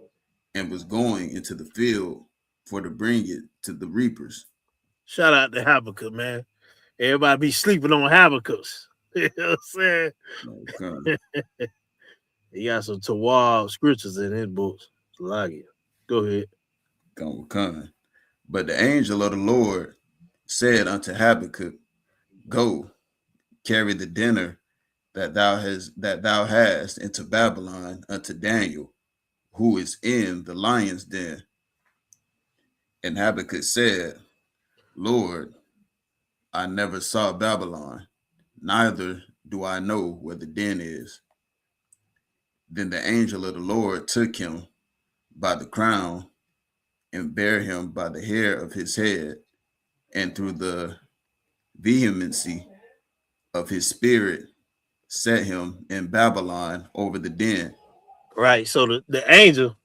S14: and was going into the field for to bring it to the reapers.
S4: Shout out to Habakkuk, man. Everybody be sleeping on Habakkuk's. You know what I'm saying?
S14: Okay.
S4: He got some Tawab scriptures in his books. Like it. Go ahead.
S14: But the angel of the Lord said unto Habakkuk, go, carry the dinner that thou hast into Babylon unto Daniel, who is in the lion's den. And Habakkuk said, Lord, I never saw Babylon, neither do I know where the den is. Then the angel of the Lord took him by the crown and bare him by the hair of his head, and through the vehemency of his spirit set him in Babylon over the den.
S4: Right. So the angel,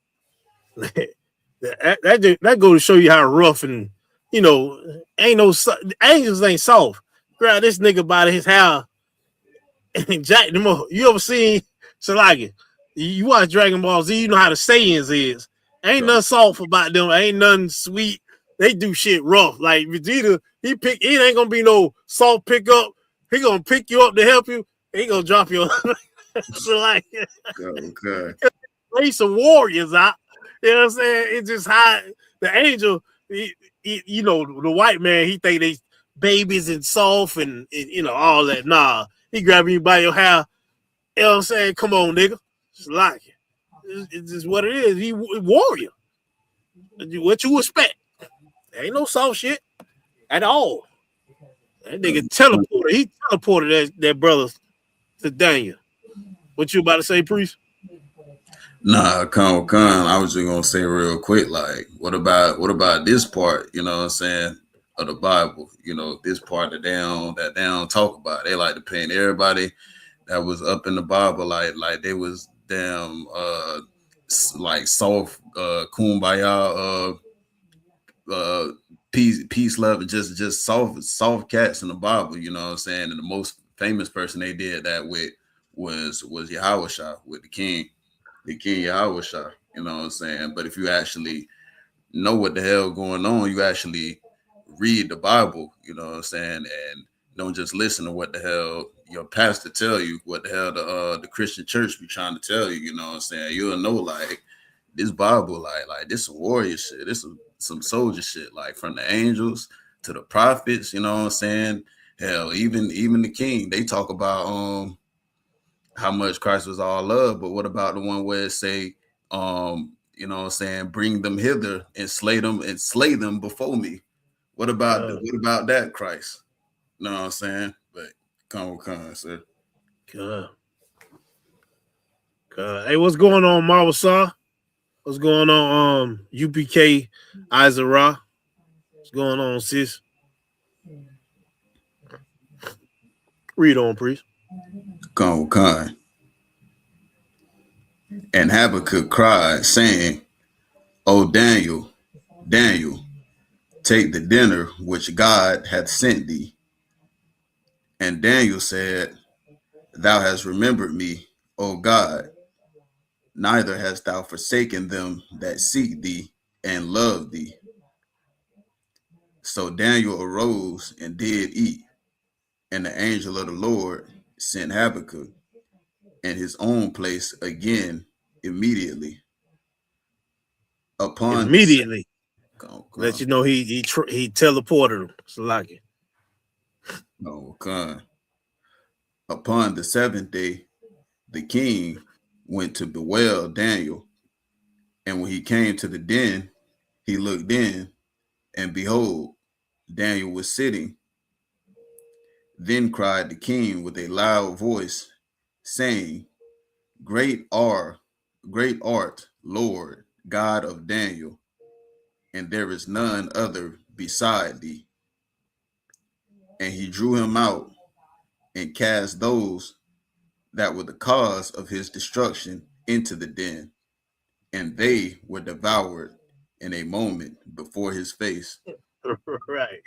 S4: that goes to show you how rough and, ain't no, angels ain't soft. Grab this nigga by his hair and jack them up. You ever seen, Salagi, you watch Dragon Ball Z, you know how the Saiyans is. Ain't nothing soft about them. Ain't nothing sweet. They do shit rough. Like Vegeta, it ain't gonna be no soft pickup. He gonna pick you up to help you. He gonna drop you. So like,
S14: okay.
S4: Play some warriors out. You know what I'm saying? It's just how the angel, the white man, he think they babies and soft and all that. Nah, he grab you by your hair. You know what I'm saying? Come on, nigga. It's like it. It's just what it is. He warrior. What you expect? There ain't no soft shit at all. That nigga teleported. He teleported that brother to Daniel. What you about to say, Priest?
S14: Nah, Con. I was just gonna say real quick, like, what about this part? You know what I'm saying, of the Bible? This part that they don't talk about. They like to paint everybody that was up in the Bible like they was damn like soft kumbaya peace, love, and just soft cats in the Bible. You know what I'm saying? And the most famous person they did that with was Yahushua, with the king Yahushua. You know what I'm saying? But if you actually know what the hell going on, you actually read the Bible. You know what I'm saying? And don't just listen to what the hell your pastor tell you, what the hell the Christian church be trying to tell you. You know what I'm saying? You'll know like this Bible, like this some warrior shit. This some soldier shit, like from the angels to the prophets. You know what I'm saying? Hell, even the king, they talk about how much Christ was all love, but what about the one where it say, you know what I'm saying, bring them hither and slay them before me? What about that Christ? You know what I'm saying? But come, sir.
S4: God. Hey, what's going on, Marvel Saw? What's going on, UPK Izara? What's going on, sis? Read on, please.
S14: Con. And Habakkuk cried, saying, O Daniel, take the dinner which God hath sent thee. And Daniel said, Thou hast remembered me, O God, neither hast thou forsaken them that seek thee and love thee. So Daniel arose and did eat, and the angel of the Lord sent Habakkuk in his own place again immediately.
S4: Let you know he teleported him. So like it.
S14: Okay. Upon the seventh day, the king went to bewail Daniel, and when he came to the den, he looked in, and behold, Daniel was sitting. Then cried the king with a loud voice, saying, Great art, Lord, God of Daniel, and there is none other beside thee. And he drew him out and cast those that were the cause of his destruction into the den, and they were devoured in a moment before his face.
S4: Right.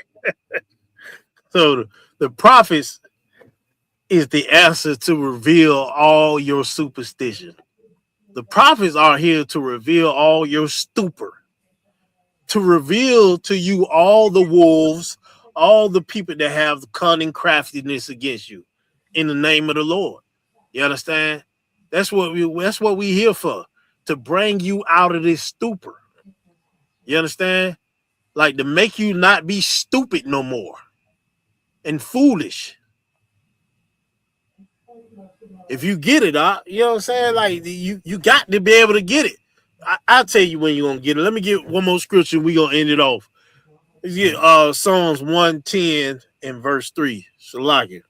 S4: So the prophets is the answer to reveal all your superstition. The prophets are here to reveal all your stupor, to reveal to you all the wolves, all the people that have cunning craftiness against you in the name of the Lord. You understand? That's what we here for, to bring you out of this stupor. You understand? Like to make you not be stupid no more and foolish. If you get it, you know what I'm saying? Like you got to be able to get it. I'll tell you when you're gonna get it. Let me get one more scripture. We gonna end it off. Let's get Psalms 110 and verse 3. Shalaki.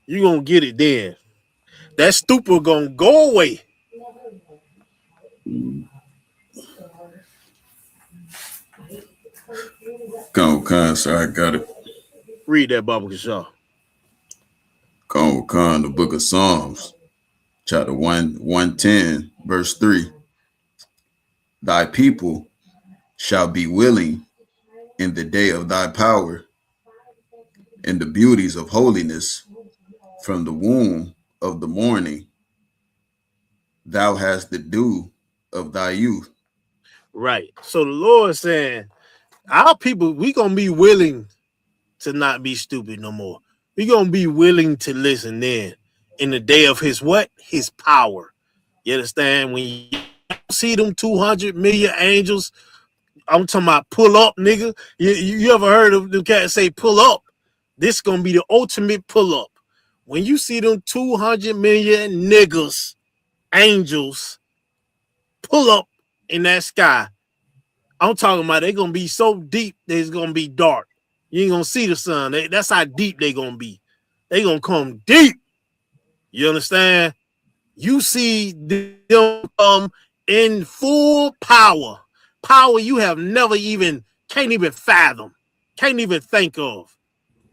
S4: You gonna get it then. That stupor gonna go away.
S14: Con, sir, I got it.
S4: Read that, Baba Kashaw.
S14: Con, the book of Psalms, chapter 110, verse 3. Thy people shall be willing in the day of thy power, in the beauties of holiness, from the womb of the morning. Thou hast the dew of thy youth.
S4: Right. So the Lord saying, our people, we gonna be willing to not be stupid no more. We gonna be willing to listen then in the day of his what? His power. You understand? When you see them 200 million angels, I'm talking about pull up, nigga. You ever heard of them cats say pull up? This gonna be the ultimate pull up. When you see them 200 million niggas, angels, pull up in that sky, I'm talking about they gonna be so deep that it's gonna be dark. You ain't gonna see the sun. That's how deep they gonna be. They gonna come deep. You understand? You see them come in full power. Power you have never can't even fathom, can't even think of.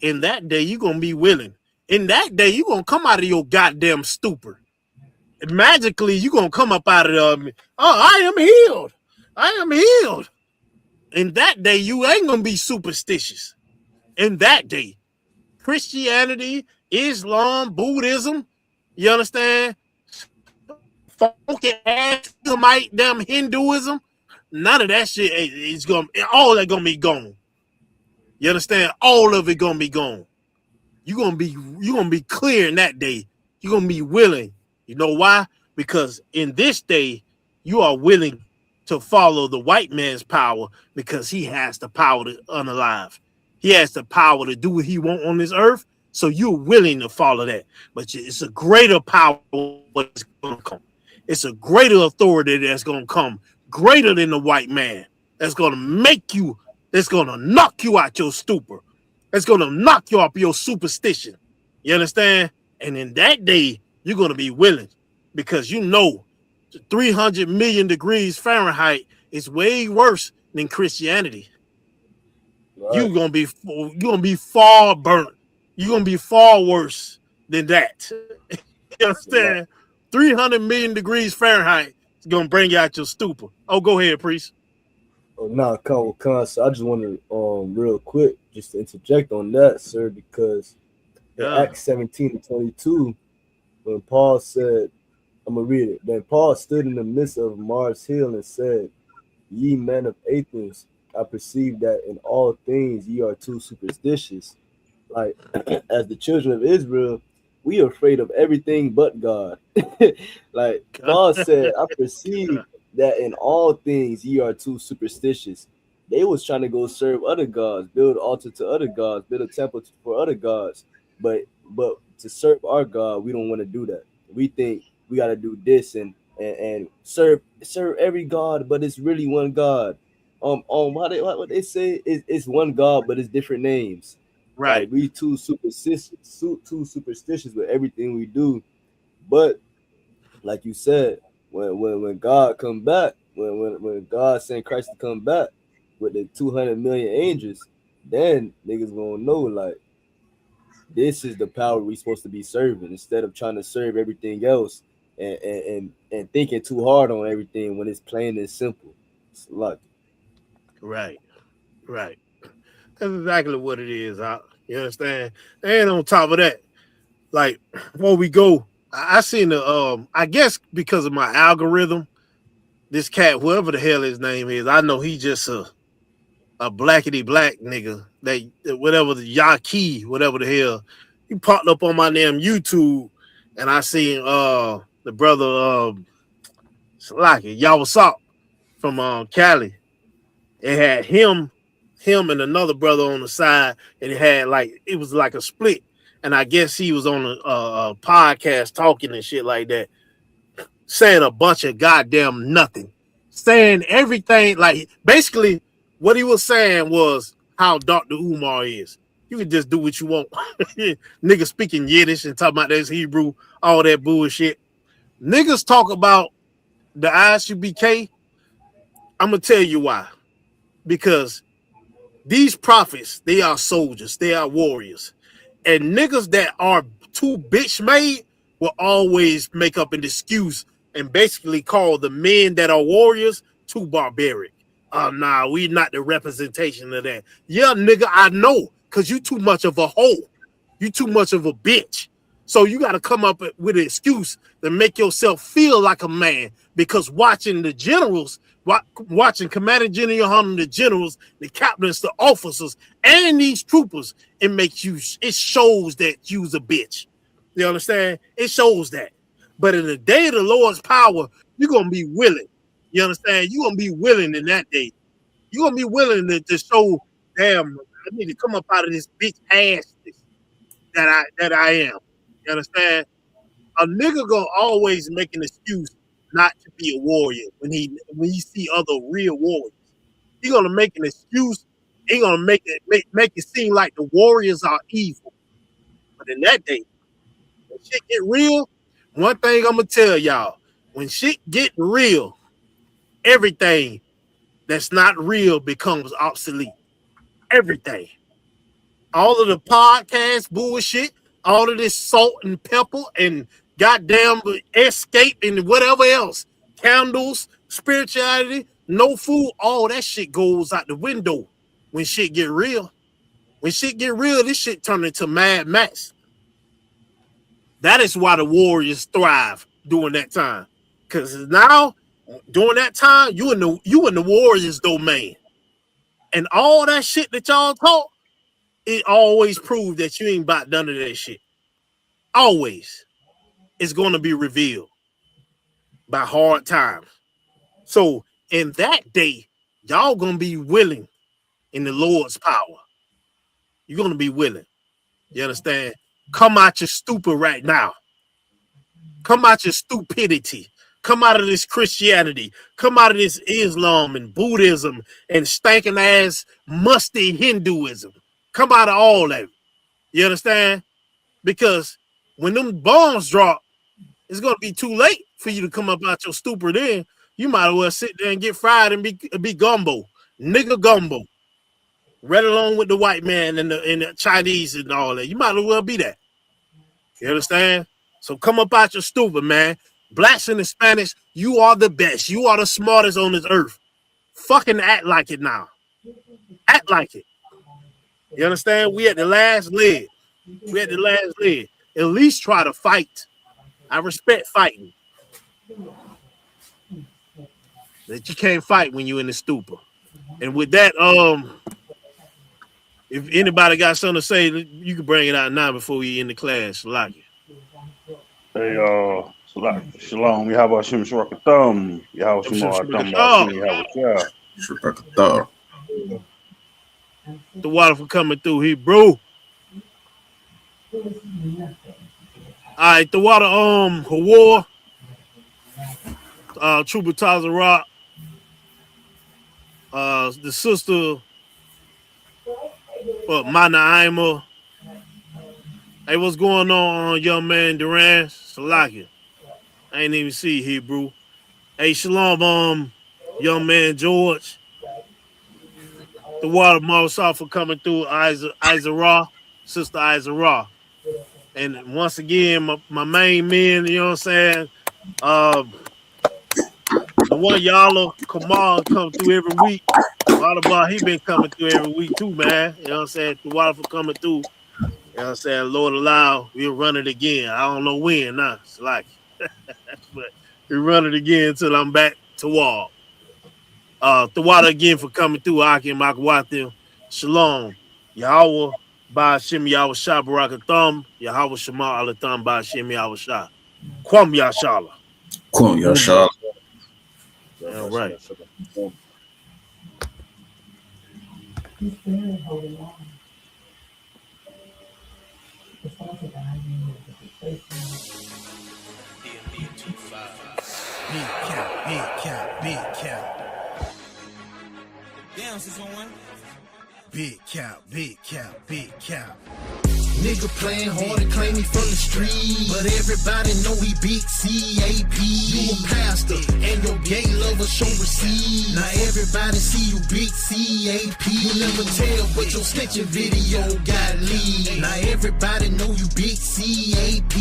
S4: In that day, you're gonna be willing. In that day, you're gonna come out of your goddamn stupor. magically you gonna come up out of it. Oh, I am healed. I am healed. In that day, you ain't gonna be superstitious. In that day, Christianity, Islam, Buddhism, you understand? Funky ass damn Hinduism, none of that shit is gonna. All that gonna be gone. You understand? All of it gonna be gone. You gonna be clear in that day. You're gonna be willing. You know why? Because in this day, you are willing to follow the white man's power because he has the power to unalive. He has the power to do what he want on this earth. So you're willing to follow that. But it's a greater power that's gonna come. It's a greater authority that's gonna come, greater than the white man. That's gonna make you. That's gonna knock you out your stupor. That's gonna knock you off your superstition. You understand? And in that day, you're gonna be willing because you know 300 million degrees Fahrenheit is way worse than Christianity.
S17: Right.
S4: You're gonna be far burnt. You're gonna be far worse than that. You understand? 300 million degrees Fahrenheit is gonna bring you out your stupor. Oh, go ahead, priest.
S17: Oh, no, so I just want to real quick just to interject on that, sir, because in Acts 17:22, when Paul said, I'm gonna read it. Then Paul stood in the midst of Mars Hill and said, "Ye men of Athens, I perceive that in all things ye are too superstitious. Like as the children of Israel, we are afraid of everything but God." Like Paul said, I perceive that in all things ye are too superstitious. They was trying to go serve other gods, build altar to other gods, build a temple for other gods. But to serve our God, we don't want to do that. We think we got to do this and serve every god, but it's really one God. What they say is it's one God, but it's different names.
S4: Right.
S17: Like we too superstitious with everything we do. But like you said, when God come back, when God sent Christ to come back with the 200 million angels, then niggas gonna know like this is the power we supposed to be serving instead of trying to serve everything else and thinking too hard on everything when it's plain and simple. It's luck.
S4: Right. Right. That's exactly what it is. You understand? And on top of that, like before we go, I seen the I guess because of my algorithm, this cat, whoever the hell his name is, I know he just a blackity black nigga. That whatever the Yaki, whatever the hell, he popped up on my damn YouTube, and I seen the brother Salaki Yawasop from Cali. It had him and another brother on the side, and it was like a split. And I guess he was on a podcast talking and shit like that, saying a bunch of goddamn nothing, saying everything. Like basically, what he was saying was how Dr. Umar is. You can just do what you want. Niggas speaking Yiddish and talking about this Hebrew, all that bullshit. Niggas talk about the ISUBK. I'm gonna tell you why. Because these prophets, they are soldiers, they are warriors. And niggas that are too bitch made will always make up an excuse and basically call the men that are warriors too barbaric. Nah, we not the representation of that. Yeah, nigga, I know, because you too much of a hoe. You too much of a bitch. So you got to come up with an excuse to make yourself feel like a man, because watching the generals, watching Commander General Hunter, the generals, the captains, the officers, and these troopers, it shows that you's a bitch. You understand? It shows that. But in the day of the Lord's power, you're going to be willing. You understand? You're going to be willing in that day. You're going to be willing to show, damn, I need to come up out of this bitch ass that I am. You understand? A nigga gonna always make an excuse not to be a warrior when he see other real warriors. He gonna make an excuse. He gonna make it seem like the warriors are evil. But in that day, when shit get real, one thing I'm gonna tell y'all: when shit get real, everything that's not real becomes obsolete. Everything. All of the podcast bullshit, all of this salt and pepper and goddamn escape and whatever else. Candles, spirituality, no food, all that shit goes out the window when shit get real. When shit get real, this shit turn into Mad Max. That is why the Warriors thrive during that time. Because now, during that time, you in the Warriors domain. And all that shit that y'all talk, it always proved that you ain't about none of that shit. Always. It's going to be revealed by hard times. So in that day, y'all going to be willing in the Lord's power. You're going to be willing. You understand? Come out your stupor right now. Come out your stupidity. Come out of this Christianity. Come out of this Islam and Buddhism and stinking ass musty Hinduism. Come out of all that. You understand? Because when them bombs drop, it's going to be too late for you to come up out your stupor then. You might as well sit there and get fried and be gumbo. Nigga gumbo. Right along with the white man and the Chinese and all that. You might as well be that. You understand? So come up out your stupor, man. Blacks and Hispanics, you are the best. You are the smartest on this earth. Fucking act like it now. Act like it. You understand? We at the last leg. We at the last leg. At least try to fight. I respect fighting. That you can't fight when you're in the stupor. And with that, if anybody got something to say, you can bring it out now before we end the class. Like it.
S9: Hey, Shalom. Yahweh Shem Shrakatham. Yahweh Shem
S14: Shrakatham.
S4: The water for coming through here, bro. All right, the water, Hawar, Trooper Tazarat, the sister, Mana Ima. Hey, what's going on, young man Duran? Salakia. I ain't even see Hebrew. Hey, shalom, young man George. The water Marasal for coming through, Izara, sister Izara. And once again, my main men, you know what I'm saying? The one y'all, Kamal, come through every week. Waterbar, he been coming through every week too, man. You know what I'm saying? The water for coming through. You know what I'm saying? Lord allow, we'll run it again. I don't know when now. It's like, but we'll run it again until I'm back to wall. The water again for coming through. Akim Akwatim. Shalom. Yahweh, Ba'ashem Yahweh Shah Barakatham. Yahweh Shema Alatham Ba'ashem Yahweh Shah. Kwam Yashala.
S14: Kwam Yashala.
S4: All right.
S5: Big count. Damn, sis on one. Big count. Nigga playing hard and claim he from the street, but everybody know he big CAP. You a pastor and your gay lover show receipt. Now everybody see you big CAP. You never tell, but your snitching video got lead. Now everybody know you big CAP.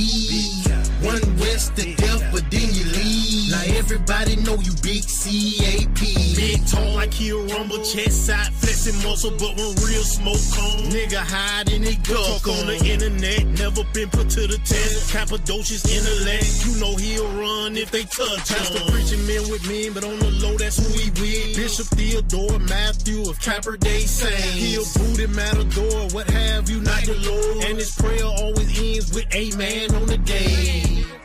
S5: One West to death, but then you leave. Now everybody know you big CAP.
S3: Big tall like he'll rumble, chest side, flexing muscle, but when real smoke on, nigga hide in it guff on the internet, never been put to the test. Cappadocious intellect, you know he'll run if they touch him. Pastor preaching men with men, but on the low, that's who he with. Bishop Theodore Matthew of Trapper Day Saints. He'll booty matador, what have you, not the Lord. And his prayer always ends with amen on the day.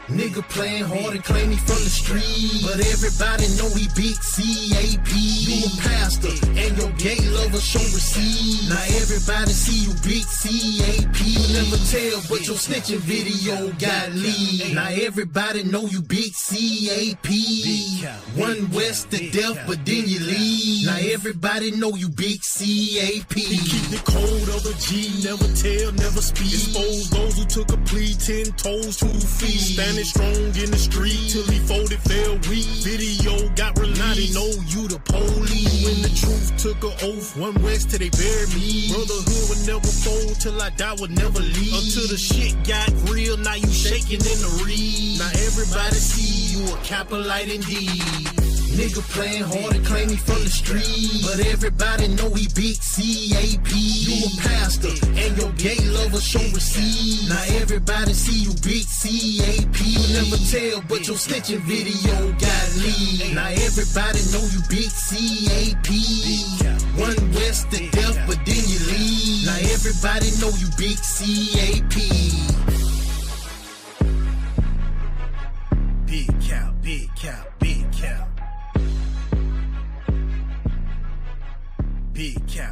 S5: Nigga playing hard and claim he from the street, but everybody know he big CAP. You a pastor and your gay lover show receipt. Now everybody see you big CAP. You never tell, but your snitching video got lead. Now everybody know you big CAP. One West to death, but then you leave. Now everybody know you big CAP.
S3: He keep the code of brother G, never tell, never speak. Expose those who took a plea, 10 toes, 2 feet. Standing strong in the street till he folded, fell weak. Video got released, know you the police. When the truth took an oath, one west till they bury me. Brotherhood would never fold till I die, would never leave. Until the shit got real, now you shaking in the reed. Now everybody see you a Capolite indeed.
S5: Nigga playing hard and claim he from the street, but everybody know he big CAP. You a pastor and your gay lover show receipt. Now everybody see you big CAP. You never tell, but your snitching video got leaked. Now everybody know you big CAP. One west to death, but then you leave. Now everybody know you big CAP.
S3: Big cow, big cow, big cow. Big cow.